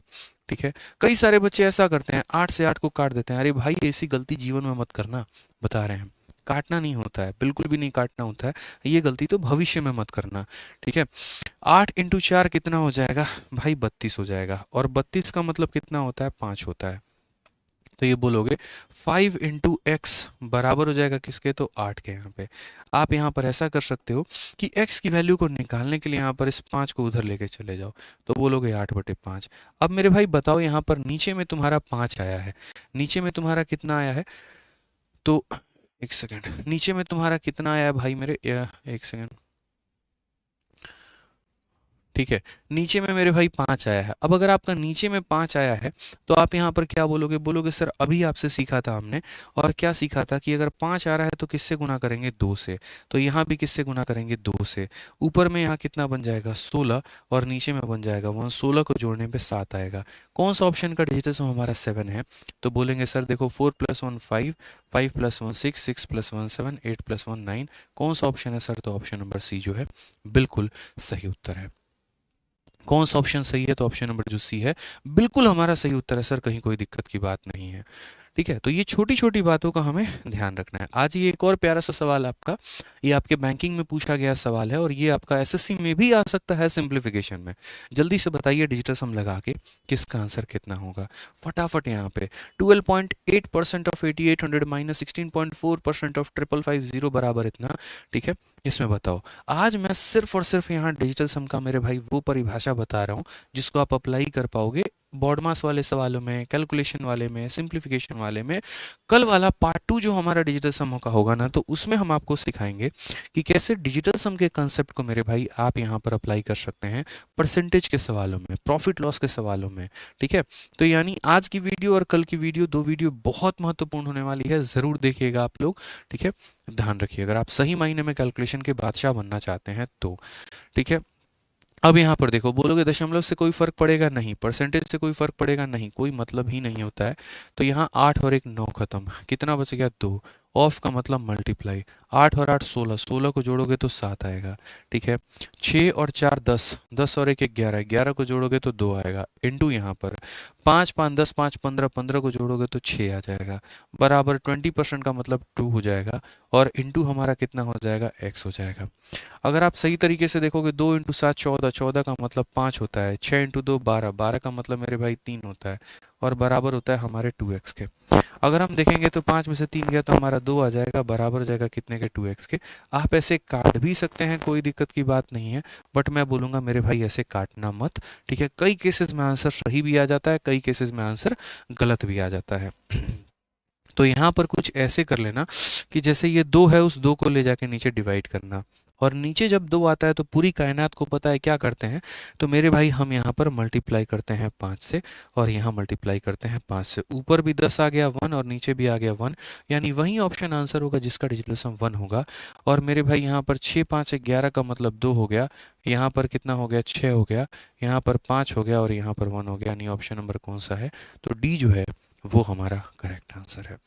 S1: ठीक है कई सारे बच्चे ऐसा करते हैं 8 से 8 को काट देते हैं, अरे भाई ऐसी गलती जीवन में मत करना, बता रहे हैं काटना नहीं होता है, बिल्कुल भी नहीं काटना होता है, ये गलती तो भविष्य में मत करना। ठीक है 8 × 4 कितना हो जाएगा भाई 32 हो जाएगा, और 32 का मतलब कितना होता है 5 होता है, तो ये बोलोगे 5 × x बराबर हो जाएगा किसके, तो 8 के। यहाँ पे आप यहाँ पर ऐसा कर सकते हो कि x की वैल्यू को निकालने के लिए यहाँ पर इस 5 को उधर लेके चले जाओ, तो बोलोगे 8/5। अब मेरे भाई बताओ यहाँ पर नीचे में तुम्हारा 5 आया है, नीचे में तुम्हारा कितना आया है, तो एक सेकेंड, नीचे में तुम्हारा कितना आया है भाई मेरे, एक सेकेंड, ठीक है, नीचे में मेरे भाई 5 आया है। अब अगर आपका नीचे में 5 आया है तो आप यहाँ पर क्या बोलोगे, बोलोगे सर अभी आपसे सीखा था हमने, और क्या सीखा था कि अगर 5 आ रहा है तो किससे गुना करेंगे, 2 से। तो यहाँ भी किससे गुना करेंगे, 2 से। ऊपर में यहाँ कितना बन जाएगा, 16, और नीचे में बन जाएगा 1। 16 को जोड़ने पे 7 आएगा। कौन सा ऑप्शन का डिजिटल सम हमारा 7 है, तो बोलेंगे सर देखो 4 + 1 5, 5 + 1 6, 6 + 1 7, 8 + 1 9। कौन सा ऑप्शन है सर, तो ऑप्शन नंबर सी जो है बिल्कुल सही उत्तर है। कौन सा ऑप्शन सही है, तो ऑप्शन नंबर जो सी है बिल्कुल हमारा सही उत्तर है सर, कहीं कोई दिक्कत की बात नहीं है। ठीक है, तो ये छोटी छोटी बातों का हमें ध्यान रखना है। आज ये एक और प्यारा सा सवाल आपका, ये आपके बैंकिंग में पूछा गया सवाल है, और ये आपका एसएससी में भी आ सकता है सिंप्लीफिकेशन में। जल्दी से बताइए डिजिटल सम लगा के किसका आंसर कितना होगा, फटाफट यहाँ पे। 12.8% ऑफ 8800 माइनस 16.4% ऑफ 5550 बराबर इतना। ठीक है, इसमें बताओ। आज मैं सिर्फ और सिर्फ यहाँ डिजिटल सम का मेरे भाई वो परिभाषा बता रहा हूँ जिसको आप अप्लाई कर पाओगे बॉड मास वाले सवालों में, कैलकुलेशन वाले में, सिंप्लीफिकेशन वाले में। कल वाला पार्ट 2 जो हमारा डिजिटल सम का होगा ना, तो उसमें हम आपको सिखाएंगे कि कैसे डिजिटल सम के कंसेप्ट को मेरे भाई आप यहाँ पर अप्लाई कर सकते हैं परसेंटेज के सवालों में, प्रॉफिट लॉस के सवालों में। ठीक है, तो यानी आज की वीडियो और कल की वीडियो, 2 वीडियो बहुत महत्वपूर्ण होने वाली है, ज़रूर देखिएगा आप लोग। ठीक है, ध्यान रखिए अगर आप सही मायने में कैलकुलेशन के बादशाह बनना चाहते हैं तो। ठीक है, अब यहाँ पर देखो, बोलोगे दशमलव से कोई फर्क पड़ेगा नहीं, परसेंटेज से कोई फर्क पड़ेगा नहीं, कोई मतलब ही नहीं होता है। तो यहाँ 8 और 1 9 खत्म, कितना बच गया, 2। ऑफ का मतलब मल्टीप्लाई, 8 और 8 16, 16 को जोड़ोगे तो 7 आएगा। ठीक है, 6 और 4 10, 10 और 1 11, 11 को जोड़ोगे तो 2 आएगा। इंटू यहाँ पर 5 5 10 5 15, 15 को जोड़ोगे तो 6 आ जाएगा, बराबर 20% का मतलब 2 हो जाएगा, और इंटू हमारा कितना हो जाएगा, x हो जाएगा। अगर आप सही तरीके से देखोगे 2 × 7 14, 14 का मतलब 5 होता है, 6 × 2 12, 12 का मतलब मेरे भाई 3 होता है, और बराबर होता है हमारे 2x के। अगर हम देखेंगे तो 5 में से 3 गया तो हमारा 2 आ जाएगा, बराबर हो जाएगा कितने के, 2x के। आप ऐसे काट भी सकते हैं, कोई दिक्कत की बात नहीं है, बट मैं बोलूँगा मेरे भाई ऐसे काटना मत। ठीक है, कई केसेस में आंसर सही भी आ जाता है, कई केसेस में आंसर गलत भी आ जाता है। तो यहाँ पर कुछ ऐसे कर लेना कि जैसे ये 2 है, उस 2 को ले जाके नीचे डिवाइड करना, और नीचे जब 2 आता है तो पूरी कायनात को पता है क्या करते हैं, तो मेरे भाई हम यहाँ पर मल्टीप्लाई करते हैं 5 से, और यहाँ मल्टीप्लाई करते हैं 5 से। ऊपर भी 10 आ गया 1, और नीचे भी आ गया 1, यानी वही ऑप्शन आंसर होगा जिसका डिजिटल सम 1 होगा। और मेरे भाई यहाँ पर 6 5 11 का मतलब 2 हो गया, यहाँ पर कितना हो गया, 6 हो गया, यहाँ पर 5 हो गया, और यहाँ पर 1 हो गया, यानी ऑप्शन नंबर कौन सा है, तो डी जो है वो हमारा करेक्ट आंसर है।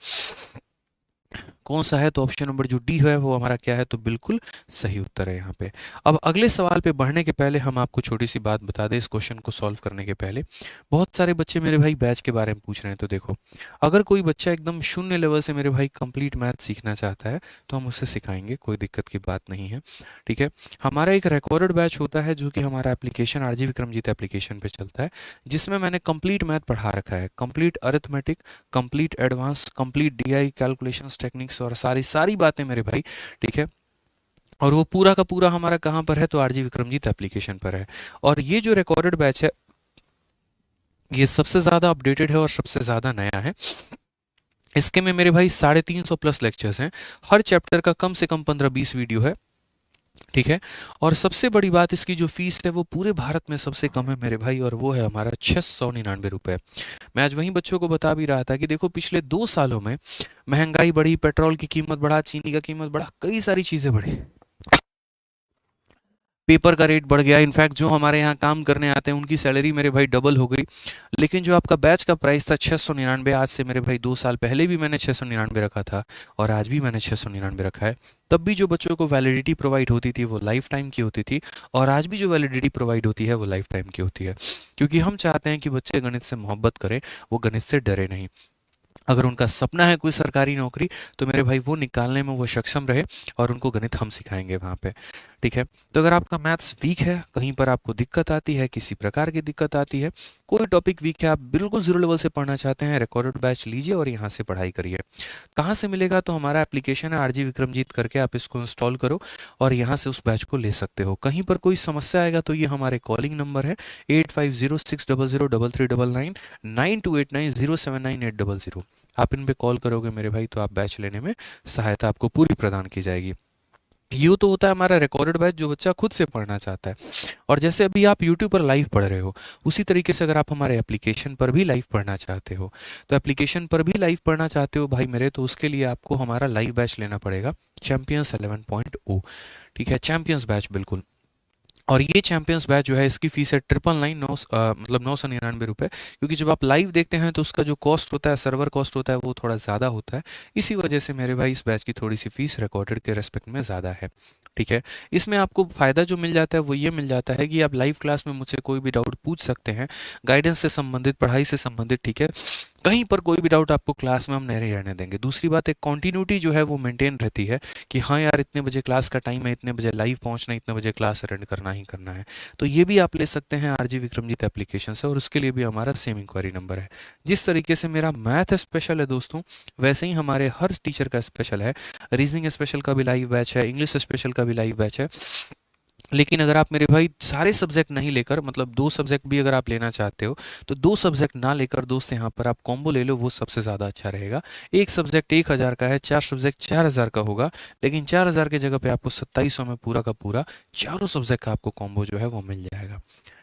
S1: कौन सा है, तो ऑप्शन नंबर जो डी है वो हमारा क्या है, तो बिल्कुल सही उत्तर है यहाँ पे। अब अगले सवाल पे बढ़ने के पहले हम आपको छोटी सी बात बता दें, इस क्वेश्चन को सॉल्व करने के पहले। बहुत सारे बच्चे मेरे भाई बैच के बारे में पूछ रहे हैं, तो देखो अगर कोई बच्चा एकदम शून्य लेवल से मेरे भाई कंप्लीट मैथ सीखना चाहता है तो हम उससे सिखाएंगे, कोई दिक्कत की बात नहीं है। ठीक है, हमारा एक रिकॉर्डेड बैच होता है जो कि हमारा एप्लीकेशन आरजी विक्रमजीत एप्लीकेशन पे चलता है, जिसमें मैंने कंप्लीट मैथ पढ़ा रखा है, complete arithmetic, complete advance, complete DI calculations techniques, और सारी बातें मेरे भाई। ठीक है, और वो पूरा का पूरा हमारा कहाँ पर है, तो आरजी विक्रमजीत एप्लीकेशन पर है। और ये जो रिकॉर्डेड बैच है ये सबसे ज़्यादा अपडेटेड है और सबसे ज़्यादा नया है। इसके में मेरे भाई 350 प्लस लेक्चर्स हैं, हर चैप्टर का कम से कम 15-20 वीडियो है। ठीक है, और सबसे बड़ी बात इसकी जो फीस है वो पूरे भारत में सबसे कम है मेरे भाई, और वो है हमारा 699 रुपये। मैं आज वहीं बच्चों को बता भी रहा था कि देखो पिछले 2 सालों में महंगाई बढ़ी, पेट्रोल की कीमत बढ़ा, चीनी का कीमत बढ़ा, कई सारी चीज़ें बढ़ी, पेपर का रेट बढ़ गया, इनफैक्ट जो हमारे यहाँ काम करने आते हैं उनकी सैलरी मेरे भाई डबल हो गई। लेकिन जो आपका बैच का प्राइस था 699, आज से मेरे भाई 2 साल पहले भी मैंने 699 रखा था, और आज भी मैंने 699 रखा है। तब भी जो बच्चों को वैलिडिटी प्रोवाइड होती थी वो लाइफ टाइम की होती थी, और आज भी जो वैलिडिटी प्रोवाइड होती है वो लाइफ टाइम की होती है, क्योंकि हम चाहते हैं कि बच्चे गणित से मोहब्बत करें, वो गणित से डरे नहीं। अगर उनका सपना है कोई सरकारी नौकरी, तो मेरे भाई वो निकालने में वो सक्षम रहे, और उनको गणित हम सिखाएंगे वहाँ पे। ठीक है, तो अगर आपका मैथ्स वीक है, कहीं पर आपको दिक्कत आती है, किसी प्रकार की दिक्कत आती है, कोई टॉपिक वीक है, आप बिल्कुल 0 लेवल से पढ़ना चाहते हैं, रिकॉर्डेड बैच लीजिए और यहाँ से पढ़ाई करिए। कहाँ से मिलेगा, तो हमारा एप्लीकेशन है आरजी विक्रमजीत करके, आप इसको इंस्टॉल करो और यहाँ से उस बैच को ले सकते हो। कहीं पर कोई समस्या आएगा तो ये हमारे कॉलिंग नंबर है 8506003399, 9289079800। आप इन पे कॉल करोगे मेरे भाई तो आप बैच लेने में सहायता आपको पूरी प्रदान की जाएगी। ये तो होता है हमारा रिकॉर्डेड बैच जो बच्चा खुद से पढ़ना चाहता है। और जैसे अभी आप यूट्यूब पर लाइव पढ़ रहे हो, उसी तरीके से अगर आप हमारे एप्लीकेशन पर भी लाइव पढ़ना चाहते हो, तो एप्लीकेशन पर भी लाइव पढ़ना चाहते हो भाई मेरे, तो उसके लिए आपको हमारा लाइव बैच लेना पड़ेगा, चैंपियंस 11.0। ठीक है, चैंपियंस बैच बिल्कुल। और ये चैंपियंस बैच जो है इसकी फीस है 999 मतलब 999 रुपये, क्योंकि जब आप लाइव देखते हैं तो उसका जो कॉस्ट होता है, सर्वर कॉस्ट होता है, वो थोड़ा ज़्यादा होता है। इसी वजह से मेरे भाई इस बैच की थोड़ी सी फीस रिकॉर्डेड के रेस्पेक्ट में ज़्यादा है। ठीक है, इसमें आपको फ़ायदा जो मिल जाता है वो ये मिल जाता है कि आप लाइव क्लास में मुझसे कोई भी डाउट पूछ सकते हैं, गाइडेंस से संबंधित, पढ़ाई से संबंधित। ठीक है, कहीं पर कोई भी डाउट आपको क्लास में हम नहीं रहने देंगे। दूसरी बात, एक कॉन्टिन्यूटी जो है वो मेंटेन रहती है कि हाँ यार इतने बजे क्लास का टाइम है, इतने बजे लाइव पहुंचना, इतने बजे क्लास अटेंड करना ही करना है। तो ये भी आप ले सकते हैं आरजी विक्रमजीत एप्लीकेशन से, और उसके लिए भी हमारा सेम इंक्वायरी नंबर है। जिस तरीके से मेरा मैथ स्पेशल है दोस्तों, वैसे ही हमारे हर टीचर का स्पेशल है। रीजनिंग स्पेशल का भी लाइव बैच है, इंग्लिश स्पेशल का भी लाइव बैच है। लेकिन अगर आप मेरे भाई सारे सब्जेक्ट नहीं लेकर, मतलब 2 सब्जेक्ट भी अगर आप लेना चाहते हो, तो 2 सब्जेक्ट ना लेकर दोस्त यहाँ पर आप कॉम्बो ले लो, वो सबसे ज़्यादा अच्छा रहेगा। एक सब्जेक्ट 1000 का है, 4 सब्जेक्ट 4000 का होगा, लेकिन 4000 की जगह पे आपको 2700 में पूरा का पूरा चारों सब्जेक्ट का आपको कॉम्बो जो है वो मिल जाएगा।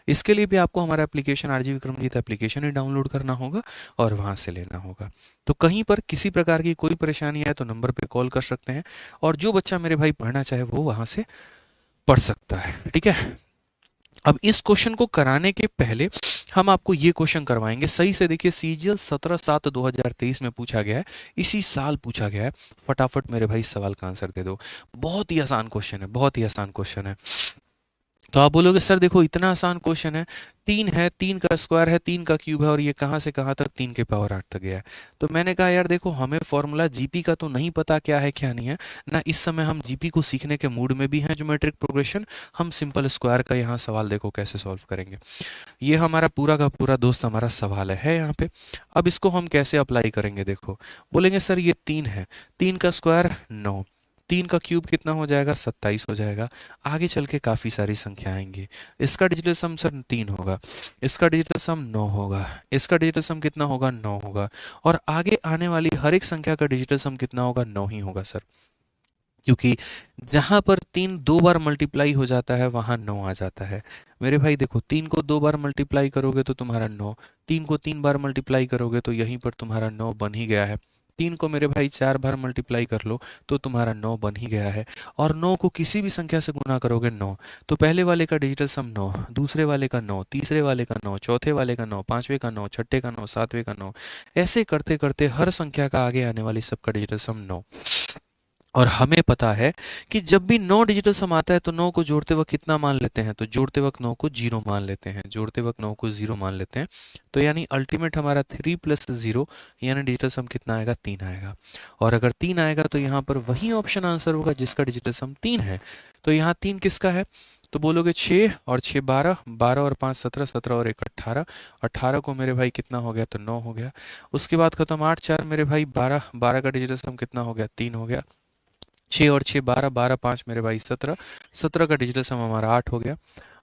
S1: इसके लिए भी आपको हमारा एप्लीकेशन आरजी विक्रमजीत एप्लीकेशन ही डाउनलोड करना होगा और वहाँ से लेना होगा। तो कहीं पर किसी प्रकार की कोई परेशानी है तो नंबर पे कॉल कर सकते हैं, और जो बच्चा मेरे भाई पढ़ना चाहे वो वहाँ से पढ़ सकता है। ठीक है, अब इस क्वेश्चन को कराने के पहले हम आपको ये क्वेश्चन करवाएंगे। सही से देखिए, सीजीएल 17/7/2023 में पूछा गया है, इसी साल पूछा गया है। फटाफट मेरे भाई सवाल का आंसर दे दो। बहुत ही आसान क्वेश्चन है, बहुत ही आसान क्वेश्चन है। तो आप बोलोगे सर देखो इतना आसान क्वेश्चन है, 3 है, 3 का स्क्वायर है, 3 का क्यूब है, और ये कहाँ से कहाँ तक 3 के पावर 8 तक गया है। तो मैंने कहा यार देखो, हमें फॉर्मूला जीपी का तो नहीं पता क्या है क्या नहीं है ना, इस समय हम जीपी को सीखने के मूड में भी हैं, ज्योमेट्रिक प्रोग्रेशन। हम सिंपल स्क्वायर का यहाँ सवाल देखो कैसे सॉल्व करेंगे। ये हमारा पूरा का पूरा दोस्त हमारा सवाल है यहाँ पे। अब इसको हम कैसे अप्लाई करेंगे, देखो बोलेंगे सर ये 3 है, 3 का स्क्वायर 9, 3 का क्यूब कितना हो जाएगा, 27 हो जाएगा। आगे चल के काफ़ी सारी संख्या आएंगी। इसका डिजिटल सम सर 3 होगा, इसका डिजिटल सम 9 होगा, इसका डिजिटल सम कितना होगा, 9 होगा, और आगे आने वाली हर एक संख्या का डिजिटल सम कितना होगा, 9 ही होगा सर। क्योंकि जहां पर 3 2 बार मल्टीप्लाई हो जाता है वहां 9 आ जाता है। मेरे भाई देखो, 3 को 2 बार मल्टीप्लाई करोगे तो तुम्हारा 9, 3 को 3 बार मल्टीप्लाई करोगे तो यहीं पर तुम्हारा 9 बन ही गया है। 3 को मेरे भाई 4 बार मल्टीप्लाई कर लो तो तुम्हारा 9 बन ही गया है। और 9 को किसी भी संख्या से गुना करोगे 9, तो पहले वाले का डिजिटल सम 9, दूसरे वाले का 9, तीसरे वाले का 9, चौथे वाले का 9, पांचवे का 9, छठे का 9, सातवें का 9, ऐसे करते करते हर संख्या का आगे आने वाली सबका डिजिटल सम 9। और हमें पता है कि जब भी 9 डिजिटल सम आता है तो 9 को जोड़ते वक्त कितना मान लेते हैं, तो जोड़ते वक्त 9 को 0 मान लेते हैं, जोड़ते वक्त 9 को 0 मान लेते हैं। तो यानी अल्टीमेट हमारा 3 + 0 यानी डिजिटल सम कितना आएगा, 3 आएगा। और अगर 3 आएगा तो यहाँ पर वही ऑप्शन आंसर होगा जिसका डिजिटल सम 3 है। तो यहाँ 3 किसका है, तो बोलोगे 6 और 6 12, 12 और 5 17, 17 और 1 18, 18 को मेरे भाई कितना हो गया, तो 9 हो गया। उसके बाद खत्म, 8 4 मेरे भाई 12, 12 का डिजिटल सम कितना हो गया, 3 हो गया। 6 और 6 12, 12 5 मेरे भाई 17, 17 का डिजिटल सम हमारा 8 हो गया।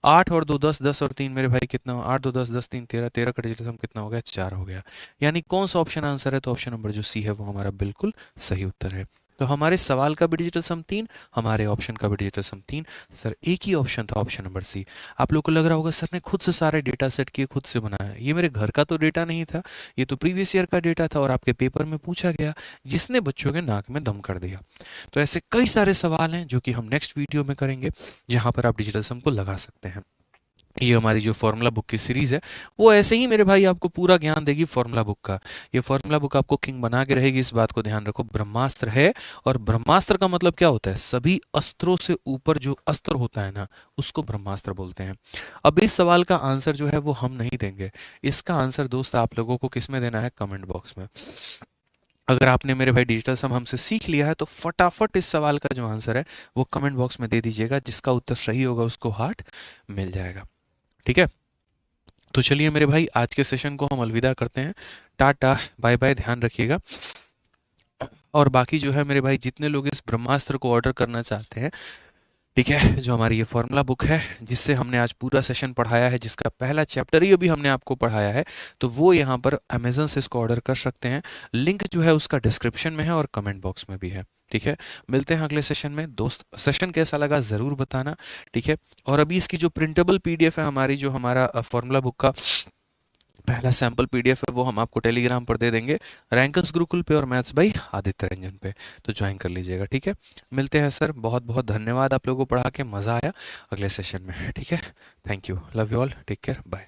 S1: 8 और 2 10, 10 और 3 मेरे भाई कितना, 8 2 10, 10 3 13, 13 का डिजिटल सम कितना हो गया, 4 हो गया। यानी कौन सा ऑप्शन आंसर है, तो ऑप्शन नंबर जो सी है वो हमारा बिल्कुल सही उत्तर है। तो हमारे सवाल का भी डिजिटल सम 3, हमारे ऑप्शन का भी डिजिटल सम 3। सर एक ही ऑप्शन था, ऑप्शन नंबर सी। आप लोग को लग रहा होगा सर ने खुद से सारे डेटा सेट किए, खुद से बनाया। ये मेरे घर का तो डेटा नहीं था, ये तो प्रीवियस ईयर का डेटा था और आपके पेपर में पूछा गया, जिसने बच्चों के नाक में दम कर दिया। तो ऐसे कई सारे सवाल हैं जो कि हम नेक्स्ट वीडियो में करेंगे, जहां पर आप डिजिटल सम को लगा सकते हैं। ये हमारी जो फॉर्मूला बुक की सीरीज़ है वो ऐसे ही मेरे भाई आपको पूरा ज्ञान देगी फॉर्मूला बुक का। ये फॉर्मूला बुक आपको किंग बना के रहेगी, इस बात को ध्यान रखो। ब्रह्मास्त्र है, और ब्रह्मास्त्र का मतलब क्या होता है, सभी अस्त्रों से ऊपर जो अस्त्र होता है ना, उसको ब्रह्मास्त्र बोलते हैं। अब इस सवाल का आंसर जो है वो हम नहीं देंगे, इसका आंसर दोस्त आप लोगों को किस में देना है, कमेंट बॉक्स में। अगर आपने मेरे भाई डिजिटल सम हमसे सीख लिया है तो फटाफट इस सवाल का जो आंसर है वो कमेंट बॉक्स में दे दीजिएगा, जिसका उत्तर सही होगा उसको हार्ट मिल जाएगा। ठीक है, तो चलिए मेरे भाई आज के सेशन को हम अलविदा करते हैं। टाटा बाय बाय, ध्यान रखिएगा। और बाकी जो है मेरे भाई जितने लोग इस ब्रह्मास्त्र को ऑर्डर करना चाहते हैं, ठीक है, जो हमारी ये फॉर्मूला बुक है जिससे हमने आज पूरा सेशन पढ़ाया है, जिसका पहला चैप्टर ही अभी हमने आपको पढ़ाया है, तो वो यहाँ पर अमेजन से इसको ऑर्डर कर सकते हैं। लिंक जो है उसका डिस्क्रिप्शन में है और कमेंट बॉक्स में भी है। ठीक है, मिलते हैं अगले सेशन में। दोस्त, सेशन कैसा लगा ज़रूर बताना। ठीक है, और अभी इसकी जो प्रिंटेबल पीडीएफ है हमारी, जो हमारा फॉर्मूला बुक का पहला सैंपल पीडीएफ है, वो हम आपको टेलीग्राम पर दे देंगे, रैंकर्स गुरुकुल पे और मैथ्स बाई आदित्य रंजन पे, तो ज्वाइन कर लीजिएगा। ठीक है, मिलते हैं सर, बहुत बहुत धन्यवाद, आप लोगों को पढ़ा के मज़ा आया। अगले सेशन में, ठीक है, thank you, love you all, take care, bye.